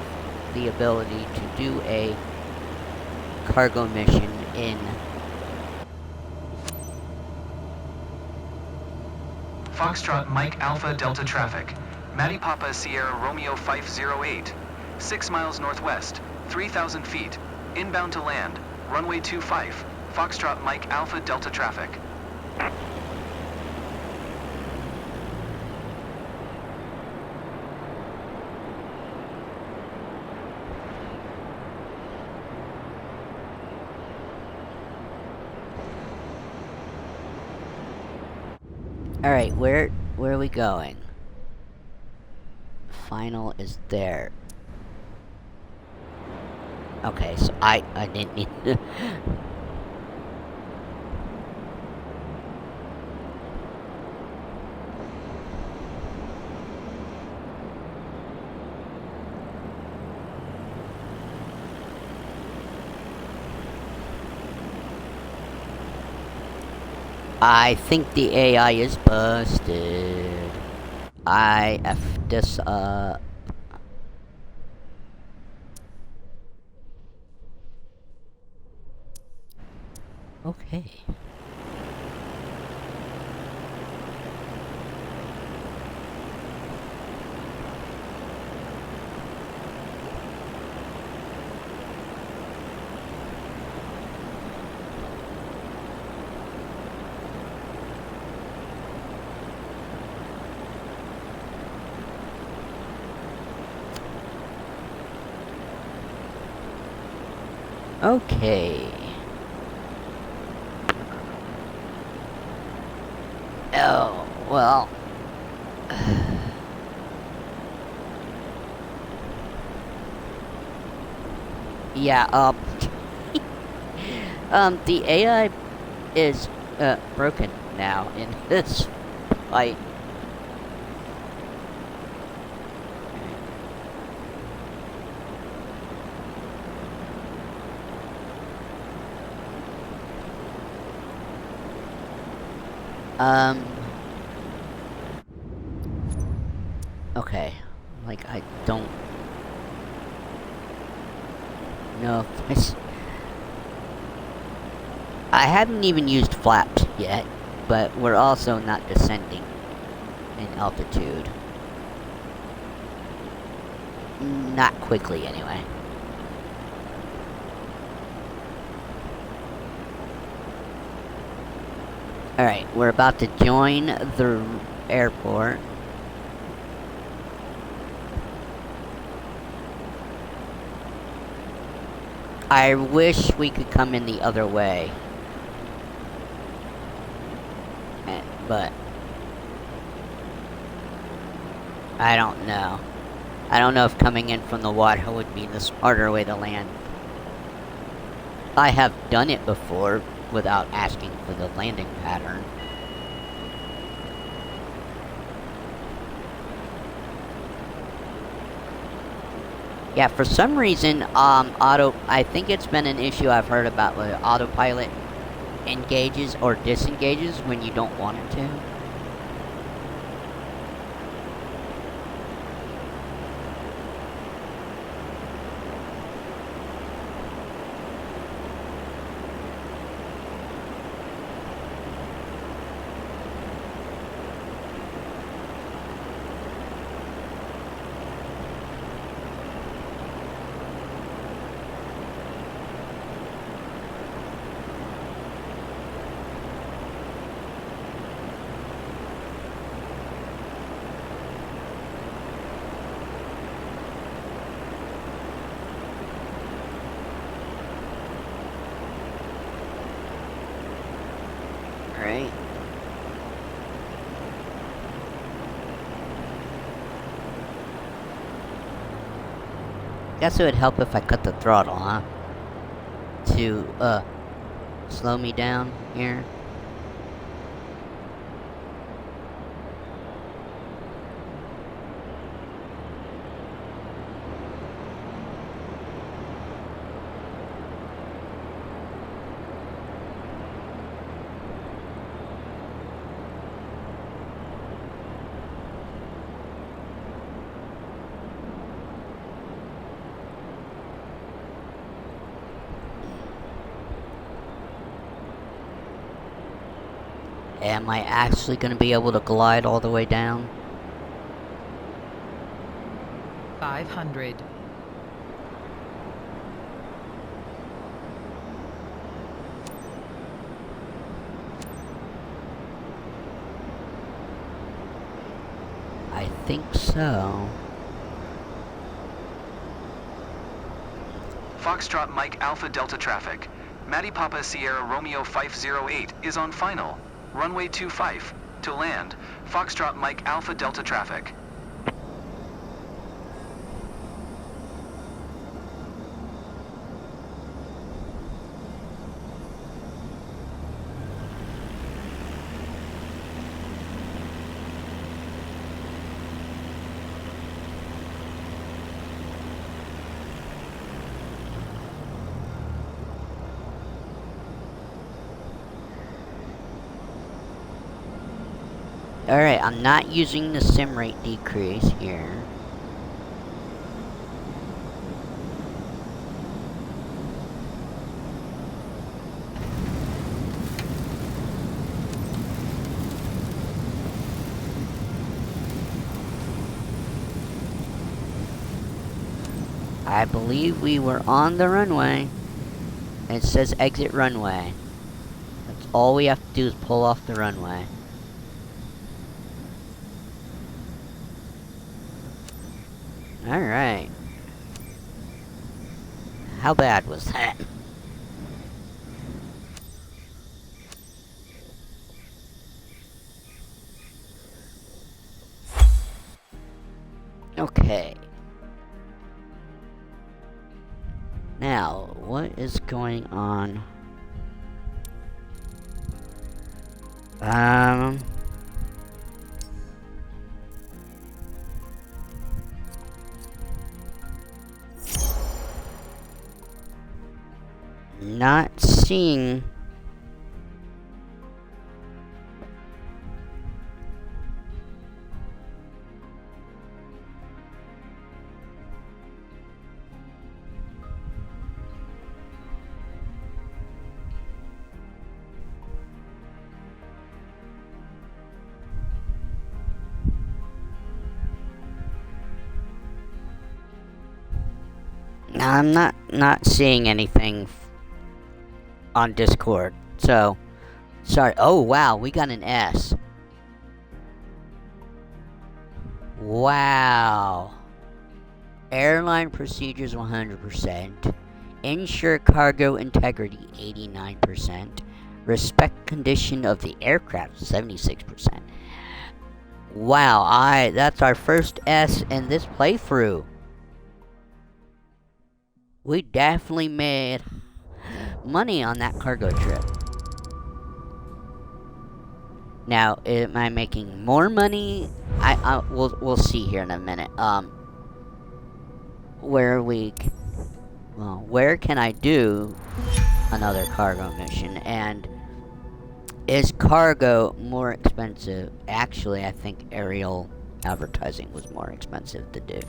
the ability to do a cargo mission in... Foxtrot Mike Alpha Delta traffic. Matty Papa Sierra Romeo 508. 6 miles northwest, 3,000 feet. Inbound to land. Runway 25. Foxtrot Mike Alpha Delta traffic. Alright, where are we going? Final is there. Okay, so I didn't need to... I think the AI is busted. I effed this up. Okay. Okay. Oh, well. Yeah, the AI is, broken now in this fight. Okay. Like, I don't know if this... I haven't even used flaps yet, but we're also not descending in altitude. Not quickly, anyway. Alright, we're about to join the airport. I wish we could come in the other way. But I don't know. I don't know if coming in from the water would be the smarter way to land. I have done it before without asking for the landing pattern. Yeah, for some reason, I think it's been an issue I've heard about where autopilot engages or disengages when you don't want it to. Right. Guess it would help if I cut the throttle, huh? To, slow me down here. Am I actually going to be able to glide all the way down? 500. I think so. Foxtrot Mike Alpha Delta traffic. Matty Papa Sierra Romeo 508 is on final. Runway 25. To land, Foxtrot Mike Alpha Delta traffic. Alright, I'm not using the sim rate decrease here. I believe we were on the runway. It says exit runway. That's all we have to do is pull off the runway. Alright. How bad was that? Okay. Now, what is going on? Not seeing. I'm not seeing anything on Discord. So, sorry. Oh wow, we got an S. Wow. Airline procedures 100%. Ensure cargo integrity 89%. Respect condition of the aircraft 76%. Wow, that's our first S in this playthrough. We definitely made money on that cargo trip. Now, am I making more money? We'll see here in a minute. Where can I do another cargo mission? And is cargo more expensive? Actually, I think aerial advertising was more expensive to do.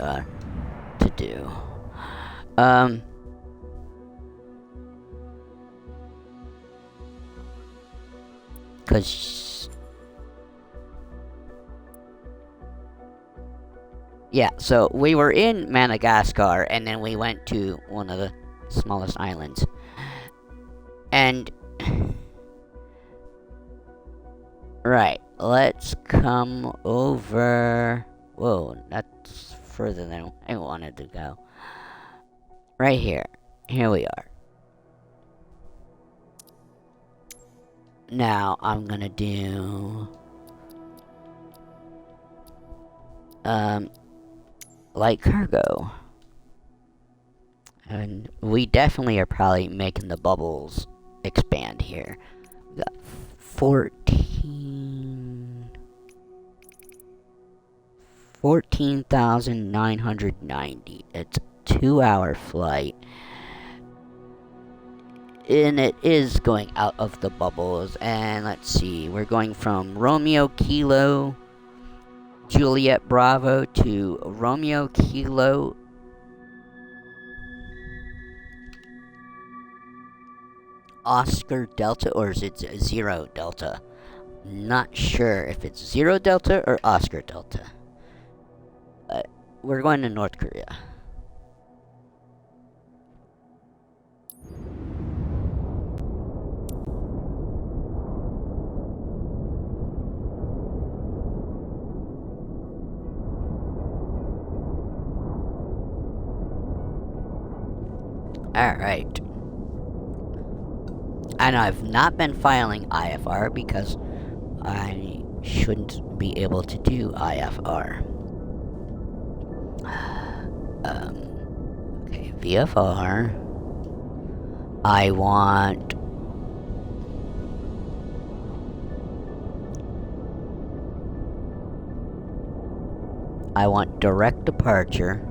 Yeah, so we were in Madagascar, and then we went to one of the smallest islands. And right, let's come over. Whoa, that's further than I wanted to go. Right here. Here we are. Now, I'm gonna do light cargo. And we definitely are probably making the bubbles expand here. We got 14,990. It's a 2-hour flight. And it is going out of the bubbles. And let's see, we're going from Romeo Kilo Juliet Bravo to Romeo Kilo Oscar Delta, or is it Zero Delta? Not sure if it's Zero Delta or Oscar Delta. We're going to North Korea. Alright. And I've not been filing IFR because shouldn't be able to do IFR. Okay, VFR. I want direct departure.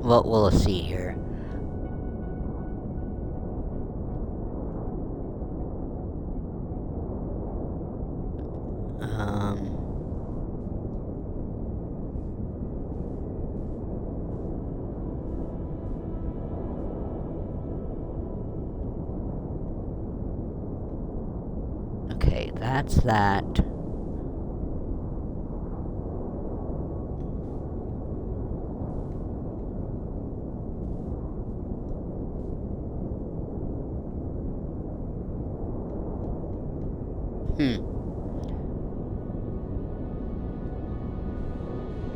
Well, we'll see here. Okay, that's that.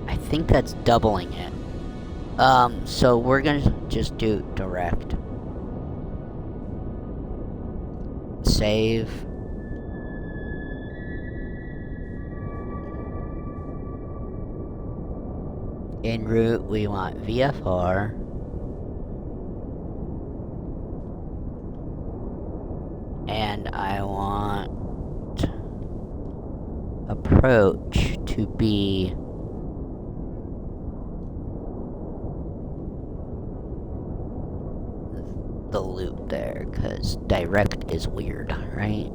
I think that's doubling it. So we're gonna just do direct. Save. En route, we want VFR. And I want approach to be the loop there, because direct is weird, right?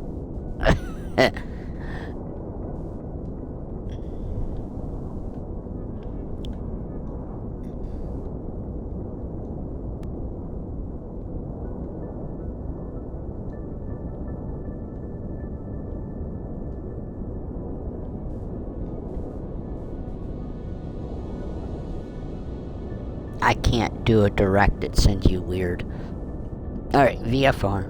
I can't do a direct, it sends you weird. Alright, VFR.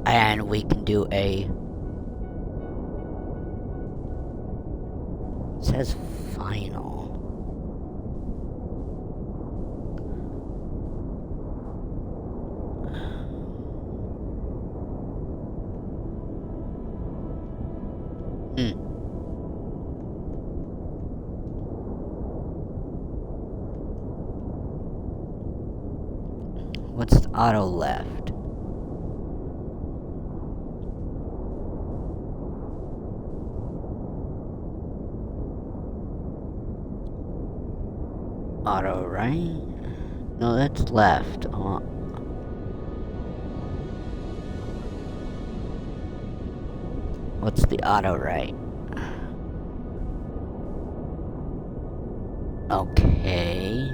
And we can do a... It says final. What's the auto left? Auto right? No, that's left. What's the auto right? Okay.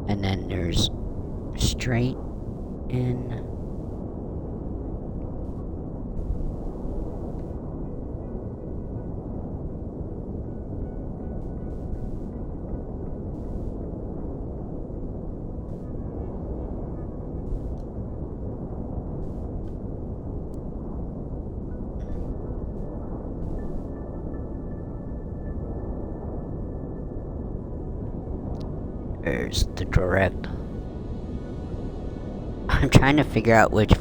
And then there's straight in. There's the direct. I'm trying to figure out which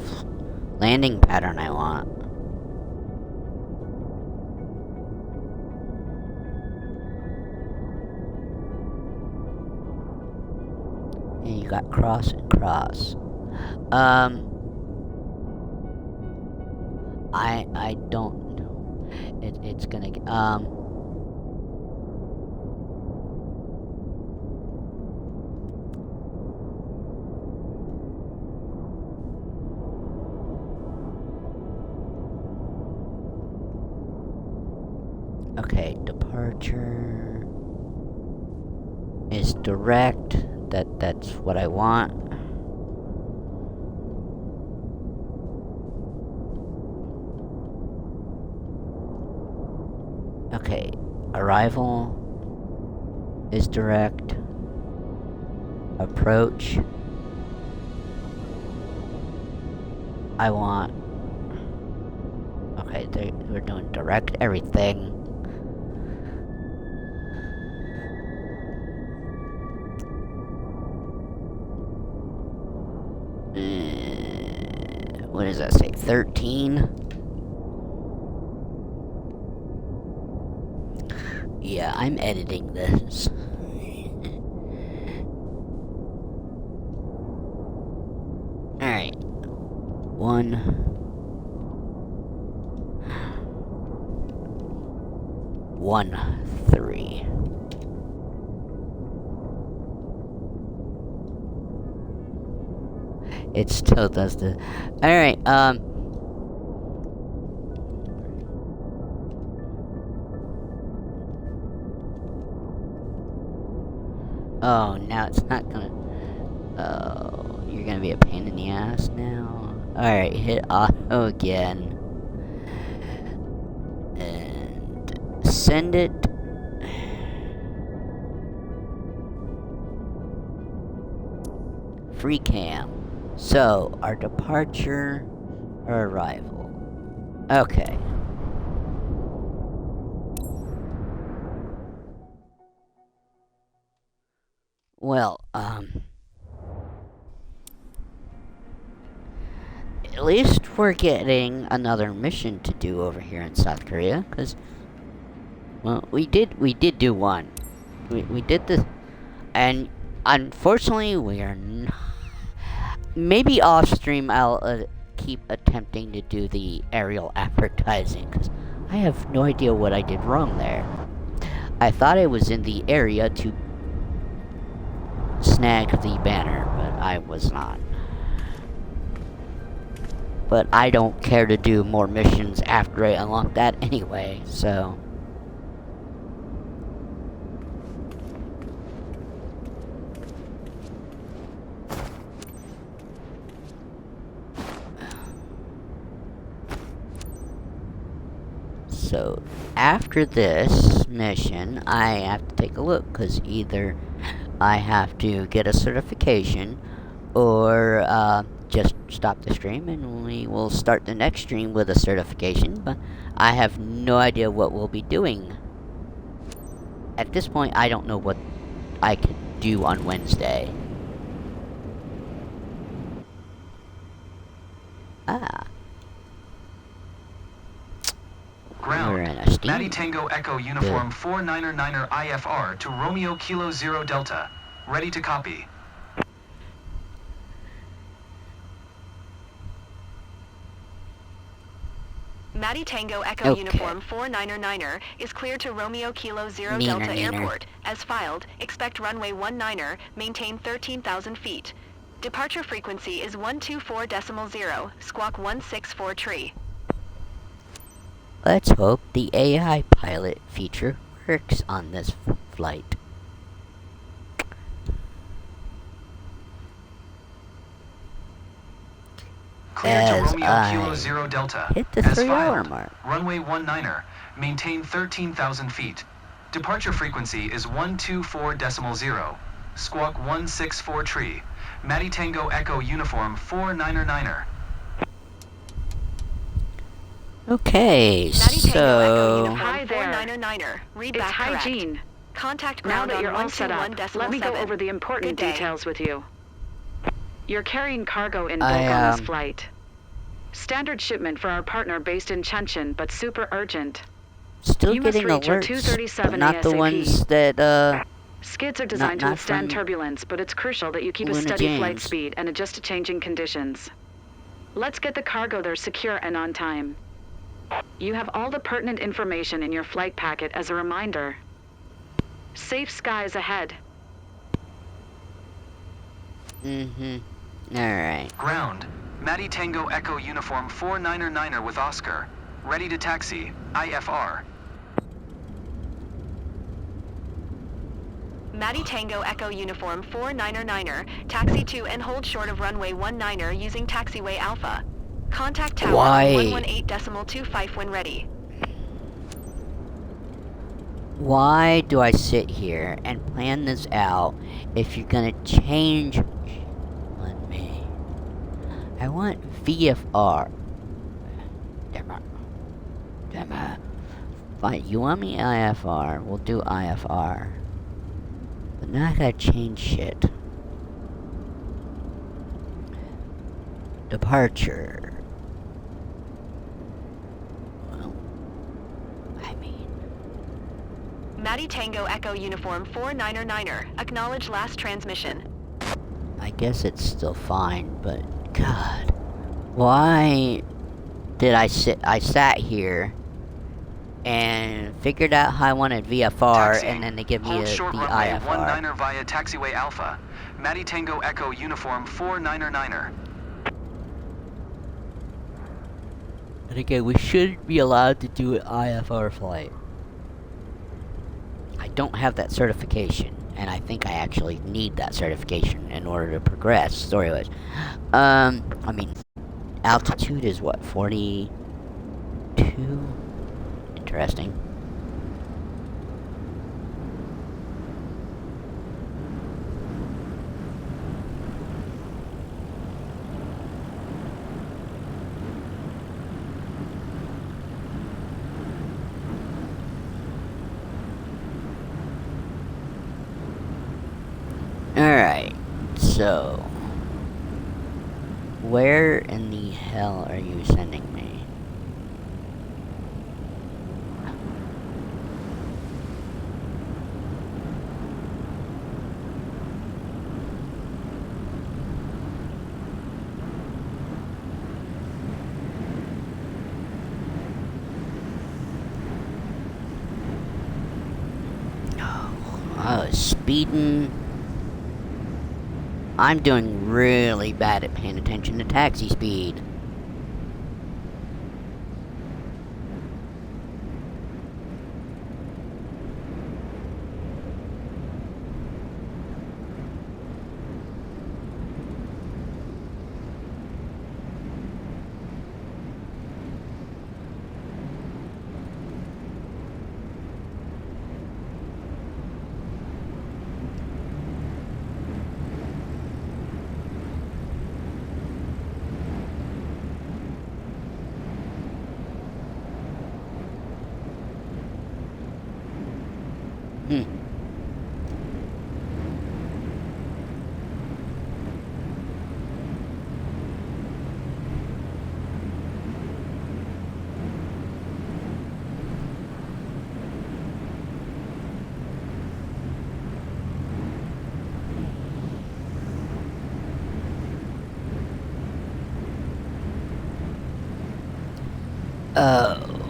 landing pattern I want. And you got cross and cross. I don't know. It's gonna get, okay, departure is direct. That's what I want. Arrival is direct. Approach. I want... Okay, we're doing direct everything. What does that say? 13? Yeah, I'm editing this. Alright. 1-3. It still does the... Alright, oh, now it's not gonna... Oh, you're gonna be a pain in the ass now. Alright, hit auto again. And... send it. Free cam. So, our departure or arrival. Okay. Well, at least we're getting another mission to do over here in South Korea, because, well, we did do one. We did this, and unfortunately we are not... Maybe off stream I'll keep attempting to do the aerial advertising, because I have no idea what I did wrong there. I thought I was in the area to snag the banner, but I was not. But I don't care to do more missions after I unlock that anyway, so... So, after this mission, I have to take a look, because either I have to get a certification, or just stop the stream and we will start the next stream with a certification, but I have no idea what we'll be doing. At this point, I don't know what I could do on Wednesday. Ground. Maddie Tango Echo Uniform 499er IFR to Romeo Kilo 0 Delta. Ready to copy. Maddie Tango Echo Uniform 499er is cleared to Romeo Kilo 0 Delta Airport. As filed, expect runway 19er, maintain 13,000 feet. Departure frequency is 124.0, squawk 164 tree. Let's hope the AI pilot feature works on this flight. Clear to Romeo Kilo 0 Delta. Hit the As 3-hour filed, mark. Runway 19er, maintain 13,000 feet. Departure frequency is 124.0, squawk 164 tree. Maddie Tango Echo Uniform 499er. Okay, so... Hi there. 499er. Read It's back correct. Hygiene. Contact Now ground that on you're all set up, 121.7. let me go over the important Good day. details with you. You're carrying cargo in bulk I, on this flight. Standard shipment for our partner based in Chenchin, but super urgent. Still You must getting reach your alerts, 237 but not the ASAP. ones that, Skids are designed to not withstand from turbulence, but it's crucial that you keep a Luna steady flight James. speed and adjust to changing conditions. Let's get the cargo there secure and on time. You have all the pertinent information in your flight packet as a reminder. Safe skies ahead. Alright. Ground. Maddie Tango Echo Uniform 499er with Oscar. Ready to taxi. IFR. Maddie Tango Echo Uniform 499er, taxi to and hold short of runway 19er using taxiway Alpha. Contact tower Why? on 118.25 when ready. Why do I sit here and plan this out if you're gonna change on me? I want VFR. Damn it. Fine, you want me IFR, we'll do IFR. But now I gotta change shit. Departure. Well, I mean... Maddie Tango Echo Uniform 49er. Acknowledge last transmission. I guess it's still fine, but God, why did I sat here and figured out how I wanted VFR, Taxiing. and then they give me Hold the short runway IFR. 19er via taxiway Alpha. Maddie Tango Echo Uniform 49er. And again, we should be allowed to do an IFR flight. I don't have that certification, and I think I actually need that certification in order to progress story-wise. I mean, altitude is what, 42? Interesting. Alright, so where in the hell are you sending me? Oh, speeding. I'm doing really bad at paying attention to taxi speed.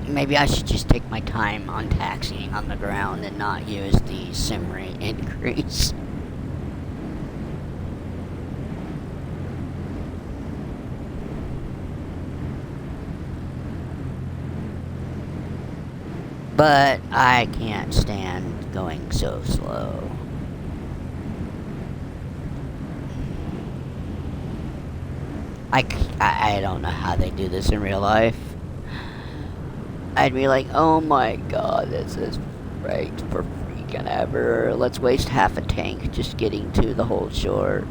Maybe I should just take my time on taxiing on the ground and not use the sim rate increase. But I can't stand going so slow. I don't know how they do this in real life. I'd be like, oh my god, this is right for freaking ever. Let's waste half a tank just getting to the whole shore.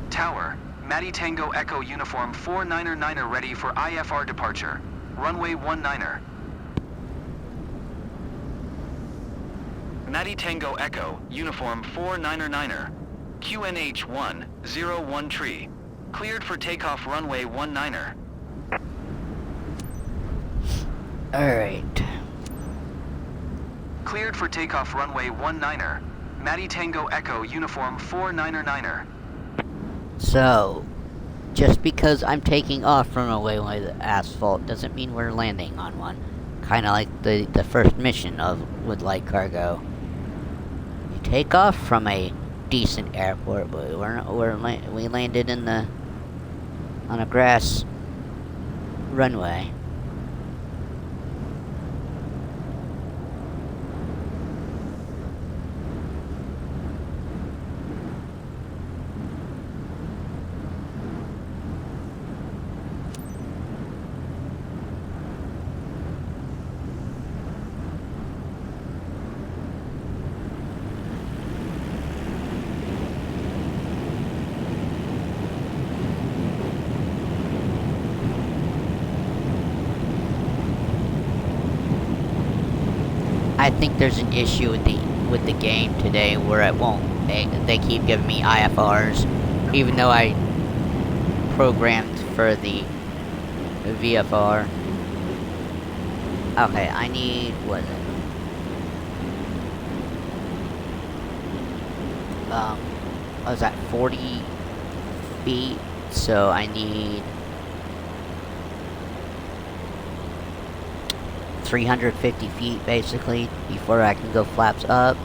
Tower, Maddie Tango Echo Uniform 49er ready for IFR departure. Runway 19er. Maddie Tango Echo Uniform 49er. QNH 101 tree. Cleared for takeoff runway 19er. Alright. Cleared for takeoff runway 19er. Matty Tango Echo uniform 49er. So, just because I'm taking off from away with the asphalt doesn't mean we're landing on one. Kinda like the first mission with light cargo. You take off from a decent airport, but we landed on a grass runway. I think there's an issue with the game today where it won't. They keep giving me IFRs, even though I programmed for the VFR. Okay, I need what is it? What was that 40 feet? So I need 350 feet basically before I can go flaps up.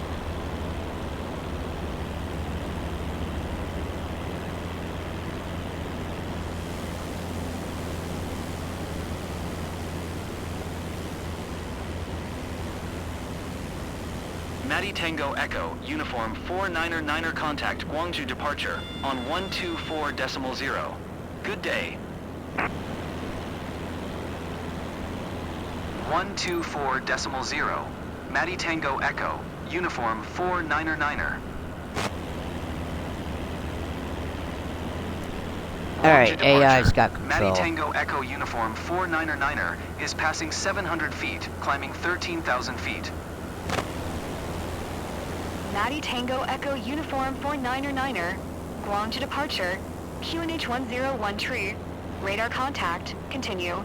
Matty Tango Echo uniform 49er contact Guangzhou departure on 124.0. Good day. 124.0. Matty Tango Echo, uniform 49er. Alright, AI's got control. Matty Tango Echo uniform 49er is passing 700 feet, climbing 13,000 feet. Matty Tango Echo uniform 49er, Guangzhou departure, QNH 101 tree, radar contact, continue.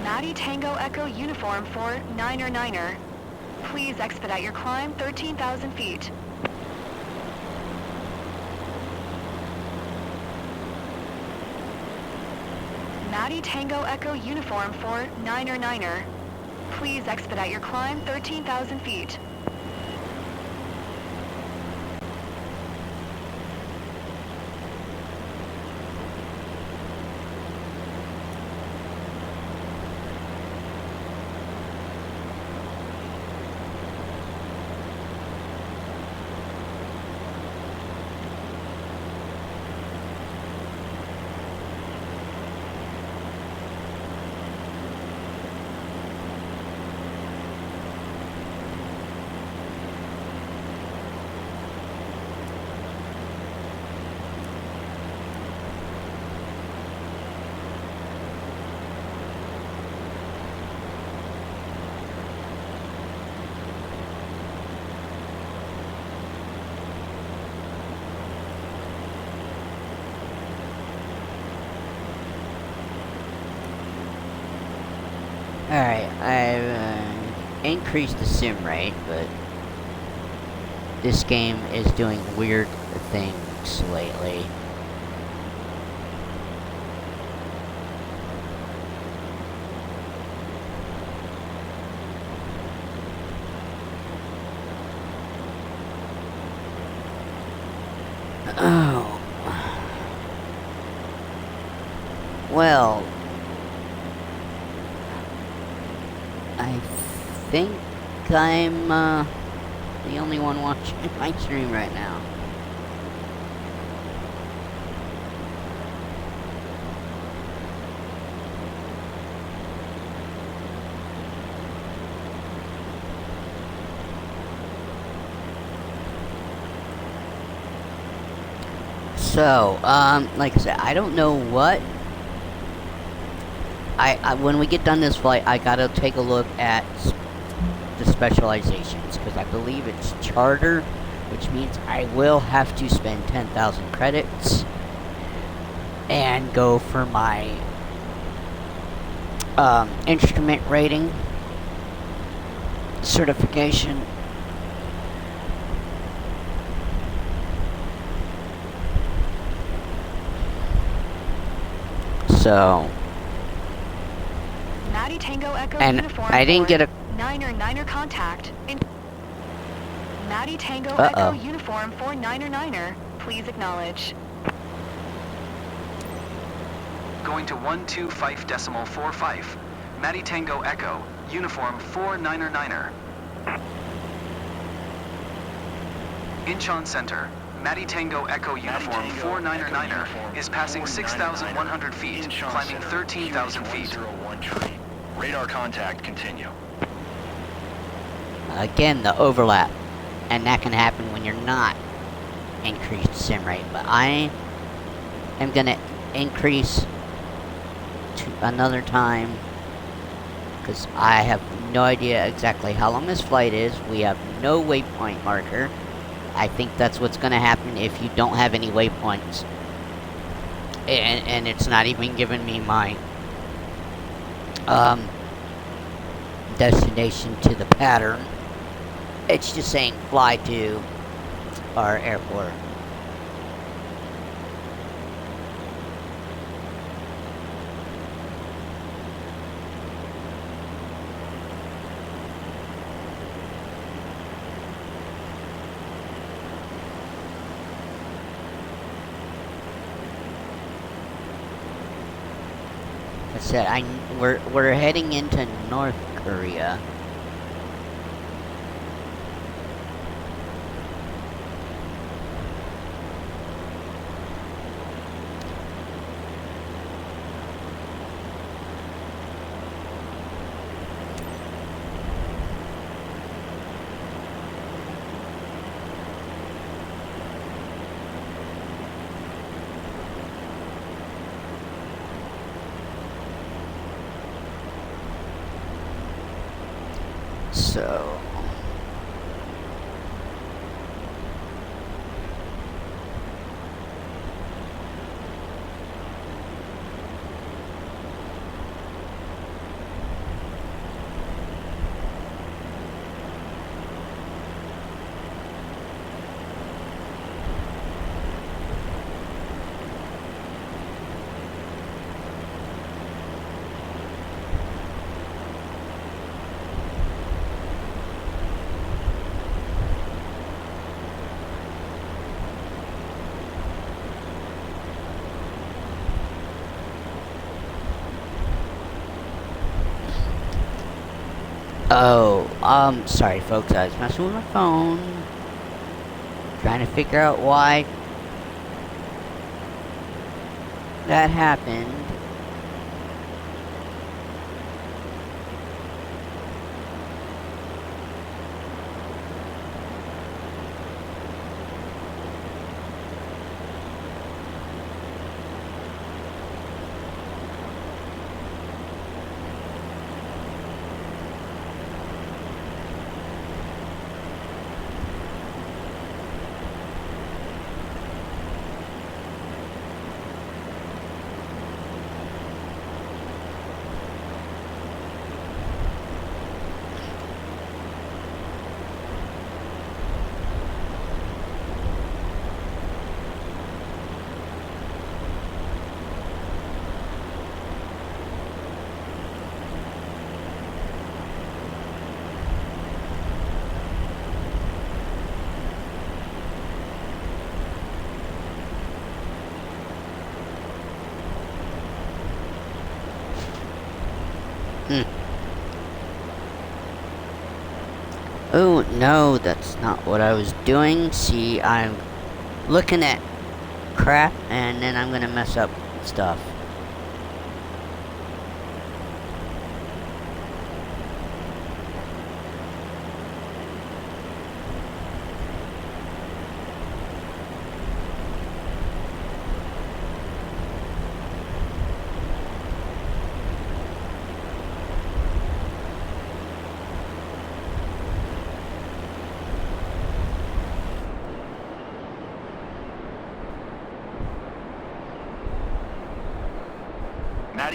Matty Tango Echo uniform 49er. Please expedite your climb 13,000 feet. Matty Tango Echo uniform 49er. Please expedite your climb 13,000 feet. Alright, I've increased the sim rate, but this game is doing weird things lately. Oh. Well, I think I'm the only one watching my stream right now. So, like I said, I don't know what. When we get done this flight, I gotta take a look at the specializations because I believe it's charter, which means I will have to spend 10,000 credits and go for my instrument rating certification. So, Maddie Tango Echo and Uniform I didn't get a Niner contact. Maddie Tango Uh-oh. Echo Uniform for Niner. Please acknowledge. Going to 125.45. Maddie Tango Echo, Uniform 499er. Incheon Center, Maddie Tango Echo Uniform 499er is passing 6,100 feet, climbing 13,000 feet. Radar contact, continue. again the overlap, and that can happen when you're not increased sim rate. But I am gonna increase to another time because I have no idea exactly how long this flight is. We have no waypoint marker. I think that's what's gonna happen if you don't have any waypoints, and it's not even giving me my destination to the pattern. It's just saying fly to our airport. I said we're heading into North Korea. So sorry folks, I was messing with my phone, trying to figure out why that happened. Oh no, that's not what I was doing. See, I'm looking at crap and then I'm gonna mess up stuff.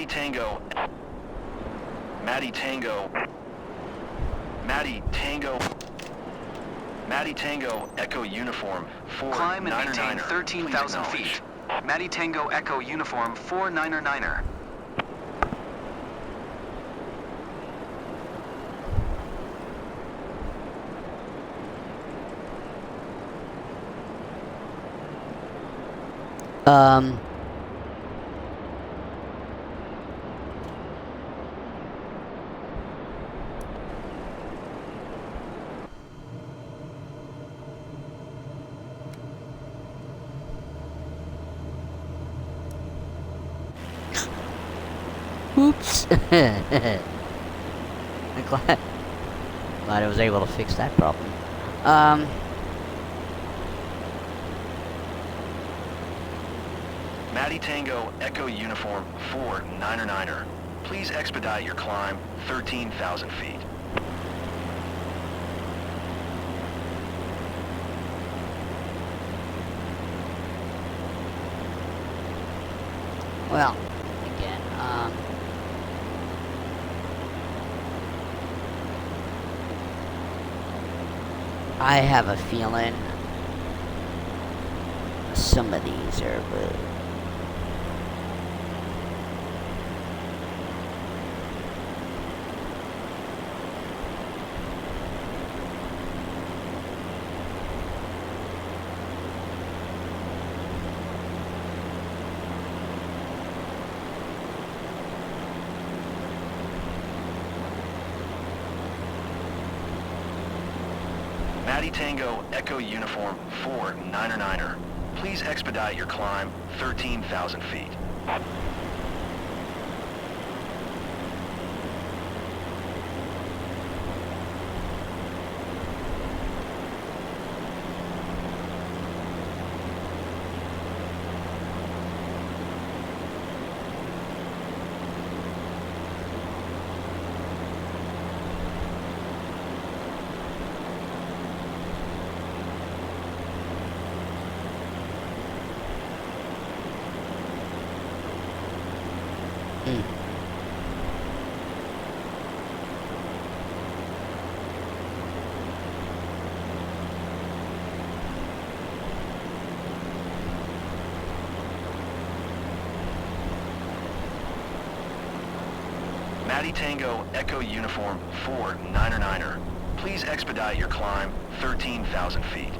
Maddie Tango. Maddie Tango. Maddie Tango. Maddie Tango Echo Uniform 4 Climb and maintain 9er. 13,000 feet. Maddie Tango Echo Uniform 4 9er. Oops. I'm glad I was able to fix that problem. Maddie Tango Echo Uniform 4 9er. Please expedite your climb 13,000 feet. Well, again, I have a feeling some of these are Maddie Tango Echo Uniform 4 9er. Please expedite your climb 13,000 feet. Maddie Tango Echo Uniform 4 9er. Please expedite your climb 13,000 feet.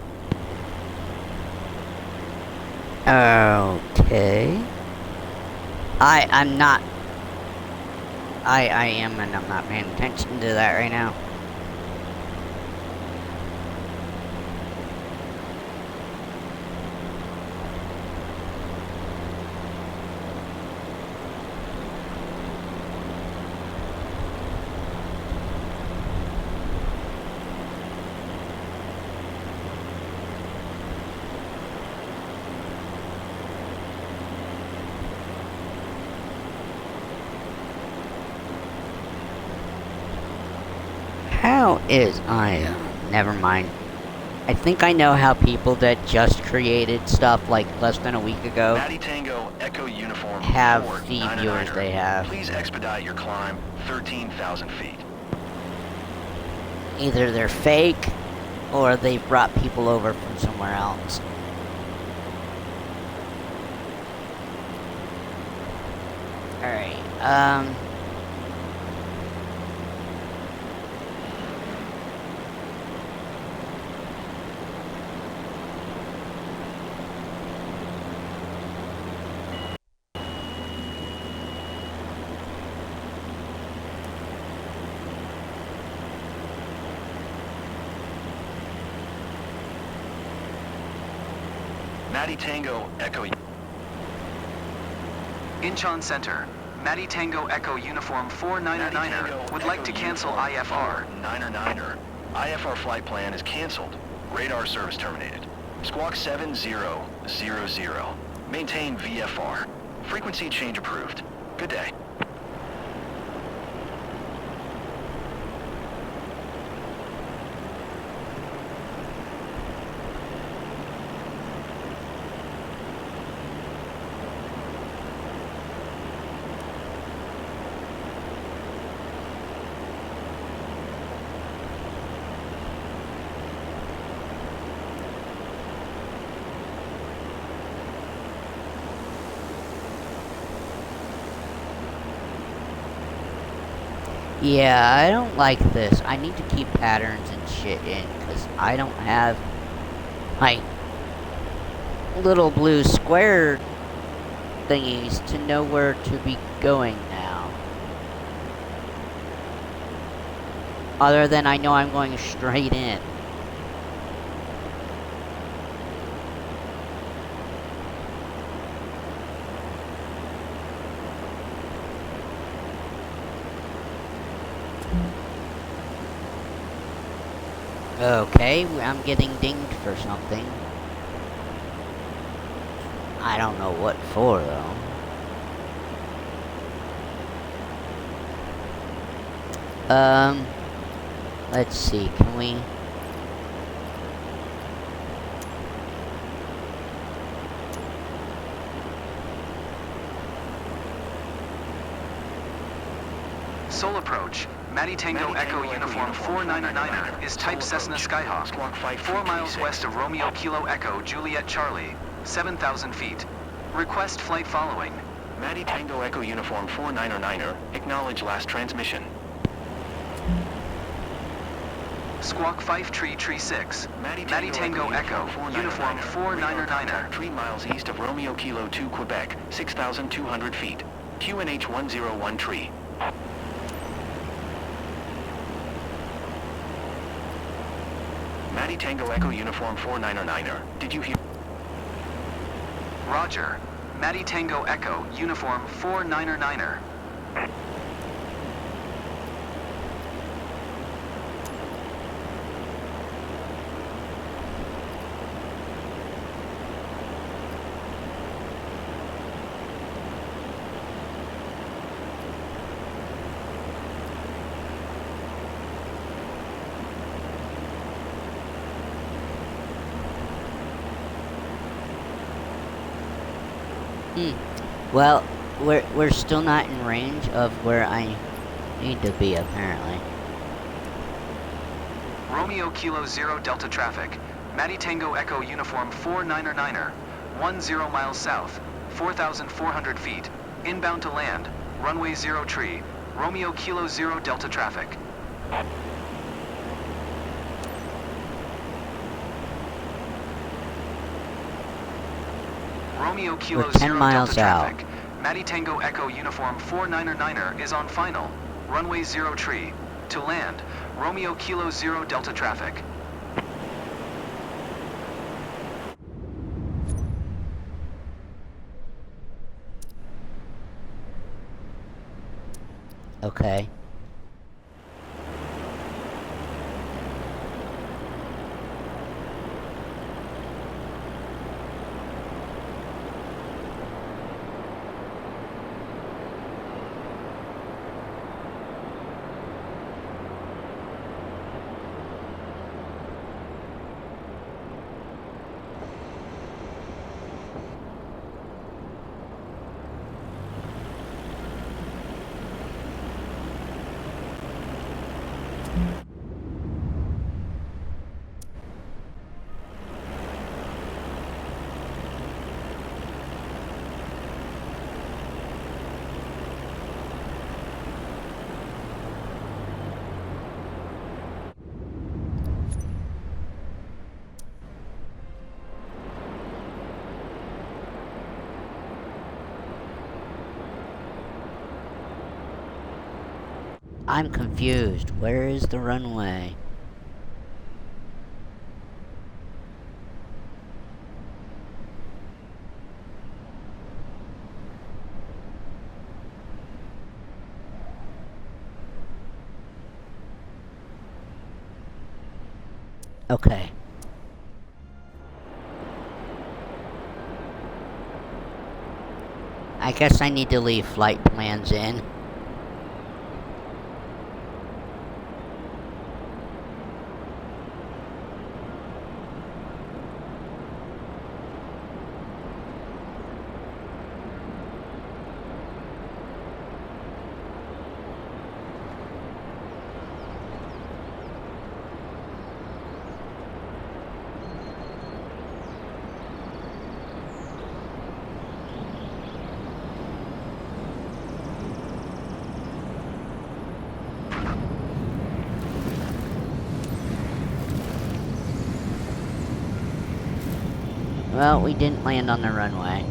okay. I'm not. I am, and I'm not paying attention to that right now. How is never mind. I think I know how people that just created stuff like less than a week ago Maddie Tango Echo Uniform have 4 the 9er. viewers they have. Please expedite your climb 13,000 feet. Either they're fake or they've brought people over from somewhere else. Alright, Maddie Tango Echo. Incheon Center. Maddie Tango Echo Uniform 4 9er would like to cancel IFR. 9er. IFR flight plan is canceled. Radar service terminated. Squawk 7000. Maintain VFR. Frequency change approved. Good day. Yeah, I don't like this. I need to keep patterns and shit in, because I don't have my little blue square thingies to know where to be going now. Other than I know I'm going straight in. Okay, I'm getting dinged for something. I don't know what for, though. Let's see, can we... Sol approach. Matty Tango Echo Uniform 499er is type Cessna Skyhawk. 4 miles west of Romeo Kilo Echo Juliet Charlie. 7,000 feet. Request flight following. Matty Tango Echo Uniform 499er, acknowledge last transmission. Squawk 5 Tree 6. Matty Tango Echo Uniform 499er. 3 miles east of Romeo Kilo 2 Quebec, 6,200 feet. QNH 101 Tree. Matty Tango Echo Uniform 499er, did you hear? Roger. Matty Tango Echo Uniform 499er. Well, we're still not in range of where I need to be, apparently. Romeo Kilo 0 Delta traffic. Matty Tango Echo Uniform 499er. 10 miles south. 4,400 feet. Inbound to land. Runway 0 tree. Romeo Kilo 0 Delta traffic. Romeo Kilo We're 10 0 miles Delta out. traffic. Matty Tango Echo Uniform 499er is on final. Runway 0 tree. To land. Romeo Kilo 0 Delta traffic. Okay. I'm confused. Where is the runway? Okay. I guess I need to leave flight plans in. Well, we didn't land on the runway.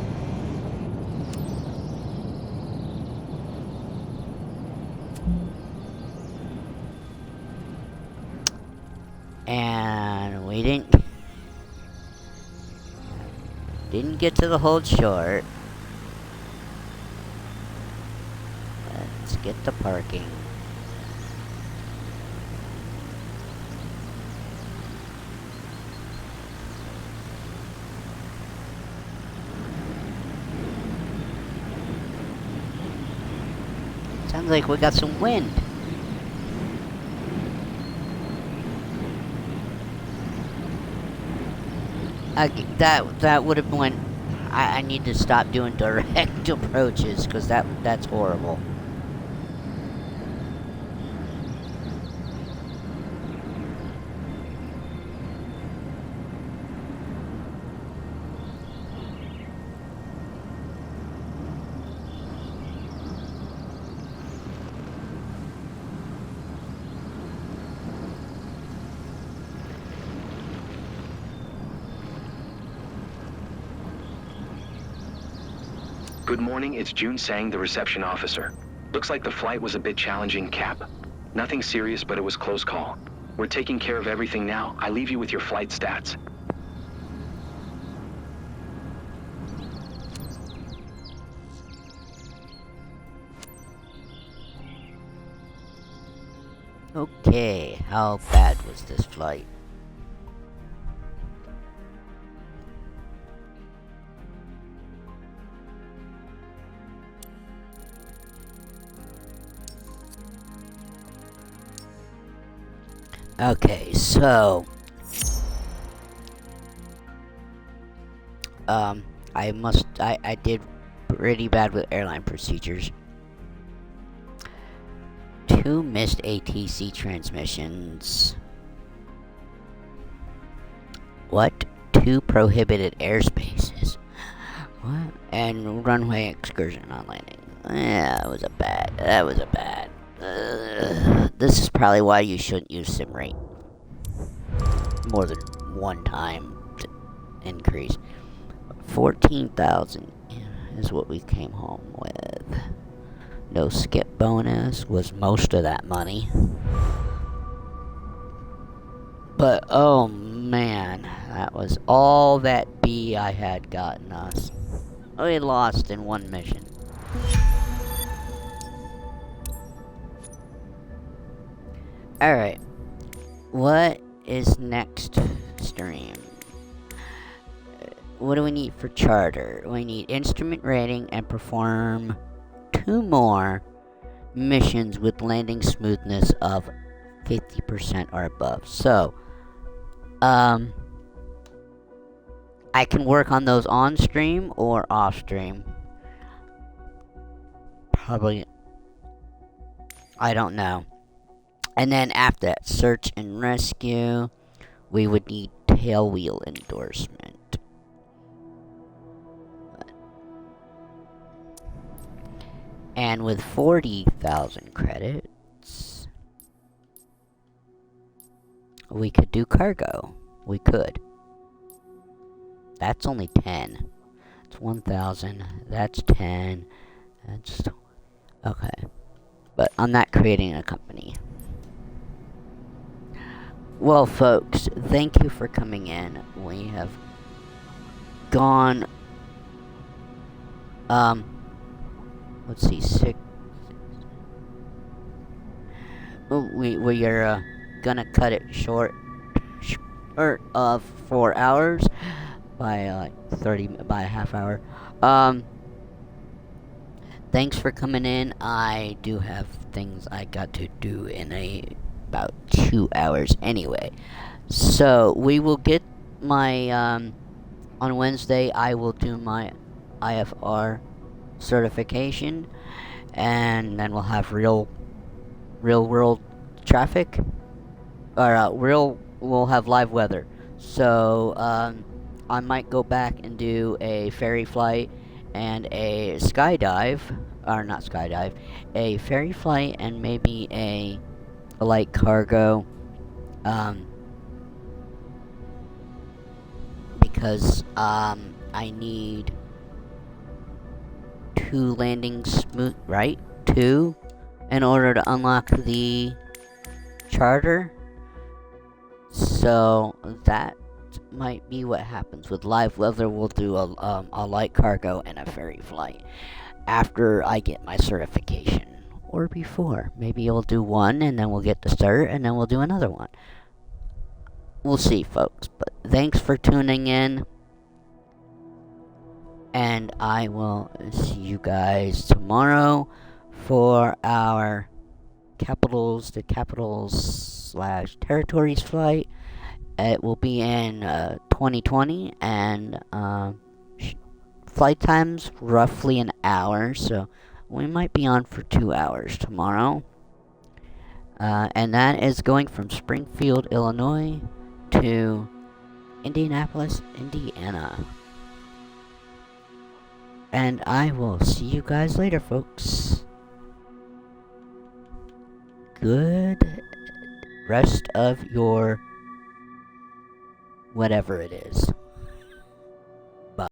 And we didn't get to the hold short. Let's get the parking. Sounds like we got some wind. That would have went. I need to stop doing direct approaches because that's horrible. Good morning, it's Jun Sang, the reception officer. Looks like the flight was a bit challenging, Cap. Nothing serious, but it was close call. We're taking care of everything now. I leave you with your flight stats. Okay, how bad was this flight? Okay, so I did pretty bad with airline procedures. 2 missed ATC transmissions. What? 2 prohibited airspaces. What? And runway excursion on landing. Yeah, that was a bad. This is probably why you shouldn't use sim rate more than one time to increase. 14,000 is what we came home with. No skip bonus was most of that money. But oh man, that was all that B I had gotten us. We lost in one mission. Alright. What is next stream? What do we need for charter? We need instrument rating and perform 2 more missions with landing smoothness of 50% or above. So, I can work on those on stream or off stream. Probably, I don't know. And then after that, search and rescue, we would need tail wheel endorsement. And with 40,000 credits, we could do cargo. We could. That's only 10. It's 1,000. That's 10. That's... Okay. But I'm not creating a company. Well, folks, thank you for coming in. We have gone... let's see, 6... We are gonna cut it short of 4 hours by 30 by a half hour. Thanks for coming in. I do have things I got to do in about 2 hours anyway. So we will get my on Wednesday I will do my IFR certification, and then we'll have real world traffic, or we'll have live weather. So I might go back and do a ferry flight and a skydive, or not skydive, a ferry flight and maybe a light cargo, because I need 2 landings, right? 2 in order to unlock the charter. So that might be what happens with live weather. We'll do a light cargo and a ferry flight after I get my certification. Or before. Maybe we'll do one and then we'll get the cert and then we'll do another one. We'll see, folks. But thanks for tuning in. And I will see you guys tomorrow for our capitals to capitals / territories flight. It will be in 2020, and flight time's roughly an hour, so we might be on for 2 hours tomorrow. And that is going from Springfield, Illinois to Indianapolis, Indiana. And I will see you guys later, folks. Good rest of your whatever it is.